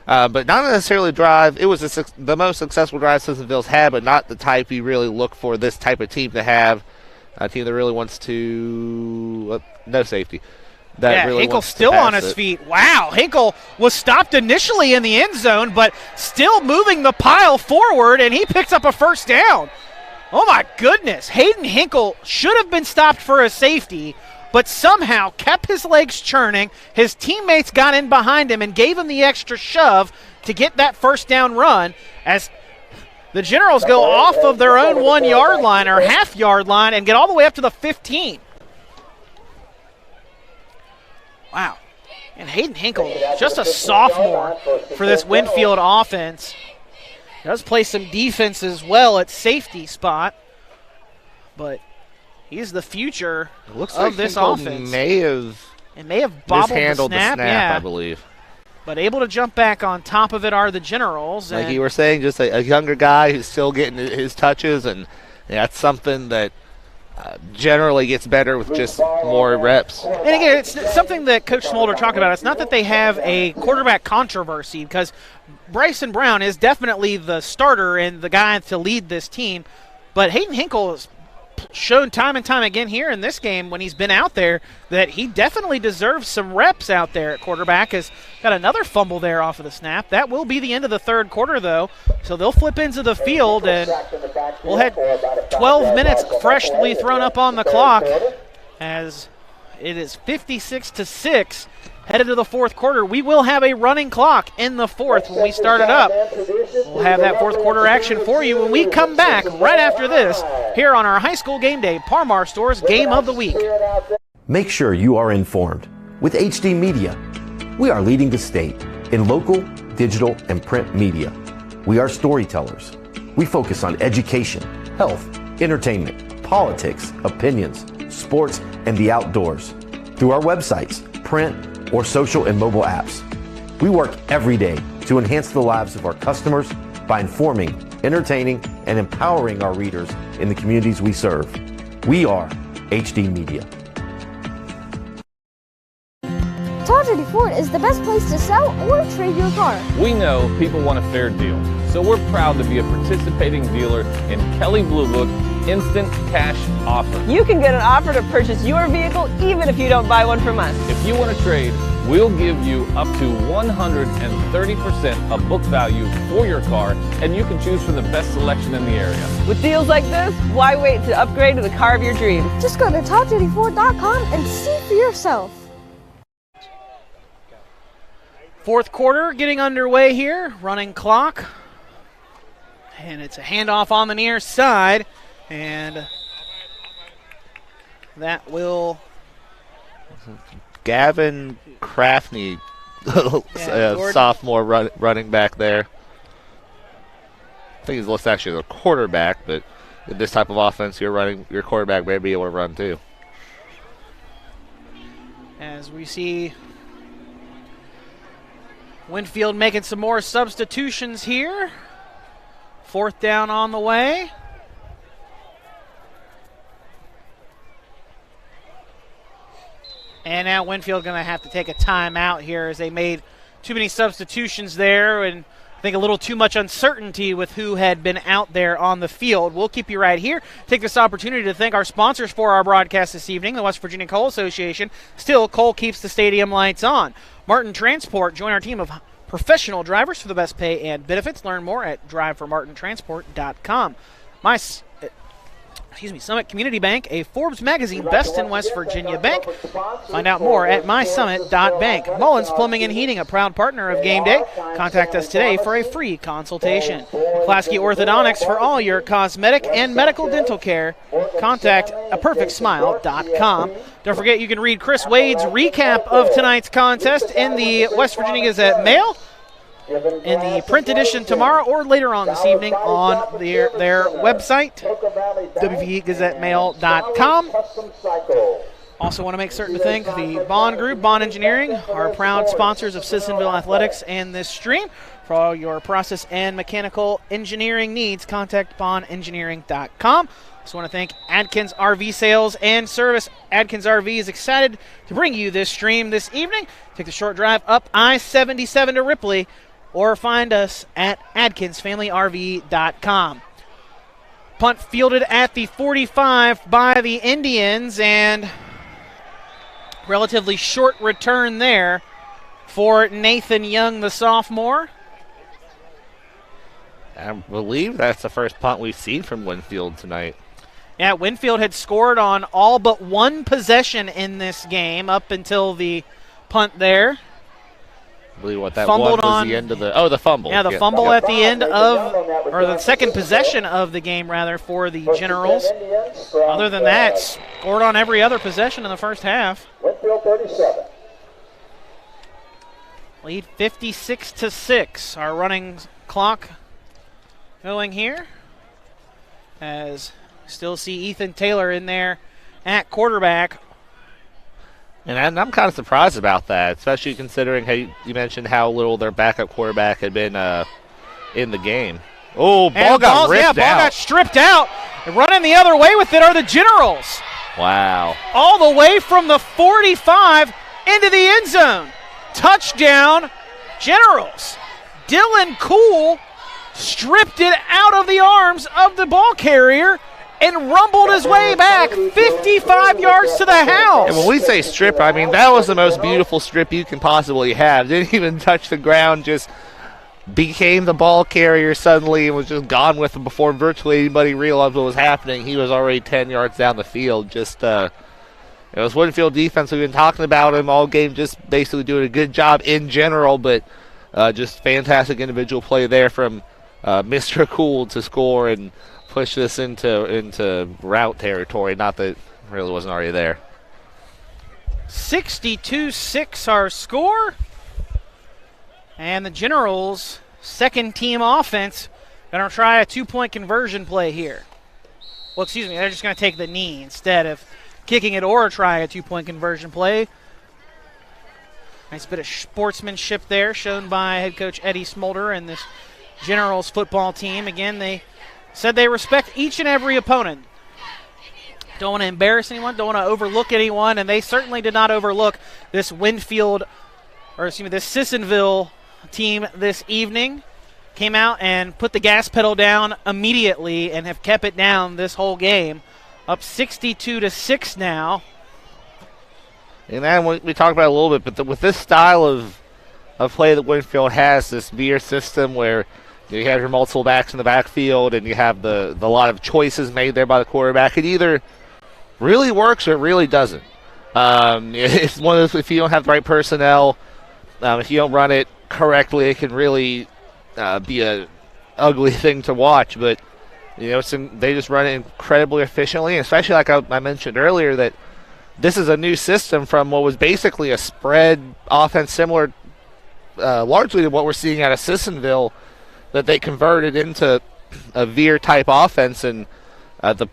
But not necessarily drive. It was the most successful drive Sissonville's had, but not the type you really look for this type of team to have. A team that really wants to no safety. Really Hinkle still on his feet. Wow, Hinkle was stopped initially in the end zone, but still moving the pile forward, and he picks up a first down. Oh, my goodness. Hayden Hinkle should have been stopped for a safety, but somehow kept his legs churning. His teammates got in behind him and gave him the extra shove to get that first down run as the Generals go off of their own 1-yard line or half-yard line and get all the way up to the 15. Wow. And Hayden Hinkle, just a sophomore for this Winfield offense. Does play some defense as well at safety spot, but he's the future of this offense. May have bobbled the snap, I believe. But able to jump back on top of it are the Generals. Like you were saying, just a younger guy who's still getting his touches, and that's something that generally gets better with just more reps. And again, it's something that Coach Smolder talked about. It's not that they have a quarterback controversy, because Bryson Brown is definitely the starter and the guy to lead this team. But Hayden Hinkle has shown time and time again here in this game when he's been out there that he definitely deserves some reps out there at quarterback. Has got another fumble there off of the snap. That will be the end of the third quarter, though. So they'll flip into the field, and we'll have 12 minutes freshly thrown up on the clock as it is 56-6. Headed to the fourth quarter. We will have a running clock in the fourth when we start it up. We'll have that fourth quarter action for you when we come back right after this here on our High School Game Day Par-Mar Store's Game of the Week. Make sure you are informed with HD Media. We are leading the state in local, digital, and print media. We are storytellers. We focus on education, health, entertainment, politics, opinions, sports, and the outdoors. Through our websites, print, or social and mobile apps. We work every day to enhance the lives of our customers by informing, entertaining, and empowering our readers in the communities we serve. We are HD Media. Tawdry Ford is the best place to sell or trade your car. We know people want a fair deal, so we're proud to be a participating dealer in Kelly Blue Book Instant Cash Offer. You can get an offer to purchase your vehicle even if you don't buy one from us. If you want to trade, we'll give you up to 130% of book value for your car, and you can choose from the best selection in the area. With deals like this, why wait to upgrade to the car of your dreams? Just go to tawdryford.com and see for yourself. Fourth quarter getting underway here. Running clock. And it's a handoff on the near side. And that will... Gavin Craftney, sophomore running back there. I think he's listed actually as a quarterback, but in this type of offense, your quarterback may be able to run too. As we see Winfield making some more substitutions here 4th down on the way. And now Winfield going to have to take a timeout here as they made too many substitutions there, and I think a little too much uncertainty with who had been out there on the field. We'll keep you right here. Take this opportunity to thank our sponsors for our broadcast this evening, the West Virginia Coal Association. Still, coal keeps the stadium lights on. Martin Transport, join our team of professional drivers for the best pay and benefits. Learn more at driveformartintransport.com. Summit Community Bank, a Forbes magazine best in West Virginia bank. Find out more at mysummit.bank. Mullins Plumbing and Heating, a proud partner of Game Day. Contact us today for a free consultation. Klasky Orthodontics for all your cosmetic and medical dental care. Contact aperfectsmile.com. Don't forget you can read Chris Wade's recap of tonight's contest in the West Virginia Gazette Mail, in the print edition tomorrow or later on this evening on their website, wvgazettemail.com. Also want to make certain to thank the Bond Group, Bond Engineering, our proud sponsors of Sissonville Athletics and this stream. For all your process and mechanical engineering needs, contact bondengineering.com. Also want to thank Adkins RV Sales and Service. Adkins RV is excited to bring you this stream this evening. Take the short drive up I-77 to Ripley, or find us at AdkinsFamilyRV.com. Punt fielded at the 45 by the Indians, and relatively short return there for Nathan Young, the sophomore. I believe that's the first punt we've seen from Winfield tonight. Yeah, Winfield had scored on all but one possession in this game up until the punt there. I believe what that Fumbled one was on the end of the fumble. Yeah, the fumble at the end of, or the second possession of the game, rather, for the Generals. Other than that, scored on every other possession in the first half. Winfield 37. Lead 56-6. Our running clock going here, as we still see Ethan Taylor in there at quarterback. And I'm kind of surprised about that, especially considering how you mentioned how little their backup quarterback had been in the game. Oh, ball got ripped out. Ball got stripped out. And running the other way with it are the Generals. Wow. All the way from the 45 into the end zone. Touchdown, Generals. Dylan Cool stripped it out of the arms of the ball carrier and rumbled his way back 55 yards to the house. And when we say strip, I mean that was the most beautiful strip you can possibly have. Didn't even touch the ground, just became the ball carrier suddenly and was just gone with him before virtually anybody realized what was happening. He was already 10 yards down the field. Just it was Winfield defense. We've been talking about him all game, just basically doing a good job in general, but just fantastic individual play there from Mr. Cool to score and push this into route territory. Not that it really wasn't already there. 62-6 our score. And the Generals' second team offense going to try a 2-point conversion play here. Well, excuse me, they're just going to take the knee instead of kicking it or try a 2-point conversion play. Nice bit of sportsmanship there shown by head coach Eddie Smolder and this Generals football team. Again, they said they respect each and every opponent. Don't want to embarrass anyone, don't want to overlook anyone, and they certainly did not overlook this Winfield, or excuse me, this Sissonville team this evening. Came out and put the gas pedal down immediately and have kept it down this whole game. Up 62-6 now. And then we talked about it a little bit, but with this style of play that Winfield has, this veer system where you have your multiple backs in the backfield and you have the lot of choices made there by the quarterback, it either really works or it really doesn't. It's one of those, if you don't have the right personnel, if you don't run it correctly, it can really be a ugly thing to watch. But they just run it incredibly efficiently, and especially like I mentioned earlier, that this is a new system from what was basically a spread offense, similar largely to what we're seeing out of Sissonville, that they converted into a veer type offense, and the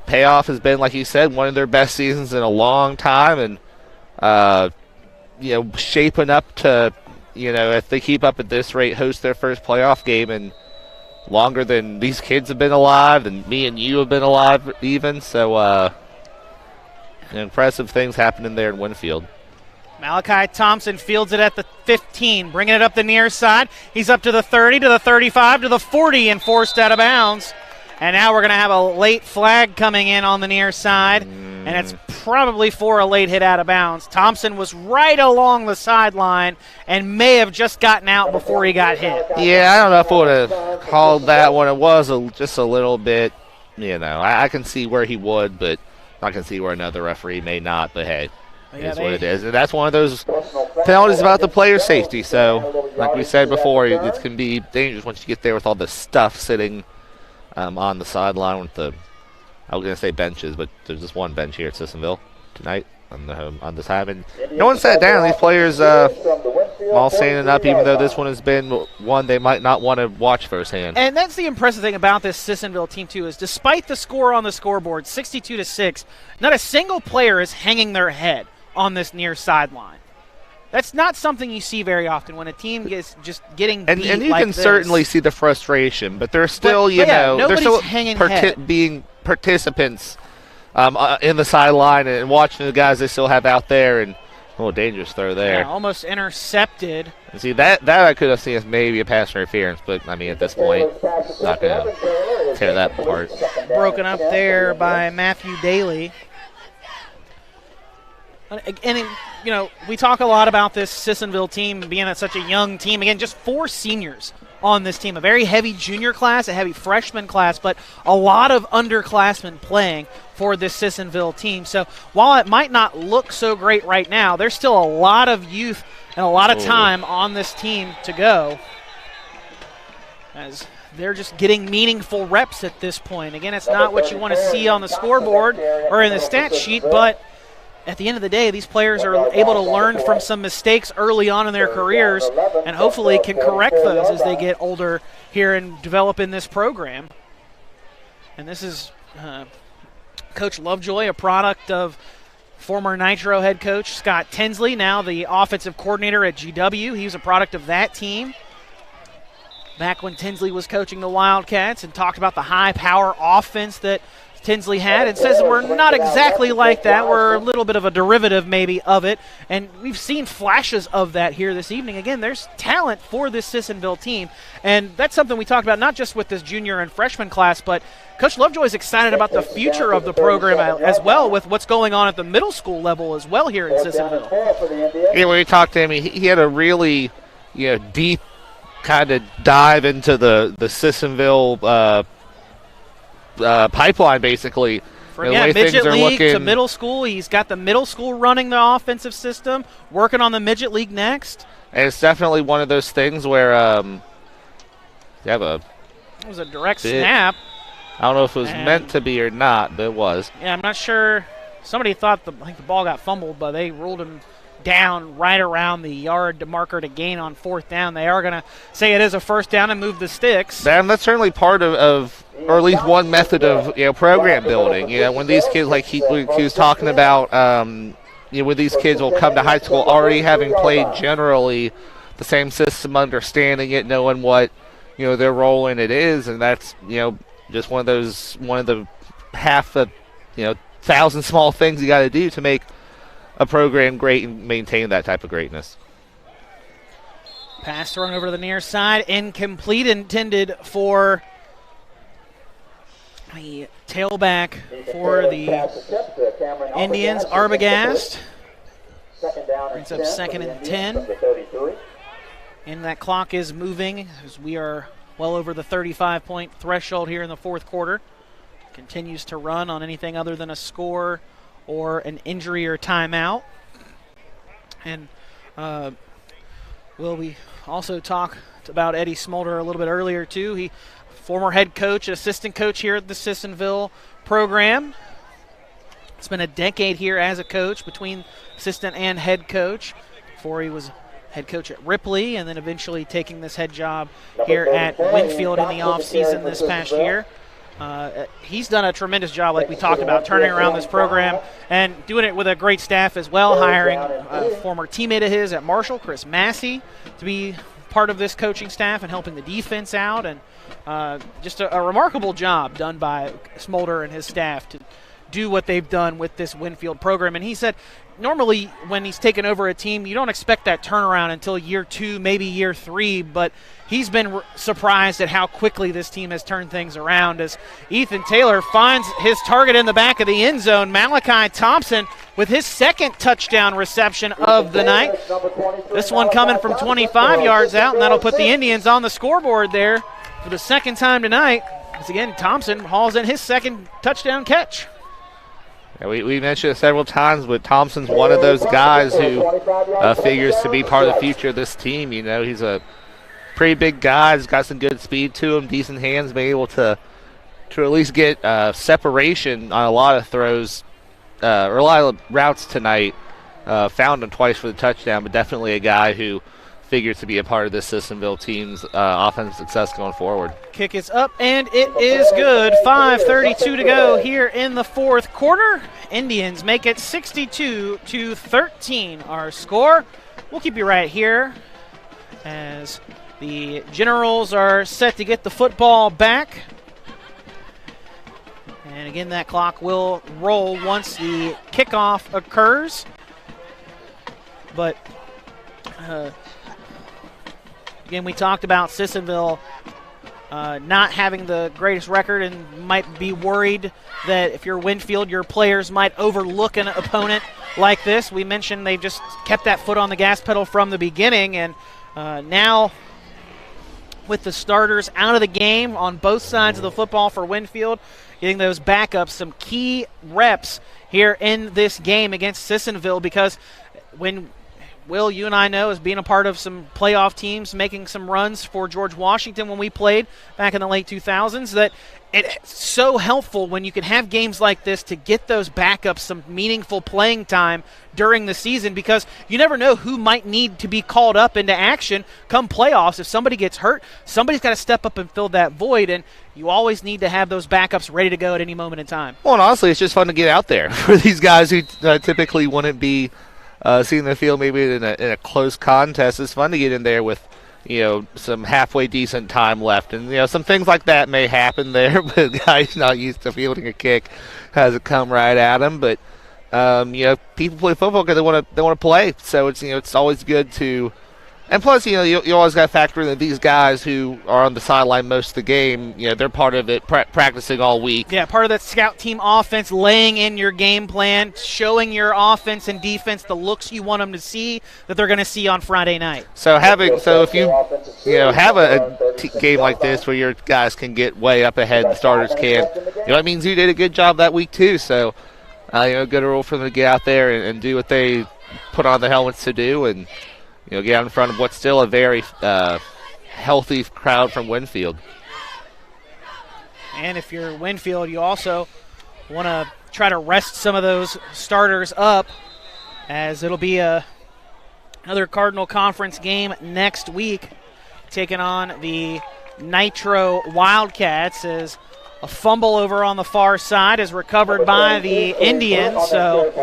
payoff has been, like you said, one of their best seasons in a long time, and shaping up to, if they keep up at this rate, host their first playoff game in longer than these kids have been alive, than me and you have been alive even. So impressive things happening there in Winfield. Malachi Thompson fields it at the 15, bringing it up the near side. He's up to the 30, to the 35, to the 40, and forced out of bounds. And now we're going to have a late flag coming in on the near side, and it's probably for a late hit out of bounds. Thompson was right along the sideline and may have just gotten out before he got hit. Yeah, I don't know if I would have called that one. It was just a little bit, I can see where he would, but I can see where another referee may not. But hey, it is what it is. And that's one of those penalties about the player safety. So, like we said before, it can be dangerous once you get there with all the stuff sitting on the sideline with the, I was going to say benches, but there's just one bench here at Sissonville tonight on this time. And no one sat down. These players all standing up, even though this one has been one they might not want to watch firsthand. And that's the impressive thing about this Sissonville team, too, is despite the score on the scoreboard, 62-6, not a single player is hanging their head on this near sideline. That's not something you see very often when a team is just getting beat and you like can this. certainly see the frustration, but they're still, they're still being participants in the sideline and watching the guys they still have out there. And dangerous throw there. Yeah, almost intercepted. And see, that I could have seen as maybe a pass interference, but I mean at this point, not going to tear that apart. Broken up there by Matthew Daly. And we talk a lot about this Sissonville team being such a young team. Again, just 4 seniors on this team. A very heavy junior class, a heavy freshman class, but a lot of underclassmen playing for this Sissonville team. So while it might not look so great right now, there's still a lot of youth and a lot of time on this team to go, as they're just getting meaningful reps at this point. Again, it's not what you want to see on the scoreboard or in the stat sheet, but at the end of the day, these players are able to learn from some mistakes early on in their careers and hopefully can correct those as they get older here and develop in this program. And this is Coach Lovejoy, a product of former Nitro head coach Scott Tinsley, now the offensive coordinator at GW. He was a product of that team back when Tinsley was coaching the Wildcats, and talked about the high-power offense that Tinsley had, and says we're not exactly like that. We're a little bit of a derivative maybe of it, and we've seen flashes of that here this evening. Again, there's talent for this Sissonville team, and that's something we talked about not just with this junior and freshman class, but Coach Lovejoy is excited about the future of the program as well, with what's going on at the middle school level as well here in Sissonville. Yeah, when we talked to him, he had a really deep kind of dive into the Sissonville pipeline, basically. From midget league to middle school. He's got the middle school running the offensive system, working on the midget league next. And it's definitely one of those things where you have it was a direct snap. I don't know if it was meant to be or not, but it was. Yeah, I'm not sure. Somebody thought I think the ball got fumbled, but they ruled him down right around the yard marker to gain on 4th down. They are going to say it is a first down and move the sticks. And that's certainly part of or at least one method of program building. When these kids, like he was talking about, when these kids will come to high school already having played generally the same system, understanding it, knowing what their role in it is, and that's just one of the half of 1,000 small things you got to do to make a program great and maintain that type of greatness. Pass thrown over to the near side, incomplete, intended for the tailback for the Indians, Arbogast. Brings up 2nd and 10. And that clock is moving as we are well over the 35-point threshold here in the 4th quarter. Continues to run on anything other than a score or an injury or timeout. And we also talked about Eddie Smolder a little bit earlier, too. He former head coach, assistant coach here at the Sissonville program. It's been a decade here as a coach, between assistant and head coach, before he was head coach at Ripley, and then eventually taking this head job here at Winfield in the offseason this past year. He's done a tremendous job, like we talked about, turning around this program and doing it with a great staff as well, hiring a former teammate of his at Marshall, Chris Massey, to be part of this coaching staff and helping the defense out, and just a remarkable job done by Smolder and his staff to do what they've done with this Winfield program. And he said normally when he's taken over a team, you don't expect that turnaround until year 2, maybe year 3, but he's been surprised at how quickly this team has turned things around as Ethan Taylor finds his target in the back of the end zone. Malachi Thompson with his second touchdown reception of the night. This one coming from 25 yards out, and that'll put the Indians on the scoreboard there for the second time tonight. As again, Thompson hauls in his second touchdown catch. Yeah, we mentioned it several times, but Thompson's one of those guys who figures to be part of the future of this team. You know, he's a pretty big guy. He's got some good speed to him, decent hands, being able to at least get separation on a lot of throws or a lot of routes tonight. Found him twice for the touchdown, but definitely a guy who figures to be a part of this Sissonville team's offensive success going forward. Kick is up, and it is good. 5:32 to go here in the fourth quarter. Indians make it 62-13 our score. We'll keep you right here as the Generals are set to get the football back. And again, that clock will roll once the kickoff occurs. But again, we talked about Sissonville not having the greatest record and might be worried that if you're Winfield, your players might overlook an opponent like this. We mentioned they've just kept that foot on the gas pedal from the beginning, and now with the starters out of the game on both sides of the football for Winfield, getting those backups some key reps here in this game against Sissonville, because when Will, you and I know, as being a part of some playoff teams, making some runs for George Washington when we played back in the late 2000s, that it's so helpful when you can have games like this to get those backups some meaningful playing time during the season, because you never know who might need to be called up into action come playoffs. If somebody gets hurt, somebody's got to step up and fill that void, and you always need to have those backups ready to go at any moment in time. Well, and honestly, it's just fun to get out there for these guys who typically wouldn't be seeing the field maybe in a close contest. It's fun to get in there with, some halfway decent time left. And, some things like that may happen there, but the guy's not used to fielding a kick has it come right at him. But, people play football because they want to play. So it's always good to. And plus, you always got to factor in that these guys who are on the sideline most of the game, they're part of it, practicing all week. Yeah, part of that scout team offense, laying in your game plan, showing your offense and defense the looks you want them to see that they're going to see on Friday night. So if you have a game like this where your guys can get way up ahead, the starters can, it means you did a good job that week too. So, good rule for them to get out there and do what they put on the helmets to do, and get out in front of what's still a very healthy crowd from Winfield. And if you're Winfield, you also want to try to rest some of those starters up, as it'll be another Cardinal Conference game next week, taking on the Nitro Wildcats, as a fumble over on the far side is recovered by the Indians, so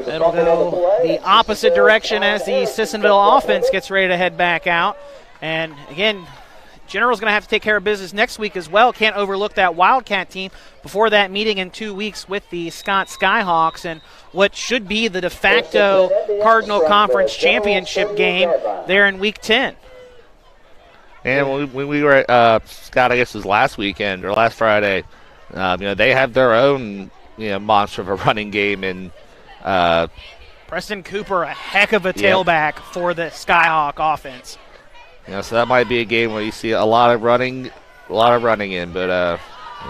it'll go the opposite direction as the Sissonville offense gets ready to head back out. And again, General's going to have to take care of business next week as well. Can't overlook that Wildcat team before that meeting in 2 weeks with the Scott Skyhawks, and what should be the de facto Cardinal Conference championship game there in Week 10. And when we were at Scott, I guess it was last weekend or last Friday, they have their own monster of a running game. And Preston Cooper, a heck of a tailback for the Skyhawk offense. So that might be a game where you see a lot of running in, but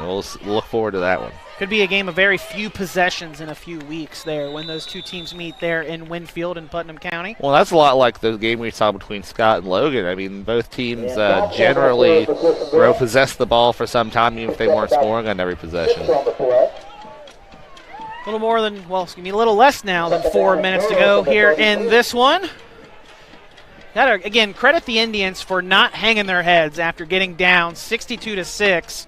we'll look forward to that one. Could be a game of very few possessions in a few weeks there when those two teams meet there in Winfield and Putnam County. Well, that's a lot like the game we saw between Scott and Logan. I mean, both teams generally possessed the ball for some time, even if they weren't scoring on every possession. A little less now than 4 minutes to go here in this one. Gotta, again, credit the Indians for not hanging their heads after getting down 62-6.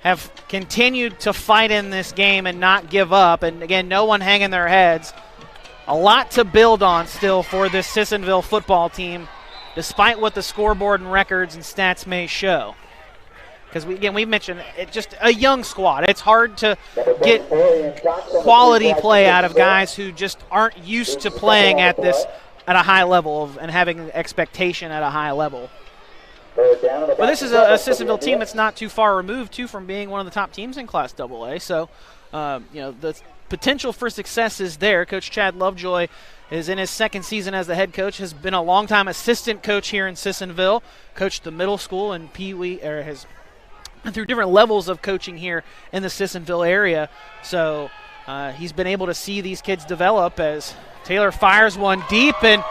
Have continued to fight in this game and not give up. And, again, no one hanging their heads. A lot to build on still for this Sissonville football team despite what the scoreboard and records and stats may show. Because, we mentioned it's just a young squad. It's hard to get quality play out of guys who just aren't used to playing at a high level and having expectation at a high level. But this is a Sissonville team that's not too far removed, too, from being one of the top teams in Class AA. So, the potential for success is there. Coach Chad Lovejoy is in his second season as the head coach, has been a longtime assistant coach here in Sissonville, coached the middle school and has through different levels of coaching here in the Sissonville area. So he's been able to see these kids develop as Taylor fires one deep and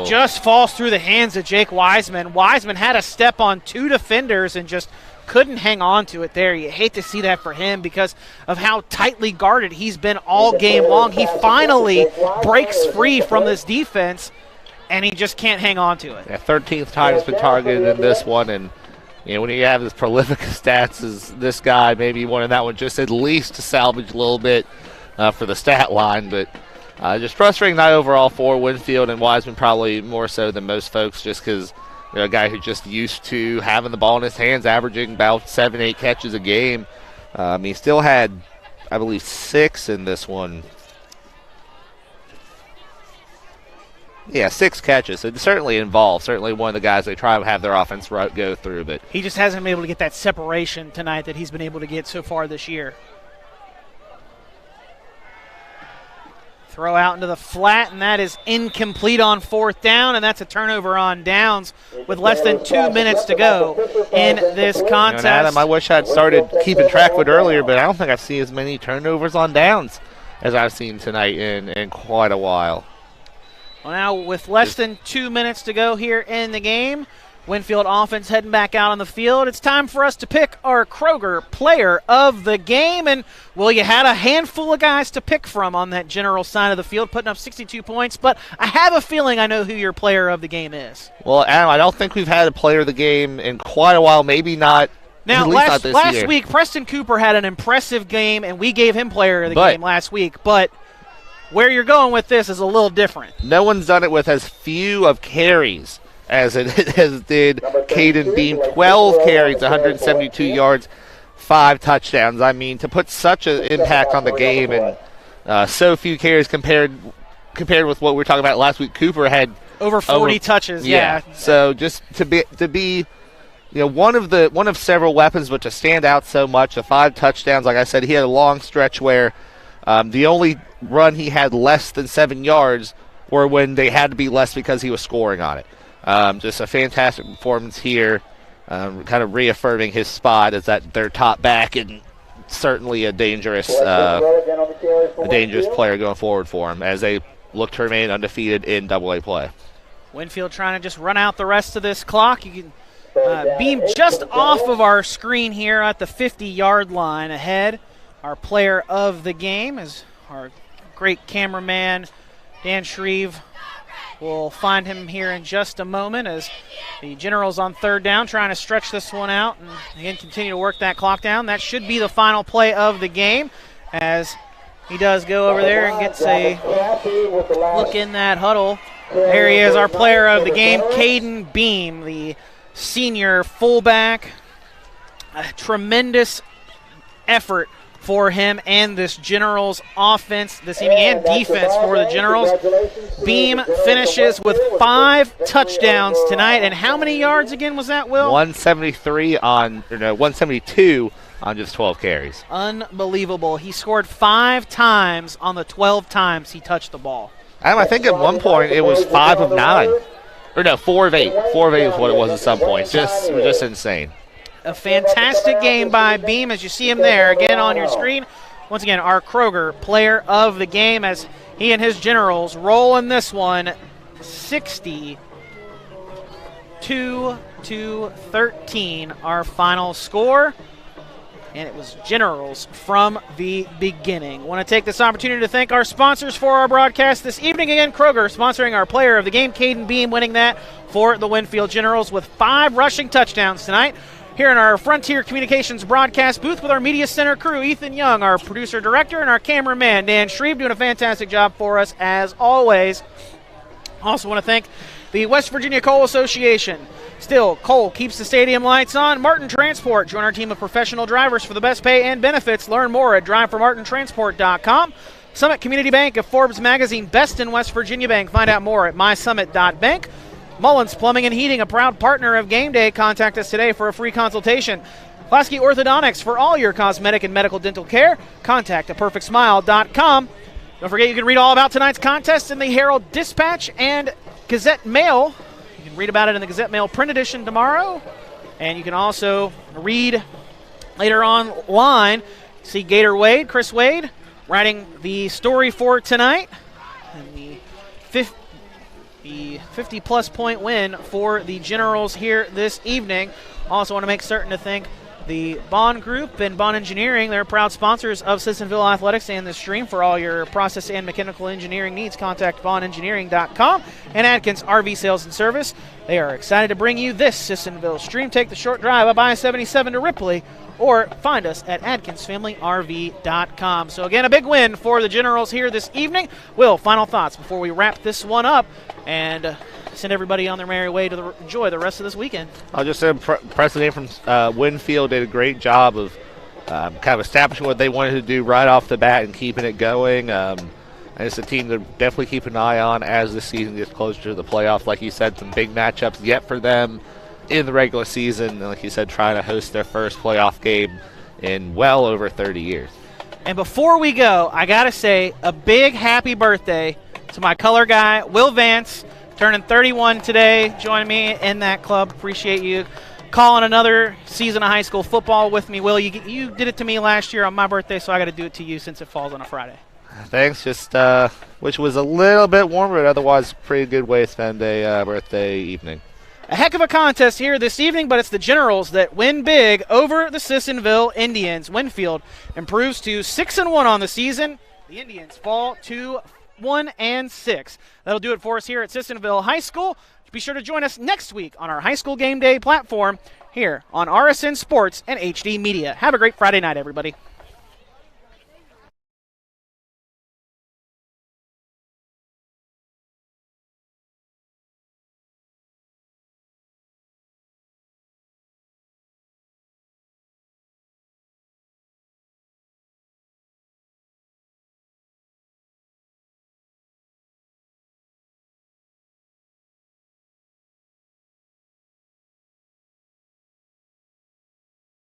just falls through the hands of Jake Wiseman. Wiseman had a step on two defenders and just couldn't hang on to it there. You hate to see that for him because of how tightly guarded he's been all game long. He finally breaks free from this defense, and he just can't hang on to it. 13th time he's been targeted in this one, and when you have as prolific stats as this guy, maybe you wanted that one just at least to salvage a little bit for the stat line. But just frustrating night overall for Winfield, and Wiseman probably more so than most folks just because a guy who's just used to having the ball in his hands, averaging about 7-8 catches a game. He still had, I believe, 6 in this one. Yeah, 6 catches. So it's certainly involved. Certainly one of the guys they try to have their offense go through. But he just hasn't been able to get that separation tonight that he's been able to get so far this year. Throw out into the flat, and that is incomplete on 4th down, and that's a turnover on downs with less than 2 minutes to go in this contest. Adam, I wish I'd started keeping track of it earlier, but I don't think I've seen as many turnovers on downs as I've seen tonight in quite a while. Well, now with less than 2 minutes to go here in the game, Winfield offense heading back out on the field. It's time for us to pick our Kroger player of the game. And, well, you had a handful of guys to pick from on that general side of the field, putting up 62 points. But I have a feeling I know who your player of the game is. Well, Adam, I don't think we've had a player of the game in quite a while, maybe not. Now, last week, Preston Cooper had an impressive game, and we gave him player of the game last week. But where you're going with this is a little different. No one's done it with as few of carries as did Caden Beam. 12 carries, 172 yards, 5 touchdowns. I mean, to put such an impact on the game and so few carries compared with what we were talking about last week. Cooper had over 40 touches. Yeah. So just to be one of several weapons, but to stand out so much, the 5 touchdowns. Like I said, he had a long stretch where the only run he had less than 7 yards were when they had to be less because he was scoring on it. Just a fantastic performance here, kind of reaffirming his spot as their top back and certainly a dangerous player going forward for him as they look to remain undefeated in AA play. Winfield trying to just run out the rest of this clock. You can beam just off of our screen here at the 50-yard line ahead. Our player of the game is our great cameraman, Dan Shreve. We'll find him here in just a moment as the Generals on 3rd down trying to stretch this one out and again continue to work that clock down. That should be the final play of the game as he does go over there and gets a look in that huddle. There he is, our player of the game, Caden Beam, the senior fullback. A tremendous effort for him and this Generals offense this evening and defense for the Generals. Beam finishes with 5 touchdowns tonight. And how many yards again was that, Will? 172 on just 12 carries. Unbelievable. He scored 5 times on the 12 times he touched the ball. I think at one point it was 5 of 9. Or no, 4 of 8. 4 of 8 is what it was at some point. Just insane. A fantastic game by Beam as you see him there again on your screen. Once again, our Kroger player of the game as he and his Generals roll in this one 62-13, our final score. And it was Generals from the beginning. Want to take this opportunity to thank our sponsors for our broadcast this evening. Again, Kroger sponsoring our player of the game, Caden Beam, winning that for the Winfield Generals with 5 rushing touchdowns tonight. Here in our Frontier Communications broadcast booth with our Media Center crew, Ethan Young, our producer-director, and our cameraman, Dan Shreve, doing a fantastic job for us as always. Also want to thank the West Virginia Coal Association. Still, coal keeps the stadium lights on. Martin Transport. Join our team of professional drivers for the best pay and benefits. Learn more at driveformartintransport.com. Summit Community Bank, a Forbes magazine best in West Virginia bank. Find out more at mysummit.bank. Mullins Plumbing and Heating, a proud partner of Game Day. Contact us today for a free consultation. Klasky Orthodontics for all your cosmetic and medical dental care. Contact aperfectsmile.com. Don't forget you can read all about tonight's contest in the Herald Dispatch and Gazette Mail. You can read about it in the Gazette Mail print edition tomorrow. And you can also read later online. See Gator Wade, Chris Wade, writing the story for tonight. And the 50-plus point win for the Generals here this evening. Also want to make certain to thank the Bond Group and Bond Engineering. They're proud sponsors of Sissonville Athletics and this stream. For all your process and mechanical engineering needs, contact bondengineering.com. And Adkins RV Sales and Service. They are excited to bring you this Sissonville stream. Take the short drive up I-77 to Ripley, or find us at AdkinsFamilyRV.com. So again, a big win for the Generals here this evening. Will, final thoughts before we wrap this one up and send everybody on their merry way to enjoy the rest of this weekend. I'll just say President from Winfield did a great job of kind of establishing what they wanted to do right off the bat and keeping it going. And it's a team to definitely keep an eye on as the season gets closer to the playoffs. Like you said, some big matchups yet for them in the regular season. And like you said, trying to host their first playoff game in well over 30 years. And before we go, I got to say a big happy birthday to my color guy, Will Vance, turning 31 today. Join me in that club. Appreciate you calling another season of high school football with me, Will. You did it to me last year on my birthday, so I got to do it to you since it falls on a Friday. Thanks. Just which was a little bit warmer, but otherwise pretty good way to spend a birthday evening. A heck of a contest here this evening, but it's the Generals that win big over the Sissonville Indians. Winfield improves to 6-1 on the season. The Indians fall to 1-6. That'll do it for us here at Sissonville High School. Be sure to join us next week on our High School Game Day platform here on RSN Sports and HD Media. Have a great Friday night, everybody.